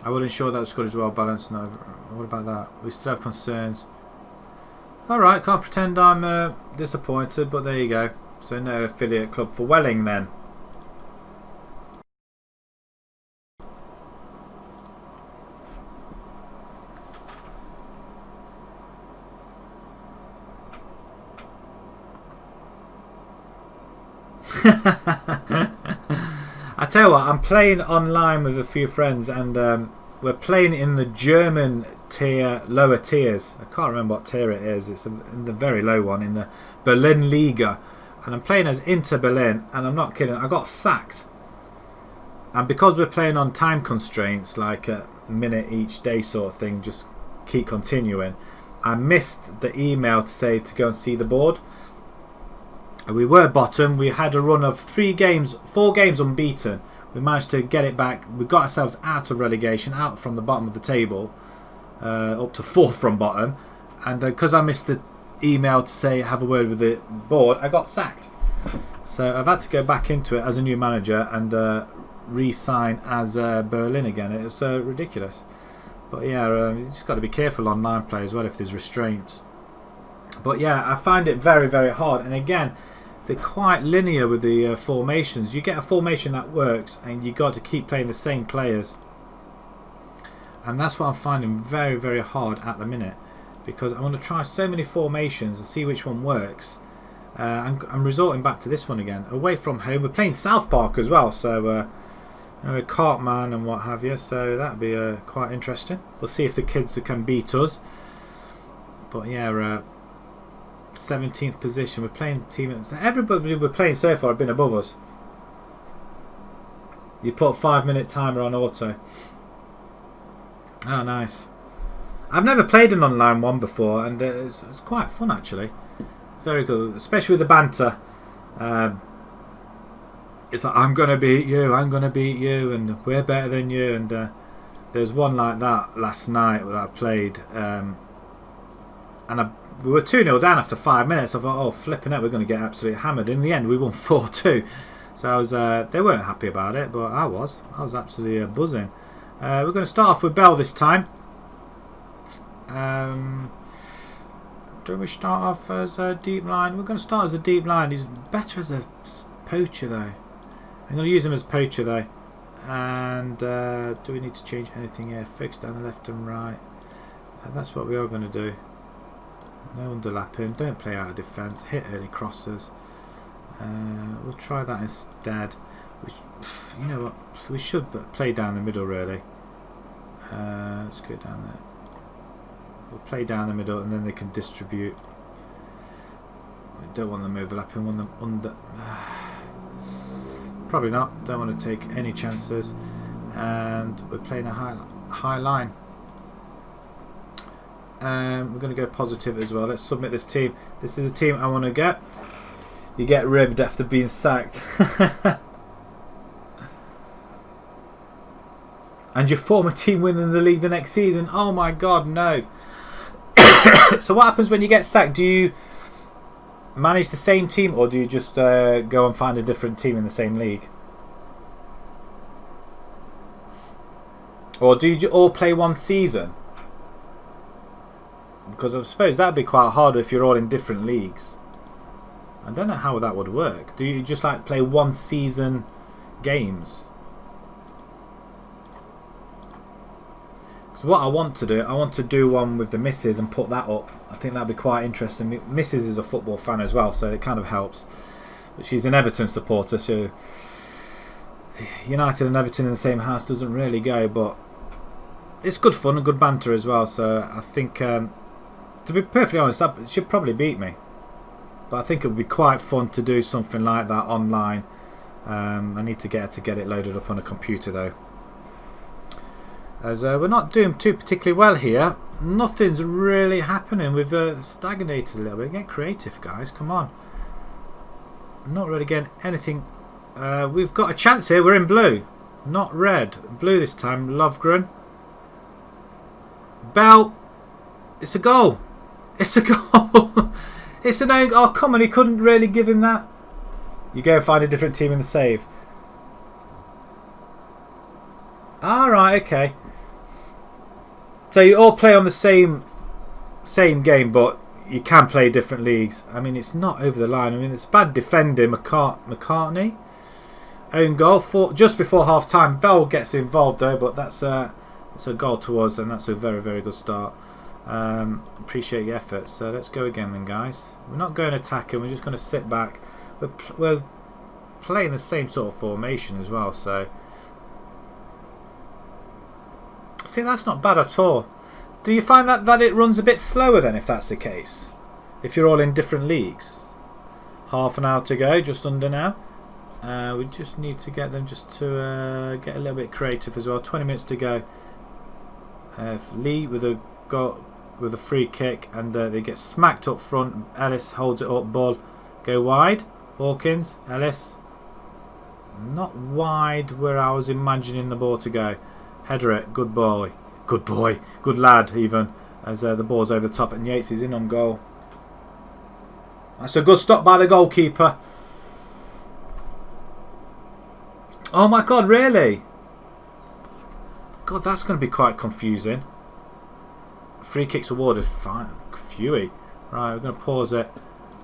I will ensure that the squad is well balanced. No, what about that? We still have concerns. Alright, can't pretend I'm disappointed, but there you go. So no affiliate club for Welling then. I tell you what, I'm playing online with a few friends, and we're playing in the German tier, lower tiers. I can't remember what tier it is. It's in the very low one, in the Berlin Liga, and I'm playing as Inter Berlin, and I'm not kidding, I got sacked. And because we're playing on time constraints, like a minute each day sort of thing, just keep continuing, I missed the email to say to go and see the board. We were bottom. We had a run of 4 games unbeaten. We managed to get it back. We got ourselves out of relegation, out from the bottom of the table, up to 4th from bottom. And because I missed the email to say have a word with the board, I got sacked. So I've had to go back into it as a new manager and re-sign as Berlin again. It was ridiculous. But yeah, you just got to be careful online play as well if there's restraints. But yeah, I find it very, very hard. And again, they're quite linear with the formations. You get a formation that works and you got to keep playing the same players. And that's what I'm finding very, very hard at the minute. Because I want to try so many formations and see which one works. I'm resorting back to this one again. Away from home. We're playing South Park as well. So, Cartman and what have you. So that'd be quite interesting. We'll see if the kids can beat us. But yeah, 17th position. We're playing team. Everybody we're playing so far have been above us. You put 5-minute timer on auto. Oh, nice. I've never played an online one before, and it's quite fun actually. Very good, especially with the banter. It's like, I'm gonna beat you, I'm gonna beat you, and we're better than you. And there's one like that last night that I played, and we were 2-0 down after 5 minutes. I thought, oh, flipping out, we're going to get absolutely hammered. In the end, we won 4-2. So I was, they weren't happy about it, but I was absolutely buzzing. We're going to start off with Bell this time. Do we start off as a deep line? We're going to start as a deep line. He's better as a poacher, though. I'm going to use him as poacher, though. And do we need to change anything here? Fix down the left and right. That's what we are going to do. No underlapping, don't play out of defence, hit early crosses. We'll try that instead. You know what, we should play down the middle really. Let's go down there. We'll play down the middle and then they can distribute. We don't want them overlapping, want them under. Probably not, don't want to take any chances. And we're playing a high line. We're going to go positive as well. Let's submit this team. This is a team I want to get. You get ribbed after being sacked. And your former team winning the league the next season. Oh my god, no. So what happens when you get sacked? Do you manage the same team, or do you just go and find a different team in the same league? Or do you all play one season? Because I suppose that'd be quite hard if you're all in different leagues. I don't know how that would work. Do you just like play one season games? Because what I want to do one with the missus and put that up. I think that'd be quite interesting. Mrs. is a football fan as well, so it kind of helps. But she's an Everton supporter, so United and Everton in the same house doesn't really go, but it's good fun and good banter as well. So I think, to be perfectly honest, she'd probably beat me. But I think it would be quite fun to do something like that online. I need to get her to get it loaded up on a computer though. As we're not doing too particularly well here. Nothing's really happening. We've stagnated a little bit. Get creative, guys. Come on. Not really getting anything. We've got a chance here. We're in blue. Not red. Blue this time. Lovegren. Bell. It's a goal. It's a goal. It's an own. Oh, come on. He couldn't really give him that. You go find a different team in the save. Alright, okay. So you all play on the same game, but you can play different leagues. I mean, it's not over the line. I mean, it's bad defending. McCartney. Own goal just before half time. Bell gets involved though, but it's a goal to us, and that's a very, very good start. Appreciate your efforts. So let's go again then, guys. We're not going attacking. We're just going to sit back. We're playing the same sort of formation as well. So see, that's not bad at all. Do you find that it runs a bit slower then, if that's the case? If you're all in different leagues. Half an hour to go, just under now. We just need to get them just to get a little bit creative as well. 20 minutes to go. Lee with a free kick, and they get smacked up front. Ellis holds it up, ball go wide. Hawkins, Ellis, not wide where I was imagining the ball to go. Header it, good boy, good lad even, as the ball's over the top and Yates is in on goal. That's a good stop by the goalkeeper. Oh my god, really? God, that's going to be quite confusing. Free kicks awarded, fine, Fewy. Right, we're going to pause it.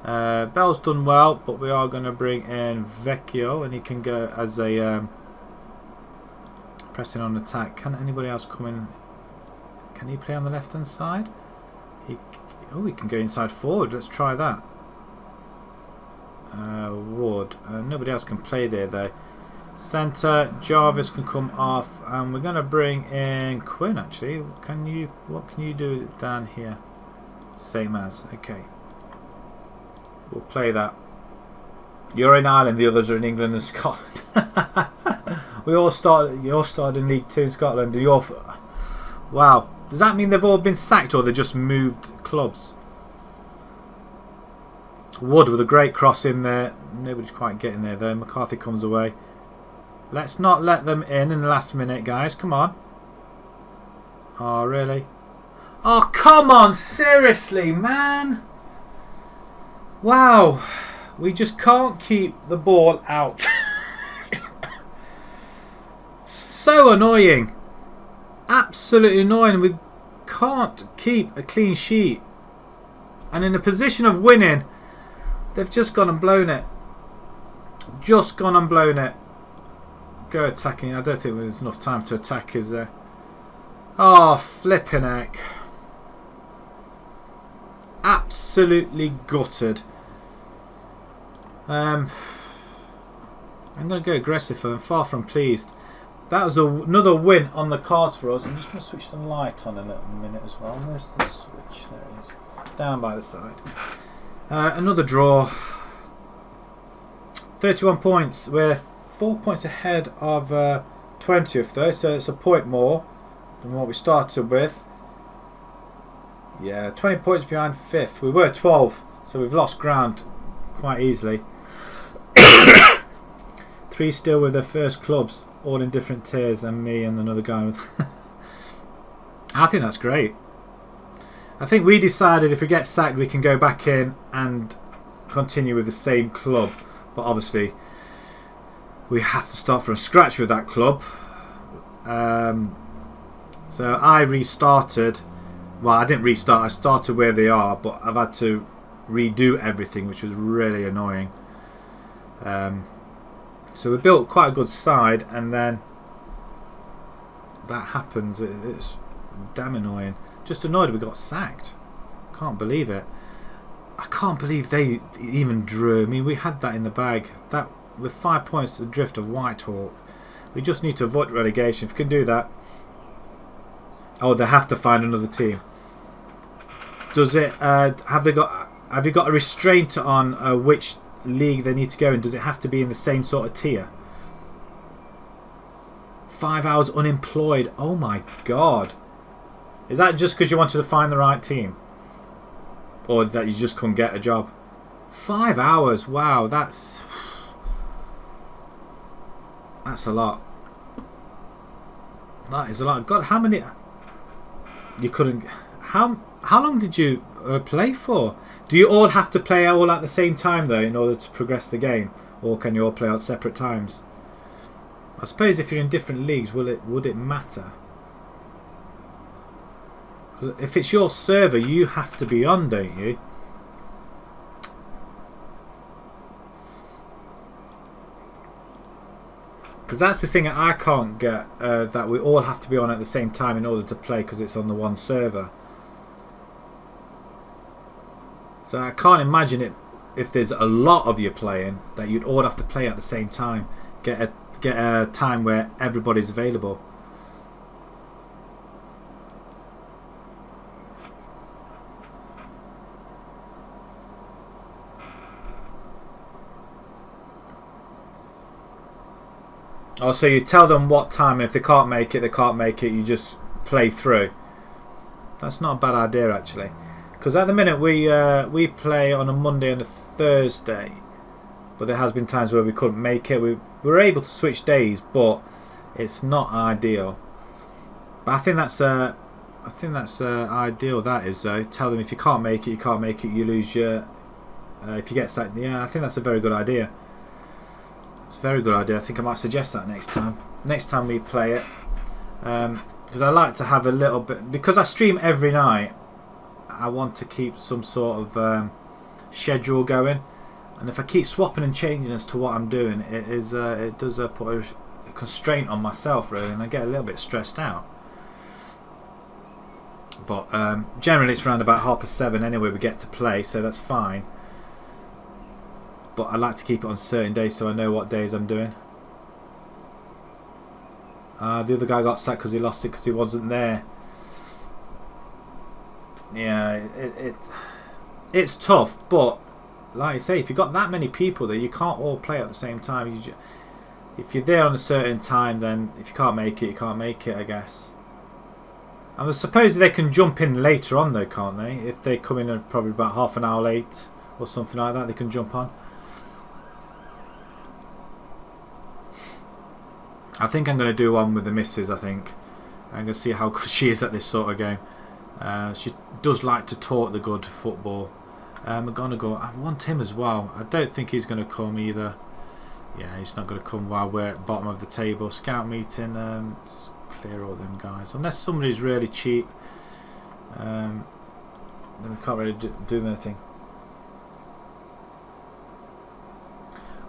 Bell's done well, but we are going to bring in Vecchio, and he can go as a pressing on attack. Can anybody else come in? Can he play on the left hand side? He can go inside forward. Let's try that. Ward. Nobody else can play there though. Centre. Jarvis can come off, and we're going to bring in Quinn. Actually, what can you do down here? Same as. Okay. We'll play that. You're in Ireland, the others are in England and Scotland. You all started in League 2 in Scotland. Wow. Does that mean they've all been sacked, or they just moved clubs? Wood with a great cross in there. Nobody's quite getting there though. McCarthy comes away. Let's not let them in the last minute, guys. Come on. Oh, really? Oh, come on. Seriously, man. Wow, we just can't keep the ball out. So annoying. Absolutely annoying. We can't keep a clean sheet. And in a position of winning, they've just gone and blown it. Just gone and blown it. Go attacking. I don't think there's enough time to attack, is there? Oh, flipping heck. Absolutely gutted. I'm going to go aggressive for them. Far from pleased. That was another win on the cards for us. I'm just going to switch some light on in a minute as well. Where's the switch? There it is. Down by the side. Another draw. 31 points. We're 4 points ahead of 20th though, so it's a point more than what we started with. Yeah, 20 points behind 5th. We were 12, so we've lost ground quite easily. 3 still with their first clubs, all in different tiers, and me and another guy with I think that's great. I think we decided if we get sacked, we can go back in and continue with the same club. But obviously, we have to start from scratch with that club. So I restarted. Well, I didn't restart. I started where they are, but I've had to redo everything, which was really annoying. So we built quite a good side, and then that happens. It's damn annoying. Just annoyed we got sacked. Can't believe it. I can't believe they even drew. I mean, we had that in the bag. That with 5 points adrift of Whitehawk. We just need to avoid relegation. If we can do that. Oh, they have to find another team. Does it? Have you got a restraint on which league they need to go in? Does it have to be in the same sort of tier? 5 hours unemployed. Oh my god. Is that just because you wanted to find the right team? Or that you just couldn't get a job? 5 hours. Wow, that's a lot. That is a lot. God, how many? You couldn't. How long did you play for? Do you all have to play all at the same time though in order to progress the game, or can you all play at separate times? I suppose if you're in different leagues, would it matter? Because if it's your server, you have to be on, don't you? Because that's the thing that I can't get, that we all have to be on at the same time in order to play, because it's on the one server. So I can't imagine it if there's a lot of you playing that you'd all have to play at the same time. Get a time where everybody's available. Oh, so you tell them what time, and if they can't make it, they can't make it. You just play through. That's not a bad idea, actually. Because at the minute we play on a Monday and a Thursday, but there has been times where we couldn't make it. We were able to switch days, but it's not ideal. But I think that's ideal. That is though. Tell them if you can't make it, you can't make it. You lose your. If you get sacked, yeah, I think that's a very good idea. It's a very good idea. I think I might suggest that next time. Next time we play it, because I like to have a little bit. Because I stream every night, I want to keep some sort of schedule going. And if I keep swapping and changing as to what I'm doing, it does put a constraint on myself really, and I get a little bit stressed out. But generally, it's around about 7:30 anyway. We get to play, so that's fine. But I like to keep it on certain days so I know what days I'm doing. The other guy got sacked because he lost it because he wasn't there. Yeah, it's tough, but like I say, if you've got that many people there, you can't all play at the same time. If you're there on a certain time, then if you can't make it, you can't make it, I guess. And I suppose they can jump in later on though, can't they? If they come in probably about half an hour late or something like that, they can jump on. I think I'm going to do one with the missus, I think. I'm going to see how good she is at this sort of game. She does like to talk the good football. McGonagall, I want him as well. I don't think he's going to come either. Yeah, he's not going to come while we're at the bottom of the table. Scout meeting, just clear all them guys. Unless somebody's really cheap, then we can't really do anything.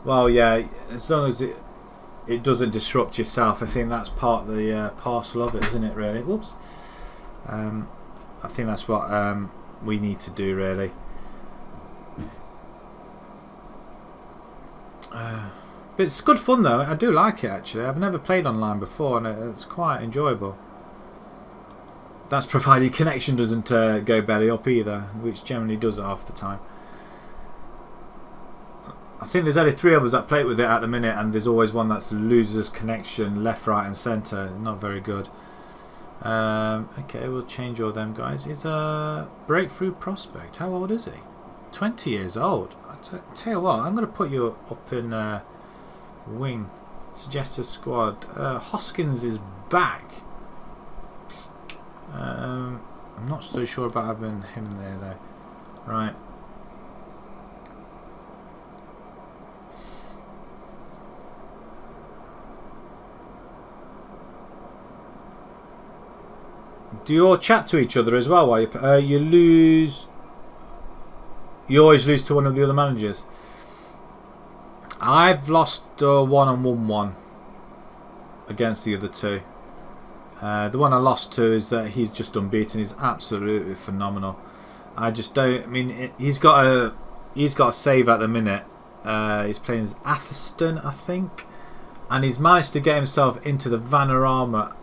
Well, yeah, as long as it doesn't disrupt yourself, I think that's part of the parcel of it, isn't it, really? Whoops. I think that's what we need to do, really. But it's good fun, though. I do like it, actually. I've never played online before, and it's quite enjoyable. That's provided connection doesn't go belly up either, which generally does it half the time. I think there's only 3 of us that play with it at the minute, and there's always one that loses connection left, right and centre. Not very good. Okay, we'll change all them guys. He's a breakthrough prospect. How old is he? 20 years old. Tell you what, I'm going to put you up in wing. Suggested squad. Hoskins is back. I'm not so sure about having him there though. Right. Do you all chat to each other as well while you lose? You always lose to one of the other managers. I've lost one and won one against the other two. The one I lost to is that he's just unbeaten. He's absolutely phenomenal. I just don't. I mean, he's got a save at the minute. He's playing as Atherstone, I think, and he's managed to get himself into the Vanarama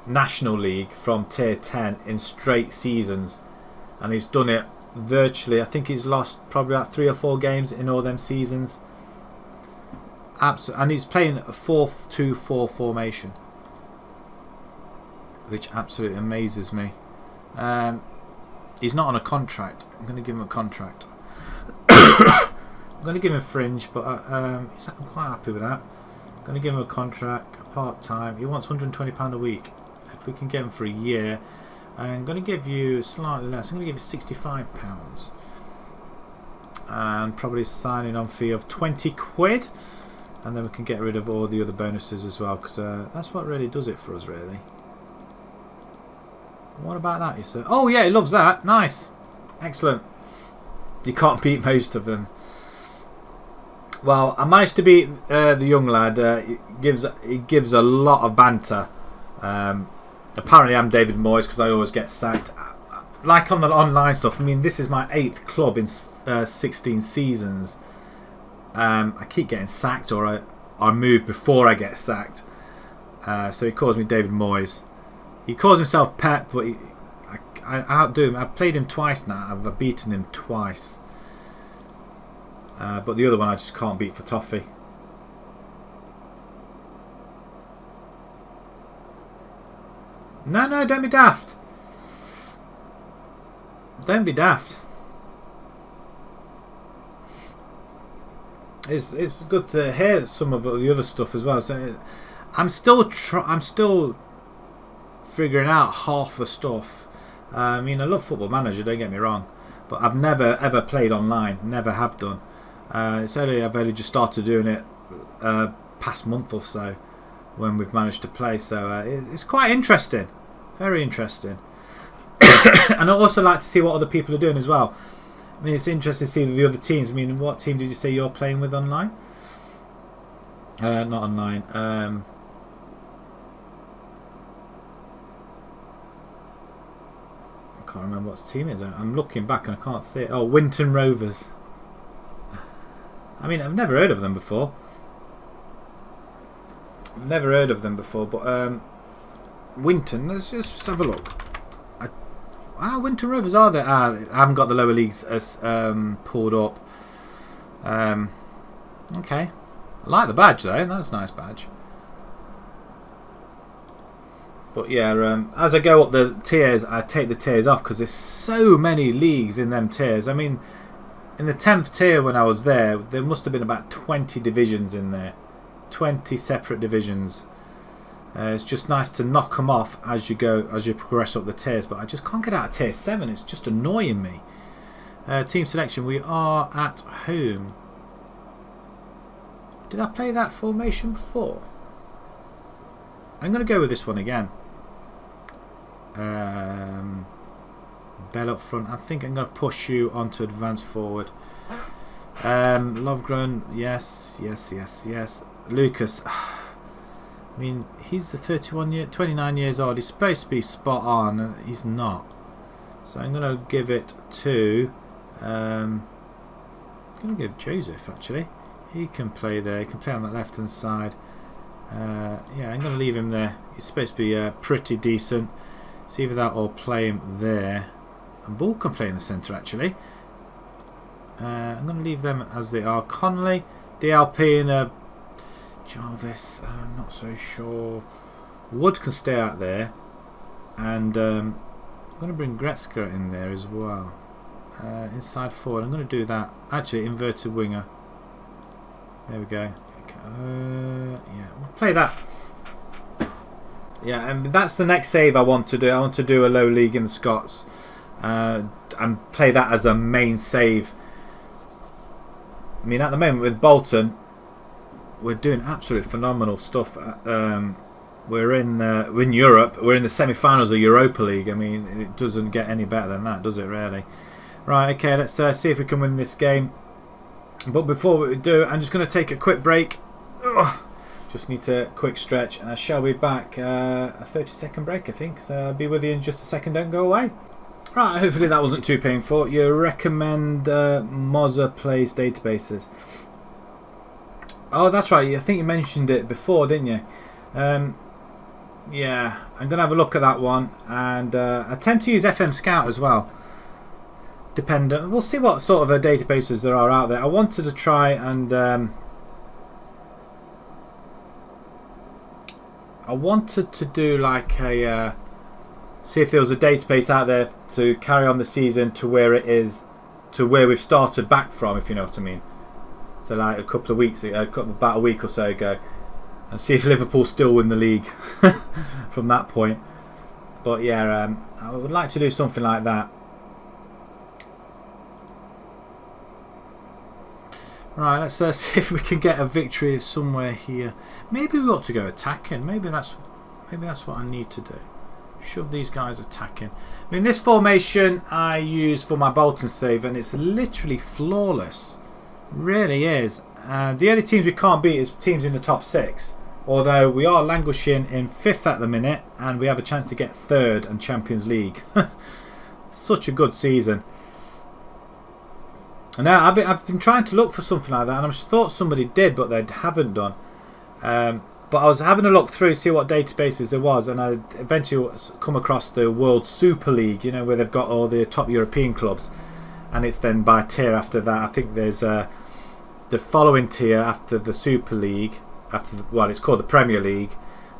National League from Tier 10 in straight seasons, and he's done it virtually. I think he's lost probably about 3 or 4 games in all them seasons. And he's playing a 4-2-4 formation, which absolutely amazes me. He's not on a contract. I'm going to give him a contract. I'm going to give him a fringe, but I'm quite happy with that. I'm going to give him a contract, part-time. He wants £120 a week. If we can get him for a year, I'm going to give you slightly less. I'm going to give you £65. And probably a signing on fee of 20 quid. And then we can get rid of all the other bonuses as well, because that's what really does it for us, really. What about that, you say? Oh yeah, he loves that. Nice. Excellent. You can't beat most of them. Well, I managed to beat the young lad. He gives a lot of banter. Apparently I'm David Moyes because I always get sacked. Like on the online stuff, I mean, this is my 8th club in 16 seasons. I keep getting sacked, or I move before I get sacked. So he calls me David Moyes. He calls himself Pep, but I outdo him. I've played him twice now. I've beaten him twice. But the other one I just can't beat for toffee. No, don't be daft. Don't be daft. It's good to hear some of the other stuff as well. So I'm still figuring out half the stuff. I mean, I love Football Manager, don't get me wrong, but I've never ever played online. Never have done. I've only just started doing it past month or so when we've managed to play. So it's quite interesting, very interesting. And I also like to see what other people are doing as well. I mean, it's interesting to see the other teams. I mean, what team did you say you're playing with online? Not online. I can't remember what team it is. I'm looking back and I can't see it. Oh, Winton Rovers. I mean, I've never heard of them before. But Winton, let's just have a look. Winton Rovers are there? I haven't got the lower leagues as pulled up. Okay. I like the badge though. That's a nice badge. But yeah, as I go up the tiers, I take the tiers off because there's so many leagues in them tiers. I mean, in the 10th tier when I was there must have been about 20 divisions in there. 20 separate divisions. It's just nice to knock them off as you progress up the tiers, but I just can't get out of tier 7. It's just annoying me. Team selection, we are at home. Did I play that formation before? I'm going to go with this one again. Bell up front. I think I'm going to push you onto advance forward. Lovegren, yes. Lucas, I mean, he's the 29 years old. He's supposed to be spot on, and he's not. So I'm going to give it to. I'm going to give Joseph actually. He can play there. He can play on that left hand side. Yeah, I'm going to leave him there. He's supposed to be pretty decent. See either that or play him there. And Bull can play in the centre actually. I'm going to leave them as they are. Connolly, DLP, and Jarvis. I'm not so sure. Wood can stay out there, and I'm going to bring Gretzka in there as well. Inside forward. I'm going to do that. Actually, inverted winger. There we go. Yeah, we'll play that. Yeah, and that's the next save I want to do. I want to do a low league in the Scots and play that as a main save. I mean, at the moment with Bolton, we're doing absolutely phenomenal stuff. We're in Europe. We're in the semi-finals of Europa League. I mean, it doesn't get any better than that, does it? Really? Right. Okay. Let's see if we can win this game. But before we do, I'm just going to take a quick break. Ugh. Just need to quick stretch, and I shall be back. A 30-second break, I think. So I'll be with you in just a second. Don't go away. Right. Hopefully that wasn't too painful. You recommend Mozza Plays databases? Oh, that's right. I think you mentioned it before, didn't you? Yeah, I'm going to have a look at that one. And I tend to use FM Scout as well. Dependent. We'll see what sort of databases there are out there. I wanted to try and... I wanted to do like a... see if there was a database out there to carry on the season to where it is... to where we've started back from, if you know what I mean. So like a couple of weeks ago, about a week or so ago, and see if Liverpool still win the league from that point. But yeah, I would like to do something like that. Right, let's see if we can get a victory somewhere here. Maybe we ought to go attacking. Maybe that's what I need to do. Shove these guys attacking. I mean, this formation I use for my Bolton save, and it's literally flawless. Really is. The only teams we can't beat is teams in the top 6. Although we are languishing in 5th at the minute, and we have a chance to get 3rd and Champions League. Such a good season. And now I've been trying to look for something like that, and I thought somebody did, but they haven't done. But I was having a look through, see what databases there was, and I eventually come across the World Super League, you know, where they've got all the top European clubs, and it's then by tier after that. I think there's the following tier after the Super League, well, it's called the Premier League.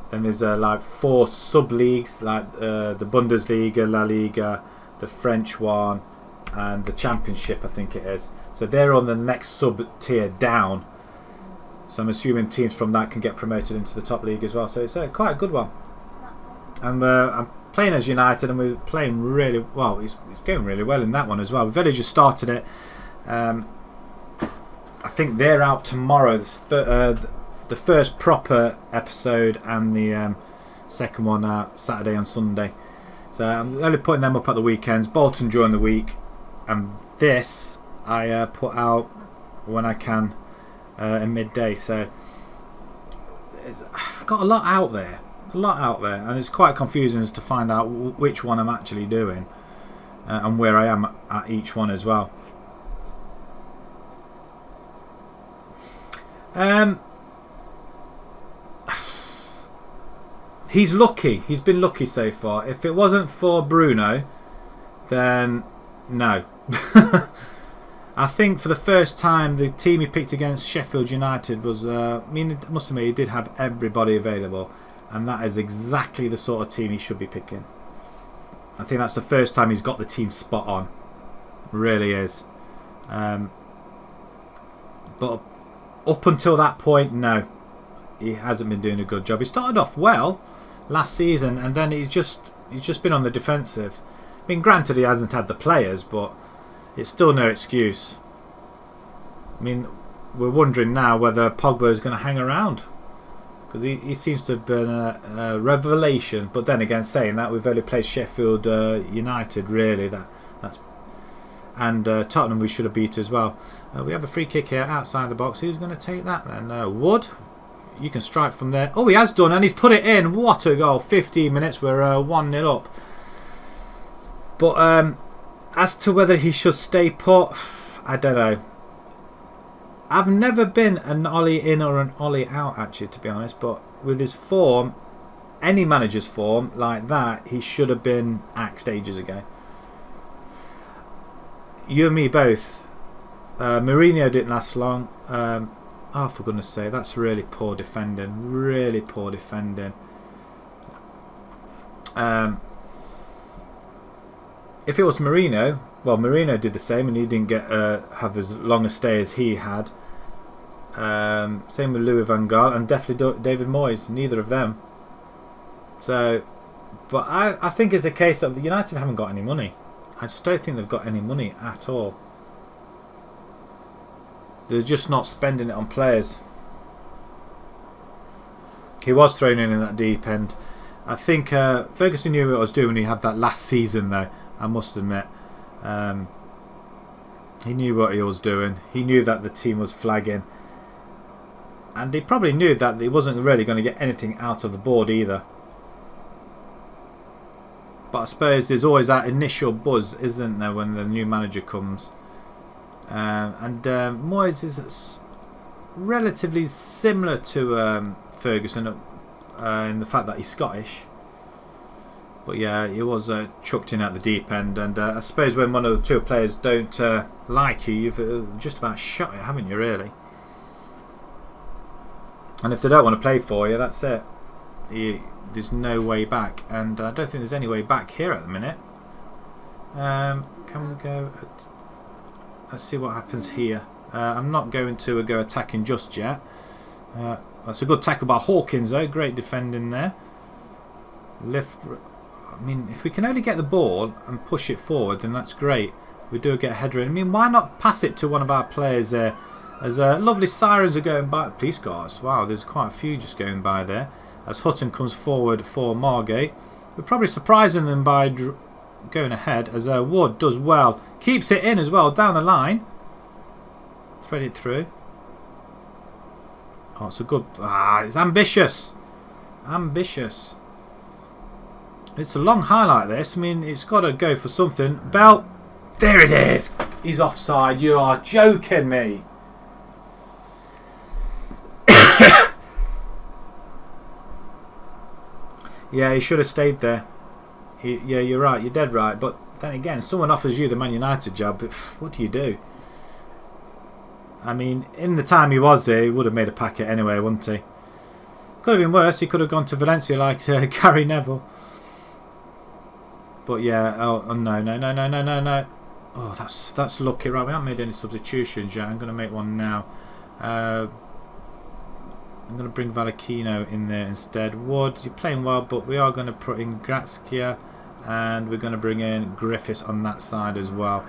Then there's like 4 sub leagues, like the Bundesliga, La Liga, the French one, and the Championship, I think it is. So they're on the next sub tier down. So I'm assuming teams from that can get promoted into the top league as well. So it's quite a good one. And I'm playing as United, and we're playing really well. It's going really well in that one as well. We've only just started it. I think they're out tomorrow. The first proper episode, and the second one out Saturday and Sunday. So I'm only putting them up at the weekends. Bolton during the week, and this I put out when I can in midday. So I've got a lot out there, and it's quite confusing as to find out which one I'm actually doing and where I am at each one as well. He's lucky. He's been lucky so far. If it wasn't for Bruno, then no. I think for the first time, the team he picked against Sheffield United was... I mean, it must admit, he did have everybody available. And that is exactly the sort of team he should be picking. I think that's the first time he's got the team spot on. Really is. But up until that point, no. He hasn't been doing a good job. He started off well last season, and then he's just been on the defensive. I mean, granted, he hasn't had the players, but it's still no excuse. I mean, we're wondering now whether Pogba is going to hang around, because he seems to have been a revelation. But then again, saying that, we've only played Sheffield United, really. And Tottenham we should have beat as well. We have a free kick here outside the box. Who's going to take that then? Wood. You can strike from there. Oh, he has done, and he's put it in. What a goal. 15 minutes, we're 1-0 up. But as to whether he should stay put, I don't know. I've never been an Ollie in or an Ollie out, actually, to be honest. But with his form, any manager's form like that, he should have been axed ages ago. You and me both. Mourinho didn't last long. Oh, for goodness sake, that's really poor defending. Really poor defending. If it was Mourinho, well, Mourinho did the same, and he didn't get have as long a stay as he had. Same with Louis van Gaal, and definitely David Moyes. Neither of them. So, but I think it's a case of the United haven't got any money. I just don't think they've got any money at all. They're just not spending it on players. He was thrown in that deep end. I think Ferguson knew what I was doing when he had that last season, though. I must admit. He knew what he was doing. He knew that the team was flagging. And he probably knew that he wasn't really going to get anything out of the board either. But I suppose there's always that initial buzz, isn't there, when the new manager comes. And Moyes is relatively similar to Ferguson in the fact that he's Scottish. But yeah, he was chucked in at the deep end. And I suppose when one of the two players don't like you, you've just about shot it, haven't you, really? And if they don't want to play for you, that's it. There's no way back. And I don't think there's any way back here at the minute. Can we go... Let's see what happens here. I'm not going to go attacking just yet. That's a good tackle by Hawkins, though. Great defending there. Lift. I mean, if we can only get the ball and push it forward, then that's great. We do get a header in. I mean, why not pass it to one of our players there? As lovely sirens are going by. Police cars. Wow, there's quite a few just going by there. As Hutton comes forward for Margate. We're probably surprising them by going ahead. As Wood does well. Keeps it in as well, down the line. Thread it through. Oh, it's a good... it's ambitious. Ambitious. It's a long highlight, this. I mean, it's got to go for something. Bell. There it is. He's offside. You are joking me. Yeah, he should have stayed there. Yeah, you're right. You're dead right. But then again, someone offers you the Man United job. What do you do? I mean, in the time he was there, he would have made a packet anyway, wouldn't he? Could have been worse. He could have gone to Valencia like Gary Neville. But yeah, oh no. Oh, that's lucky. Right, we haven't made any substitutions yet. I'm going to make one now. I'm going to bring Vallecino in there instead. Wood, you're playing well, but we are going to put in Gratzkia, and we're going to bring in Griffiths on that side as well.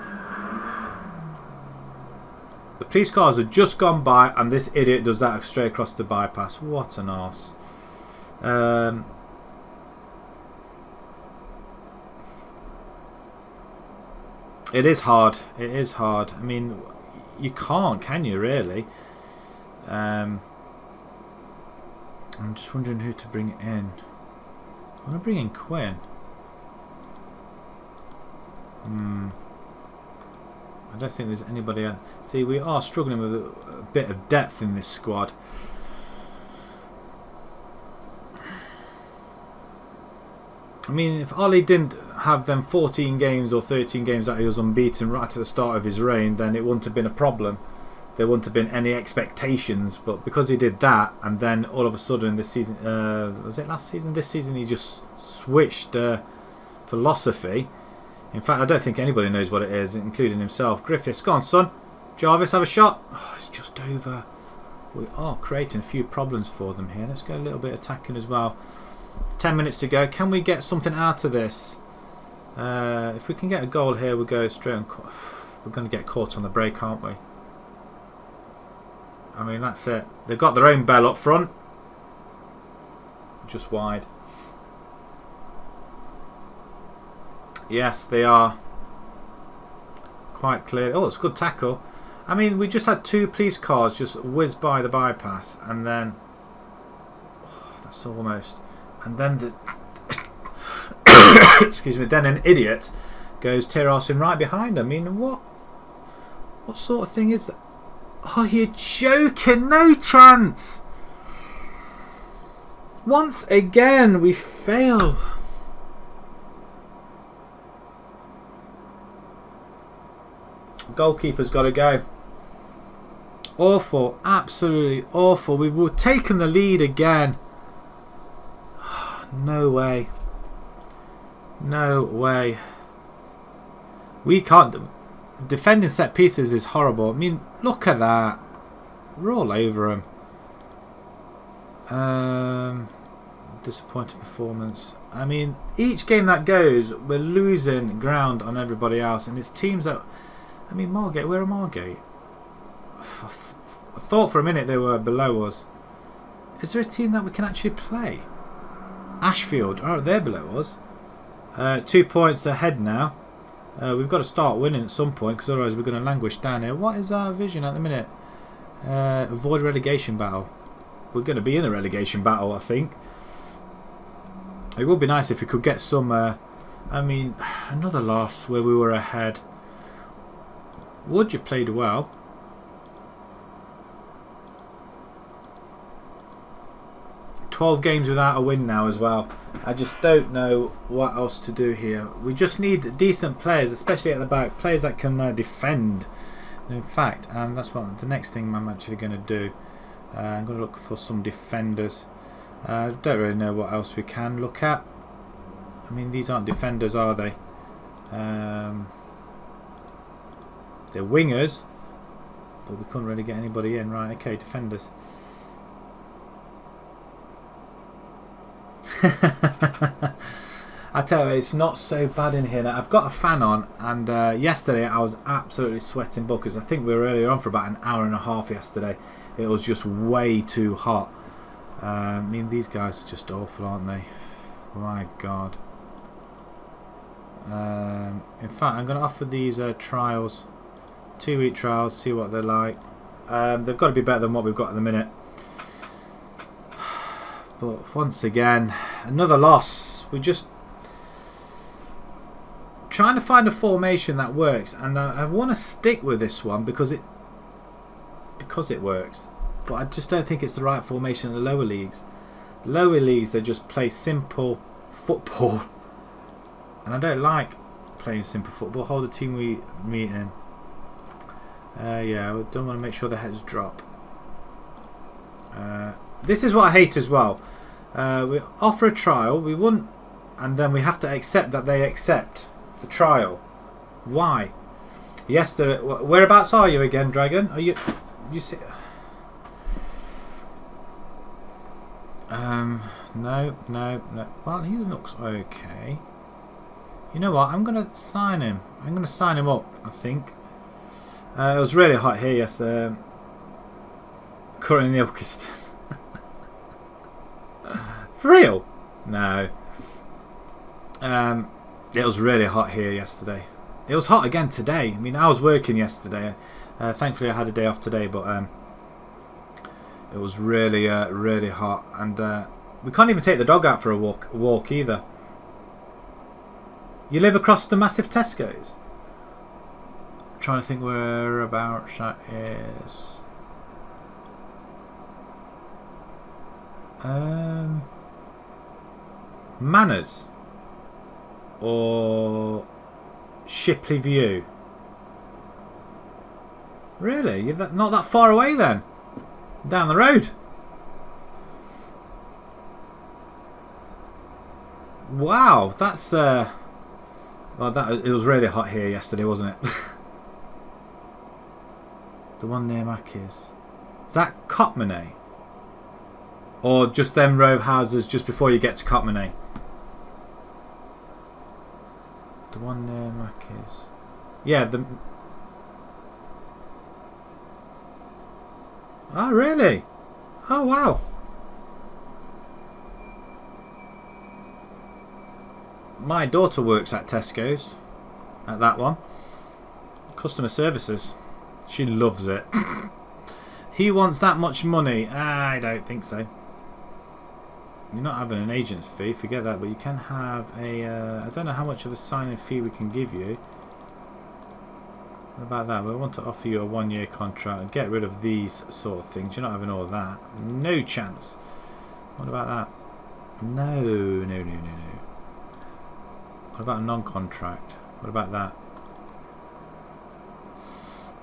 The police cars have just gone by, and this idiot does that straight across the bypass. What an arse. It is hard. It is hard. I mean, you can't, can you, really? I'm just wondering who to bring in. I want to bring in Quinn. I don't think there's anybody else. See, we are struggling with a bit of depth in this squad. I mean, if Ollie didn't have them 14 games or 13 games that he was unbeaten right at the start of his reign, then it wouldn't have been a problem. There wouldn't have been any expectations. But because he did that, and then all of a sudden this season, was it last season? This season he just switched philosophy. In fact, I don't think anybody knows what it is, including himself. Griffiths, go on, son. Jarvis, have a shot. Oh, it's just over. We are creating a few problems for them here. Let's go a little bit attacking as well. 10 minutes to go. Can we get something out of this? If we can get a goal here, we'll go straight on. We're going to get caught on the break, aren't we? I mean, that's it. They've got their own bell up front. Just wide. Yes, they are. Quite clear. Oh, it's a good tackle. I mean, we just had two police cars just whiz by the bypass, and then... Oh, that's almost... And then the... excuse me. Then an idiot goes tear-arsing right behind him. I mean, what sort of thing is that? Oh, you're joking. No chance. Once again, we fail. Goalkeeper's got to go. Awful. Absolutely awful. We've taken the lead again. No way. No way. We can't. Defending set pieces is horrible. I mean, look at that. We're all over them. Disappointing performance. I mean, each game that goes, we're losing ground on everybody else, and it's teams that. I mean, Margate. Where are Margate? I thought for a minute they were below us. Is there a team that we can actually play? Ashfield. Oh, they're below us. 2 points ahead now. We've got to start winning at some point, because otherwise we're going to languish down here. What is our vision at the minute? Avoid relegation battle. We're going to be in a relegation battle, I think. It would be nice if we could get some. I mean, another loss where we were ahead. Would you played well? "12 games without a win now as well. I just don't know what else to do here. We just need decent players, especially at the back. Players that can defend. In fact, that's what the next thing I'm actually going to do. I'm going to look for some defenders. I don't really know what else we can look at. I mean, these aren't defenders, are they? They're wingers, but we couldn't really get anybody in. Right, okay, defenders. I tell you, it's not so bad in here now. I've got a fan on, and yesterday I was absolutely sweating buckets. I think we were earlier on for about an hour and a half yesterday. It was just way too hot. I mean, these guys are just awful, aren't they? My God. In fact, I'm going to offer these trials, 2-week trials, see what they're like. They've got to be better than what we've got at the minute. But once again, another loss. We're just trying to find a formation that works, and I want to stick with this one because it works. But I just don't think it's the right formation in the lower leagues. Lower leagues, they just play simple football, and I don't like playing simple football. Hold the team we meet in. Yeah, we don't want to make sure the heads drop. This is what I hate as well. We offer a trial, we wouldn't, and then we have to accept that they accept the trial. Why? Yesterday, whereabouts are you again, Dragon? Are you see? No. Well, he looks okay. You know what? I'm gonna sign him. I'm gonna sign him up, I think. It was really hot here yesterday. Currently in the Ilkeston. For real? No. It was really hot here yesterday. It was hot again today. I mean, I was working yesterday. Thankfully, I had a day off today, but it was really, really hot, and we can't even take the dog out for a walk either. You live across the massive Tesco's? I'm trying to think whereabouts that is. Manners or Shipley View? Really? You're not that far away then? Down the road? Wow, that's well, it was really hot here yesterday, wasn't it? The one near Mackey's. Is that Cotmanay? Or just them row houses just before you get to Cotmanay? The one near Mackey's. Yeah, the... Oh, really? Oh, wow. My daughter works at Tesco's. At that one. Customer services. She loves it. He wants that much money. I don't think so. You're not having an agent's fee, forget that, but you can have a... I don't know how much of a signing fee we can give you. What about that? We want to offer you a 1-year contract and get rid of these sort of things. You're not having all that. No chance. What about that? No. What about a non-contract? What about that?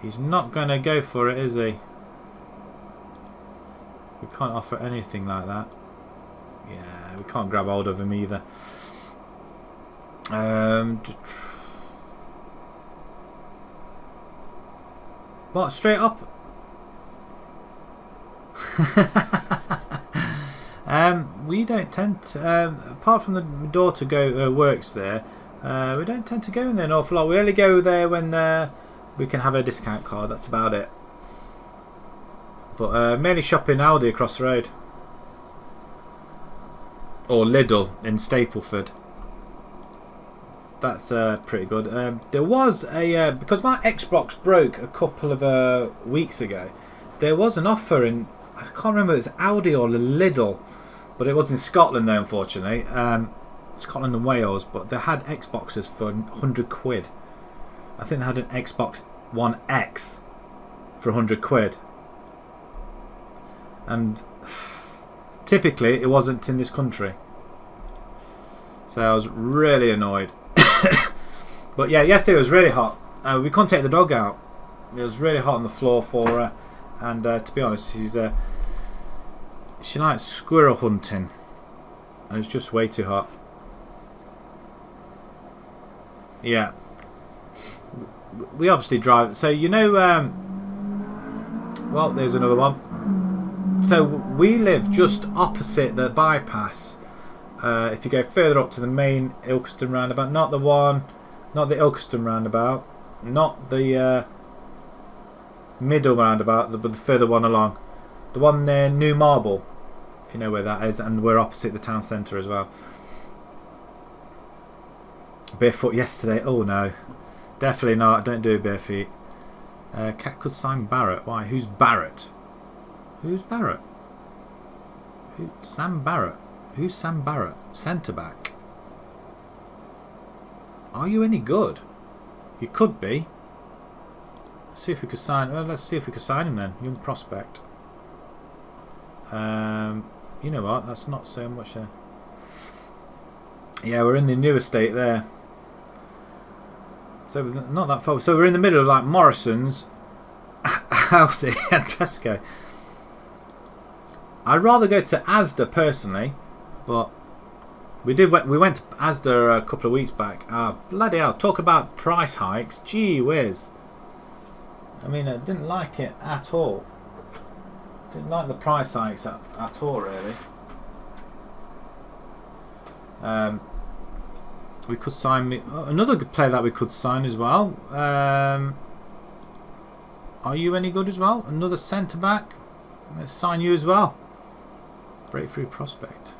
He's not going to go for it, is he? We can't offer anything like that. Yeah, we can't grab hold of him either. What, straight up? we don't tend to, apart from my daughter works there, we don't tend to go in there an awful lot. We only go there when we can have a discount card. That's about it. But mainly shopping Aldi across the road, or Lidl in Stapleford. That's pretty good. There was a because my Xbox broke a couple of weeks ago. There was an offer in, I can't remember if it was Aldi or Lidl, but it was in Scotland though, unfortunately. Scotland and Wales, but they had Xboxes for £100. I think they had an Xbox One X for £100, and typically it wasn't in this country, so I was really annoyed. But yeah, yesterday it was really hot. We couldn't take the dog out. It was really hot on the floor for her, and to be honest, she likes squirrel hunting, and it's just way too hot. Yeah, we obviously drive. So you know, well, there's another one. So we live just opposite the bypass. If you go further up to the main Ilkeston roundabout, not the Ilkeston roundabout, not the middle roundabout, but the further one along, the one near New Marble, if you know where that is, and we're opposite the town centre as well. Barefoot yesterday. Oh no, definitely not. Don't do it barefoot. Cat could sign Barrett. Why? Who's Barrett? Who's Barrett? Sam Barrett. Who's Sam Barrett? Centre back. Are you any good? You could be. Let's see if we could sign. Well, let's see if we could sign him then. Young prospect. You know what? That's not so much there. Yeah, we're in the new estate there. So not that far. So we're in the middle of like Morrison's, Aldi, and Tesco. I'd rather go to Asda personally, but we went to Asda a couple of weeks back. Bloody hell! Talk about price hikes. Gee whiz! I mean, I didn't like it at all. Didn't like the price hikes at all, really. We could sign another good player that we could sign as well. Are you any good as well? Another centre back. Let's sign you as well. Breakthrough prospect.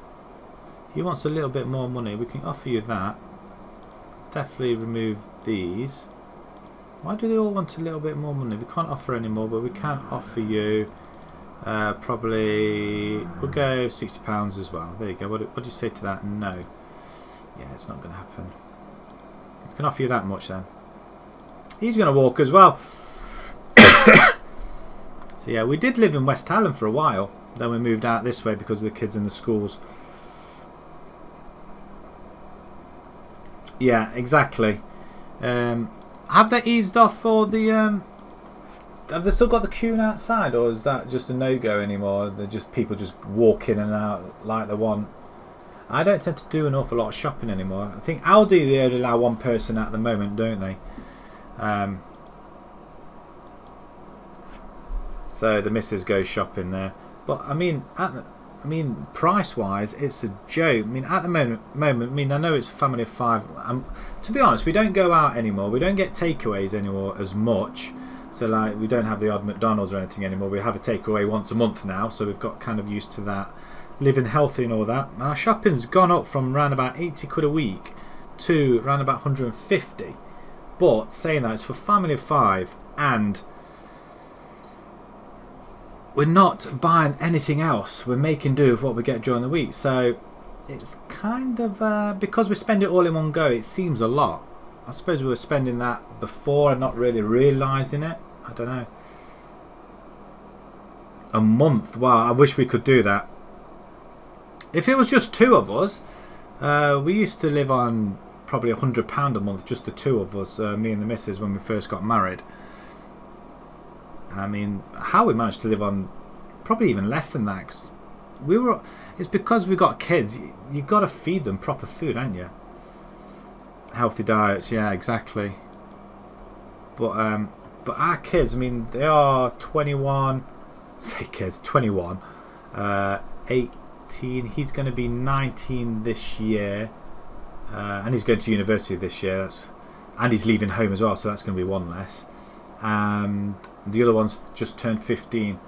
He wants a little bit more money. We can offer you that. Definitely remove these. Why do they all want a little bit more money? We can't offer any more, but we can offer you probably, we'll go £60 as well. There you go. What do you say to that? No. Yeah, it's not going to happen. We can offer you that much then. He's going to walk as well. So yeah, we did live in West Hallam for a while. Then we moved out this way because of the kids in the schools. Yeah, exactly. Have they eased off for the... have they still got the queuing outside, or is that just a no-go anymore? They're just people just walk in and out like they want. I don't tend to do an awful lot of shopping anymore. I think Aldi, they only allow one person at the moment, don't they? So the missus goes shopping there. But I mean, price-wise, it's a joke. I mean, at the moment, I mean, I know it's a family of 5. To be honest, we don't go out anymore. We don't get takeaways anymore as much. So like, we don't have the odd McDonald's or anything anymore. We have a takeaway once a month now, so we've got kind of used to that. Living healthy and all that. And our shopping's gone up from around about 80 quid a week to around about 150. But saying that, it's for family of 5, and we're not buying anything else. We're making do with what we get during the week. So it's kind of, because we spend it all in one go, it seems a lot. I suppose we were spending that before and not really realising it. I don't know. A month. Wow, I wish we could do that. If it was just 2 of us, we used to live on probably £100 a month, just the 2 of us, me and the missus, when we first got married. I mean, how we managed to live on probably even less than that. 'Cause it's because we got kids. You've got to feed them proper food, haven't you? Healthy diets, yeah, exactly. But our kids, I mean, they are 21. Say kids, 21, 18, 18. He's going to be 19 this year. And he's going to university this year. And he's leaving home as well, so that's going to be one less. And the other one's just turned 15.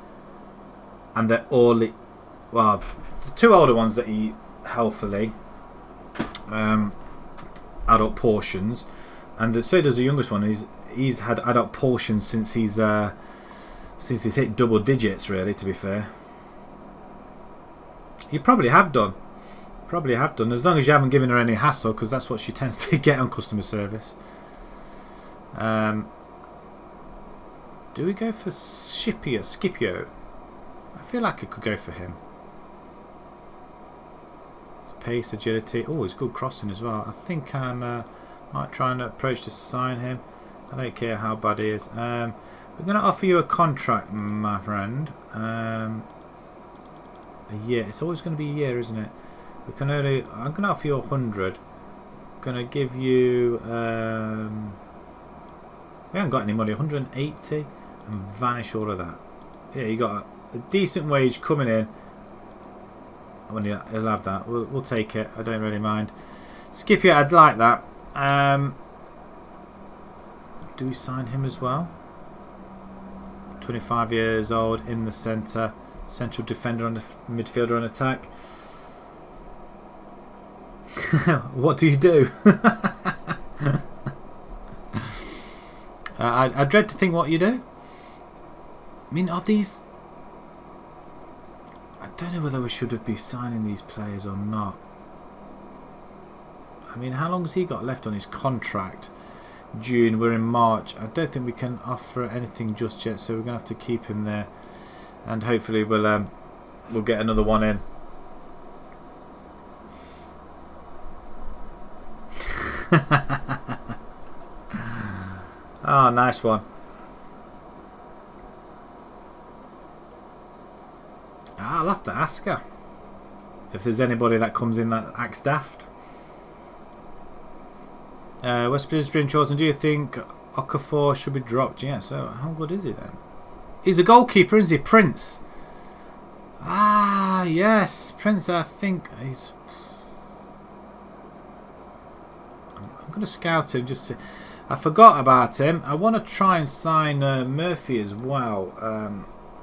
And they're all... Well, the two older ones that eat healthily. Adult portions. And so does the youngest one. He's had adult portions since he's hit double digits, really, to be fair. You probably have done. As long as you haven't given her any hassle, because that's what she tends to get on customer service. Do we go for Scipio? I feel like I could go for him. It's pace, agility. Oh, he's good crossing as well. I think I might try and approach to sign him. I don't care how bad he is. We're going to offer you a contract, my friend. A year. It's always going to be a year, isn't it? I'm going to offer you 100. I'm going to give you... we haven't got any money. 180 and vanish all of that. Yeah, you got a decent wage coming in. He'll have that. We'll take it. I don't really mind. Scipio, I'd like that. Do we sign him as well? 25 years old, in the centre. Central defender on the midfielder on attack. What do you do? I dread to think what you do. I mean, are these... I don't know whether we should be signing these players or not. I mean, how long has he got left on his contract? June, we're in March. I don't think we can offer anything just yet, so we're going to have to keep him there. And hopefully we'll get another one in. Oh, nice one. I'll have to ask her if there's anybody that comes in that acts daft. West Brisbane Chorlton, do you think Okafor should be dropped? Yeah, so how good is he then? He's a goalkeeper, isn't he? Prince. Ah, yes. Prince, I think he's... I'm going to scout him, just see. I forgot about him. I want to try and sign Murphy as well,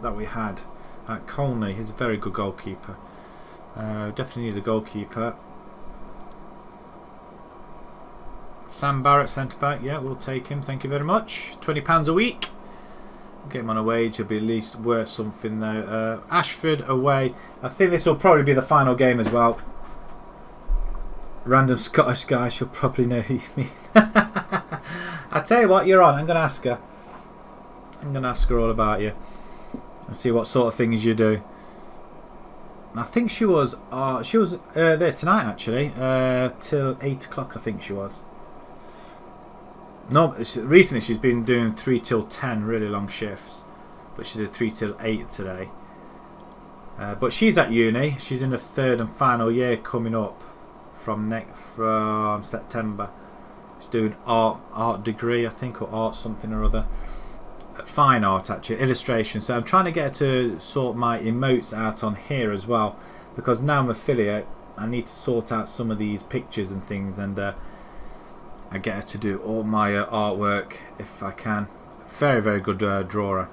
that we had at Colney. He's a very good goalkeeper. Definitely need a goalkeeper. Sam Barrett, centre-back. Yeah, we'll take him. Thank you very much. £20 a week. Get him on a wage. He'll be at least worth something, though. Ashford away. I think this will probably be the final game as well. Random Scottish guy. She'll probably know who you mean. I tell you what, you're on. I'm going to ask her. I'm going to ask her all about you and see what sort of things you do. I think she was there tonight, actually, till 8 o'clock. I think she was. No, recently she's been doing 3 till 10, really long shifts, but she did 3 till 8 today. But she's at uni. She's in the 3rd and final year coming up from September. She's doing art degree, I think, or art something or other. Fine art, actually, illustration. So I'm trying to get her to sort my emotes out on here as well, because now I'm an affiliate. I need to sort out some of these pictures and things, and I get her to do all my artwork if I can. Very, very good drawer.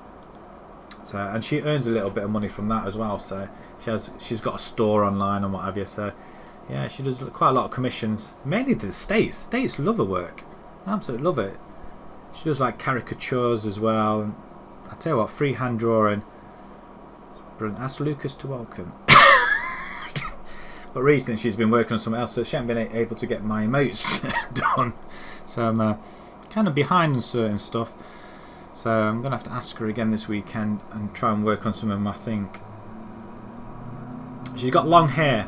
So, and she earns a little bit of money from that as well. So she's got a store online and what have you. So yeah, she does quite a lot of commissions, mainly to the States. States love her work. I absolutely love it. She does like caricatures as well. And I tell you what, freehand drawing. Brilliant. Ask Lucas to welcome. But recently she's been working on something else, so she hasn't been able to get my emotes done. So I'm kind of behind on certain stuff. So I'm going to have to ask her again this weekend and try and work on some of them, I think. She's got long hair.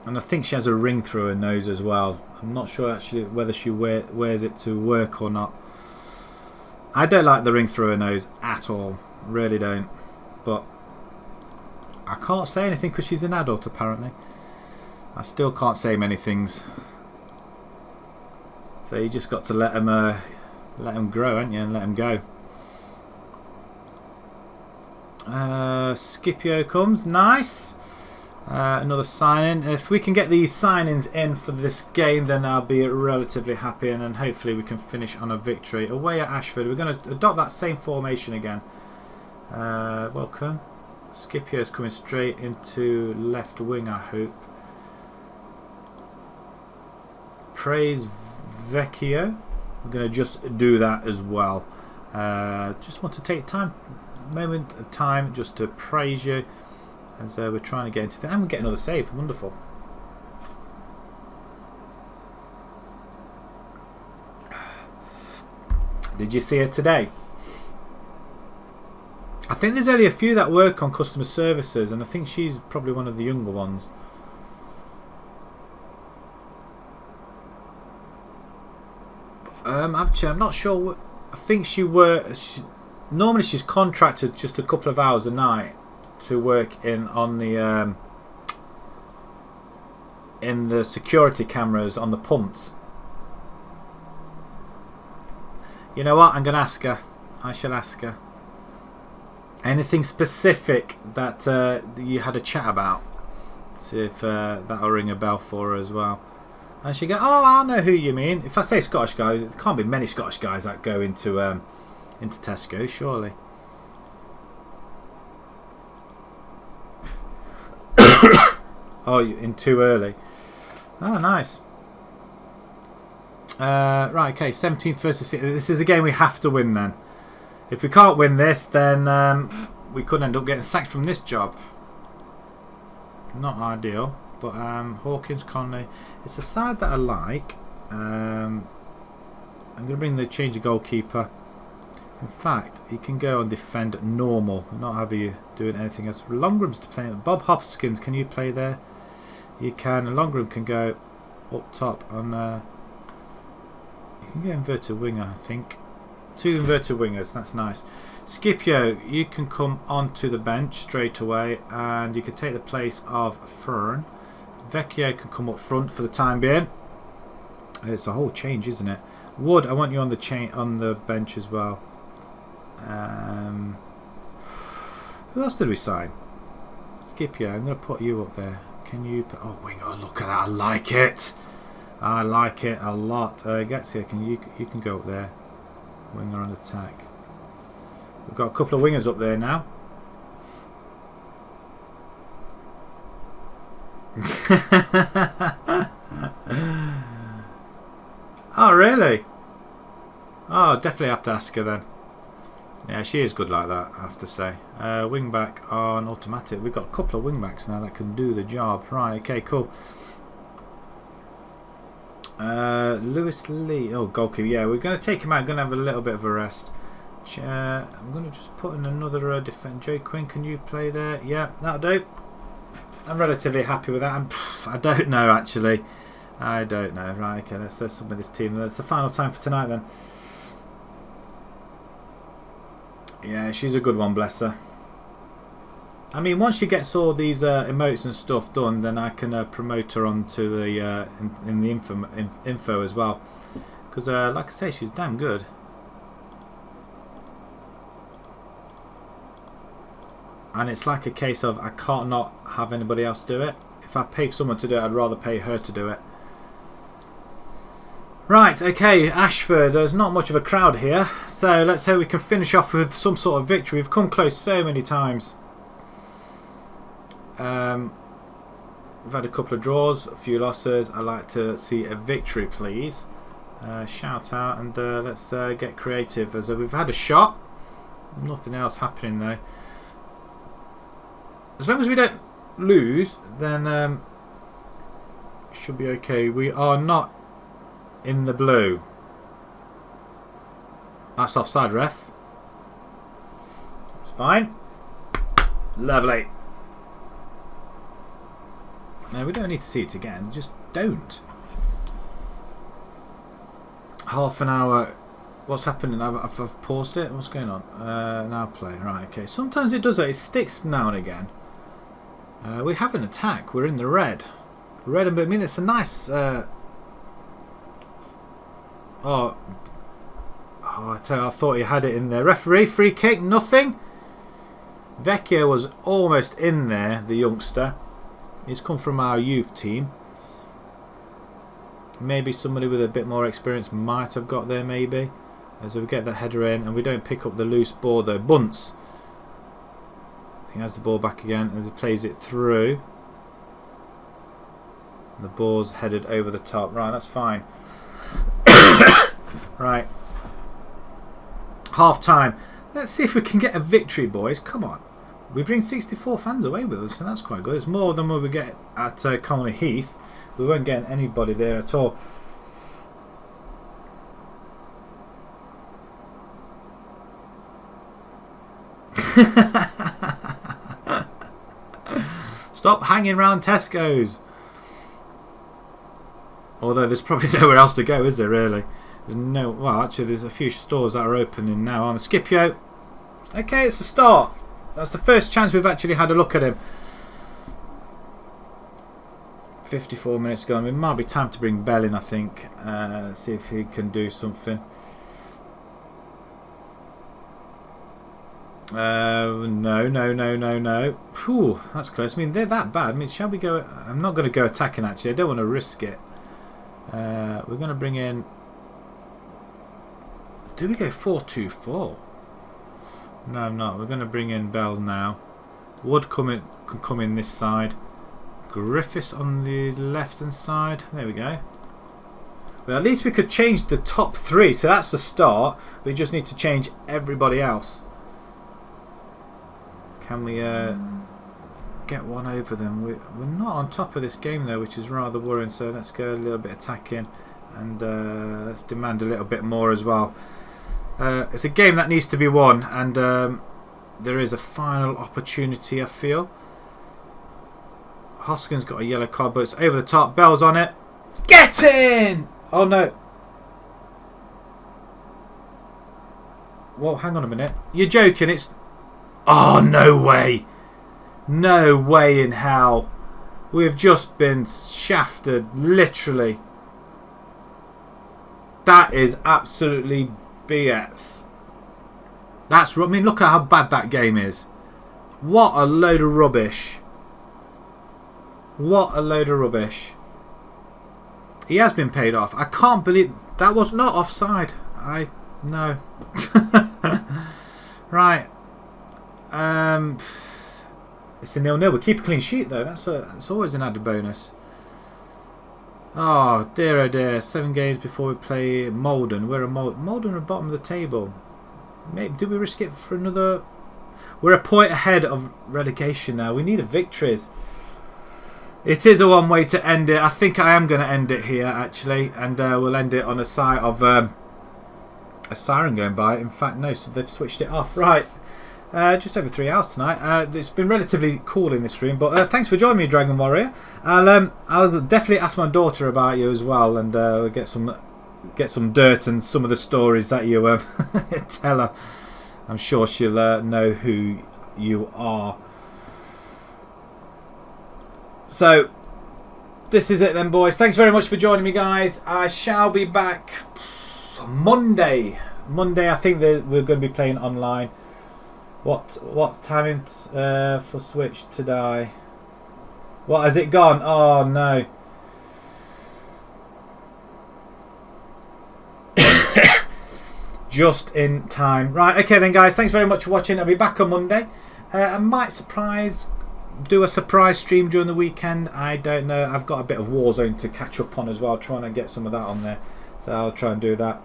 And I think she has a ring through her nose as well. I'm not sure actually whether she wears it to work or not. I don't like the ring through her nose at all. Really don't. But I can't say anything because she's an adult apparently. I still can't say many things. So you just got to let them grow, haven't you, and let them go. Scipio comes. Nice. Another sign-in. If we can get these sign-ins in for this game, then I'll be relatively happy, and then hopefully we can finish on a victory. Away at Ashford. We're going to adopt that same formation again. Welcome. Scipio's coming straight into left wing, I hope. Praise Vecchio. We're going to just do that as well. Just want to take moment of time just to praise you as we're trying to get into that. And we get another save. Wonderful. Did you see her today? I think there's only a few that work on customer services, and I think she's probably one of the younger ones. Actually, I'm not sure. I think normally she's contracted just a couple of hours a night to work in the security cameras on the pumps. You know what? I'm going to ask her. I shall ask her. Anything specific that you had a chat about? See if that'll ring a bell for her as well. And she go, oh, I know who you mean. If I say Scottish guys, there can't be many Scottish guys that go into Tesco, surely. Oh, in too early. Oh, nice. Right, okay, 17th versus 6. This is a game we have to win then. If we can't win this, then we could end up getting sacked from this job. Not ideal. But Hawkins, Conley, it's a side that I like. I'm going to bring the change of goalkeeper. In fact, he can go and defend normal, not have you doing anything else. Longram's to play. Bob Hopkins, can you play there? You can. Longram can go up top on. You can go inverted winger, I think. 2 inverted wingers, that's nice. Scipio, you can come onto the bench straight away, and you can take the place of Fern. Vecchio can come up front for the time being. It's a whole change, isn't it? Wood, I want you on the bench as well. Who else did we sign? Scipio, I'm going to put you up there. Can you? Oh, winger! Oh, look at that! I like it. I like it a lot. Getsia, you can go up there. Winger on attack. We've got a couple of wingers up there now. Oh, really? Oh, definitely have to ask her then. Yeah, she is good like that, I have to say. Wing back on automatic. We've got a couple of wing backs now that can do the job. Right, okay, cool. Lewis Lee. Oh, goalkeeper. Yeah, we're going to take him out. Going to have a little bit of a rest. I'm going to just put in another defender. Joe Quinn, can you play there? Yeah, that'll do. I'm relatively happy with that. I don't know, actually. I don't know. Right, okay, let's submit this team. That's the final time for tonight, then. Yeah, she's a good one, bless her. I mean, once she gets all these emotes and stuff done, then I can promote her onto the in the info as well. Because, like I say, she's damn good. And it's like a case of I can't not have anybody else do it. If I pay someone to do it, I'd rather pay her to do it. Right, okay, Ashford. There's not much of a crowd here. So let's hope we can finish off with some sort of victory. We've come close so many times. We've had a couple of draws, a few losses. I'd like to see a victory, please. Shout out and let's get creative. As we've had a shot. Nothing else happening though. As long as we don't lose, then should be okay. We are not in the blue. That's offside, ref. It's fine. Lovely. No, we don't need to see it again. Just don't. Half an hour. What's happening? I've paused it. What's going on? Now play. Right, okay. Sometimes it does it. It sticks now and again. We have an attack. We're in the red. Red and blue. I mean, it's a nice... Oh, I thought he had it in there. Referee, free kick, nothing. Vecchio was almost in there, the youngster. He's come from our youth team. Maybe somebody with a bit more experience might have got there, maybe. As we get that header in, and we don't pick up the loose ball though. Bunce. He has the ball back again as he plays it through. And the ball's headed over the top. Right, that's fine. Right. Half time. Let's see if we can get a victory, boys. Come on. We bring 64 fans away with us, so that's quite good. It's more than what we get at Colney Heath. We weren't getting anybody there at all. Stop hanging around Tesco's. Although there's probably nowhere else to go, is there really? There's no. Well, actually, there's a few stores that are opening now on the Scipio. Okay, it's a start. That's the first chance we've actually had a look at him. 54 minutes gone. It might be time to bring Bell in, I think. See if he can do something. No. Phew, that's close. I mean, they're that bad. I mean, shall we go? I'm not going to go attacking, actually. I don't want to risk it. We're going to bring in. Do we go 4-2-4? No, I'm not. We're going to bring in Bell now. Wood can come in this side. Griffiths on the left hand side. There we go. Well, at least we could change the top three. So that's the start. We just need to change everybody else. Can we get one over them? We're not on top of this game though, which is rather worrying. So let's go a little bit attacking, and let's demand a little bit more as well. It's a game that needs to be won, and there is a final opportunity, I feel. Hoskin's got a yellow card, but it's over the top. Bell's on it. Get in! Oh no. Well, hang on a minute. You're joking. It's... Oh, no way. No way in hell. We've just been shafted, literally. That is absolutely BS. That's... I mean, look at how bad that game is. What a load of rubbish. What a load of rubbish. He has been paid off. I can't believe... That was not offside. No. Right. It's a 0-0. We keep a clean sheet though. That's always an added bonus. Oh dear, oh dear. 7 games before we play Malden. We're Malden are at the bottom of the table. Maybe do we risk it for another? We're a point ahead of relegation now. We need a victories. It is a one way to end it. I think I am going to end it here actually, and we'll end it on a side of a siren going by. In fact, no, so they've switched it off. Right. Just over 3 hours tonight. It's been relatively cool in this room, but thanks for joining me, Dragon Warrior. I'll definitely ask my daughter about you as well, and get some dirt and some of the stories that you tell her. I'm sure she'll know who you are. So this is it then, boys. Thanks very much for joining me, guys. I shall be back Monday. I think that we're going to be playing online. What's timing for Switch today? What, has it gone? Oh no. Just in time. Right, okay then guys, thanks very much for watching. I'll be back on Monday. I might do a surprise stream during the weekend. I don't know. I've got a bit of Warzone to catch up on as well, trying to get some of that on there. So I'll try and do that.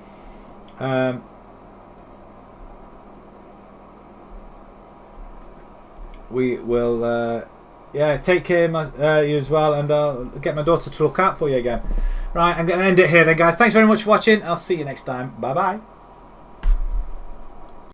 We will take care of you as well, and I'll get my daughter to look out for you again. Right, I'm going to end it here then, guys. Thanks very much for watching. I'll see you next time. Bye bye.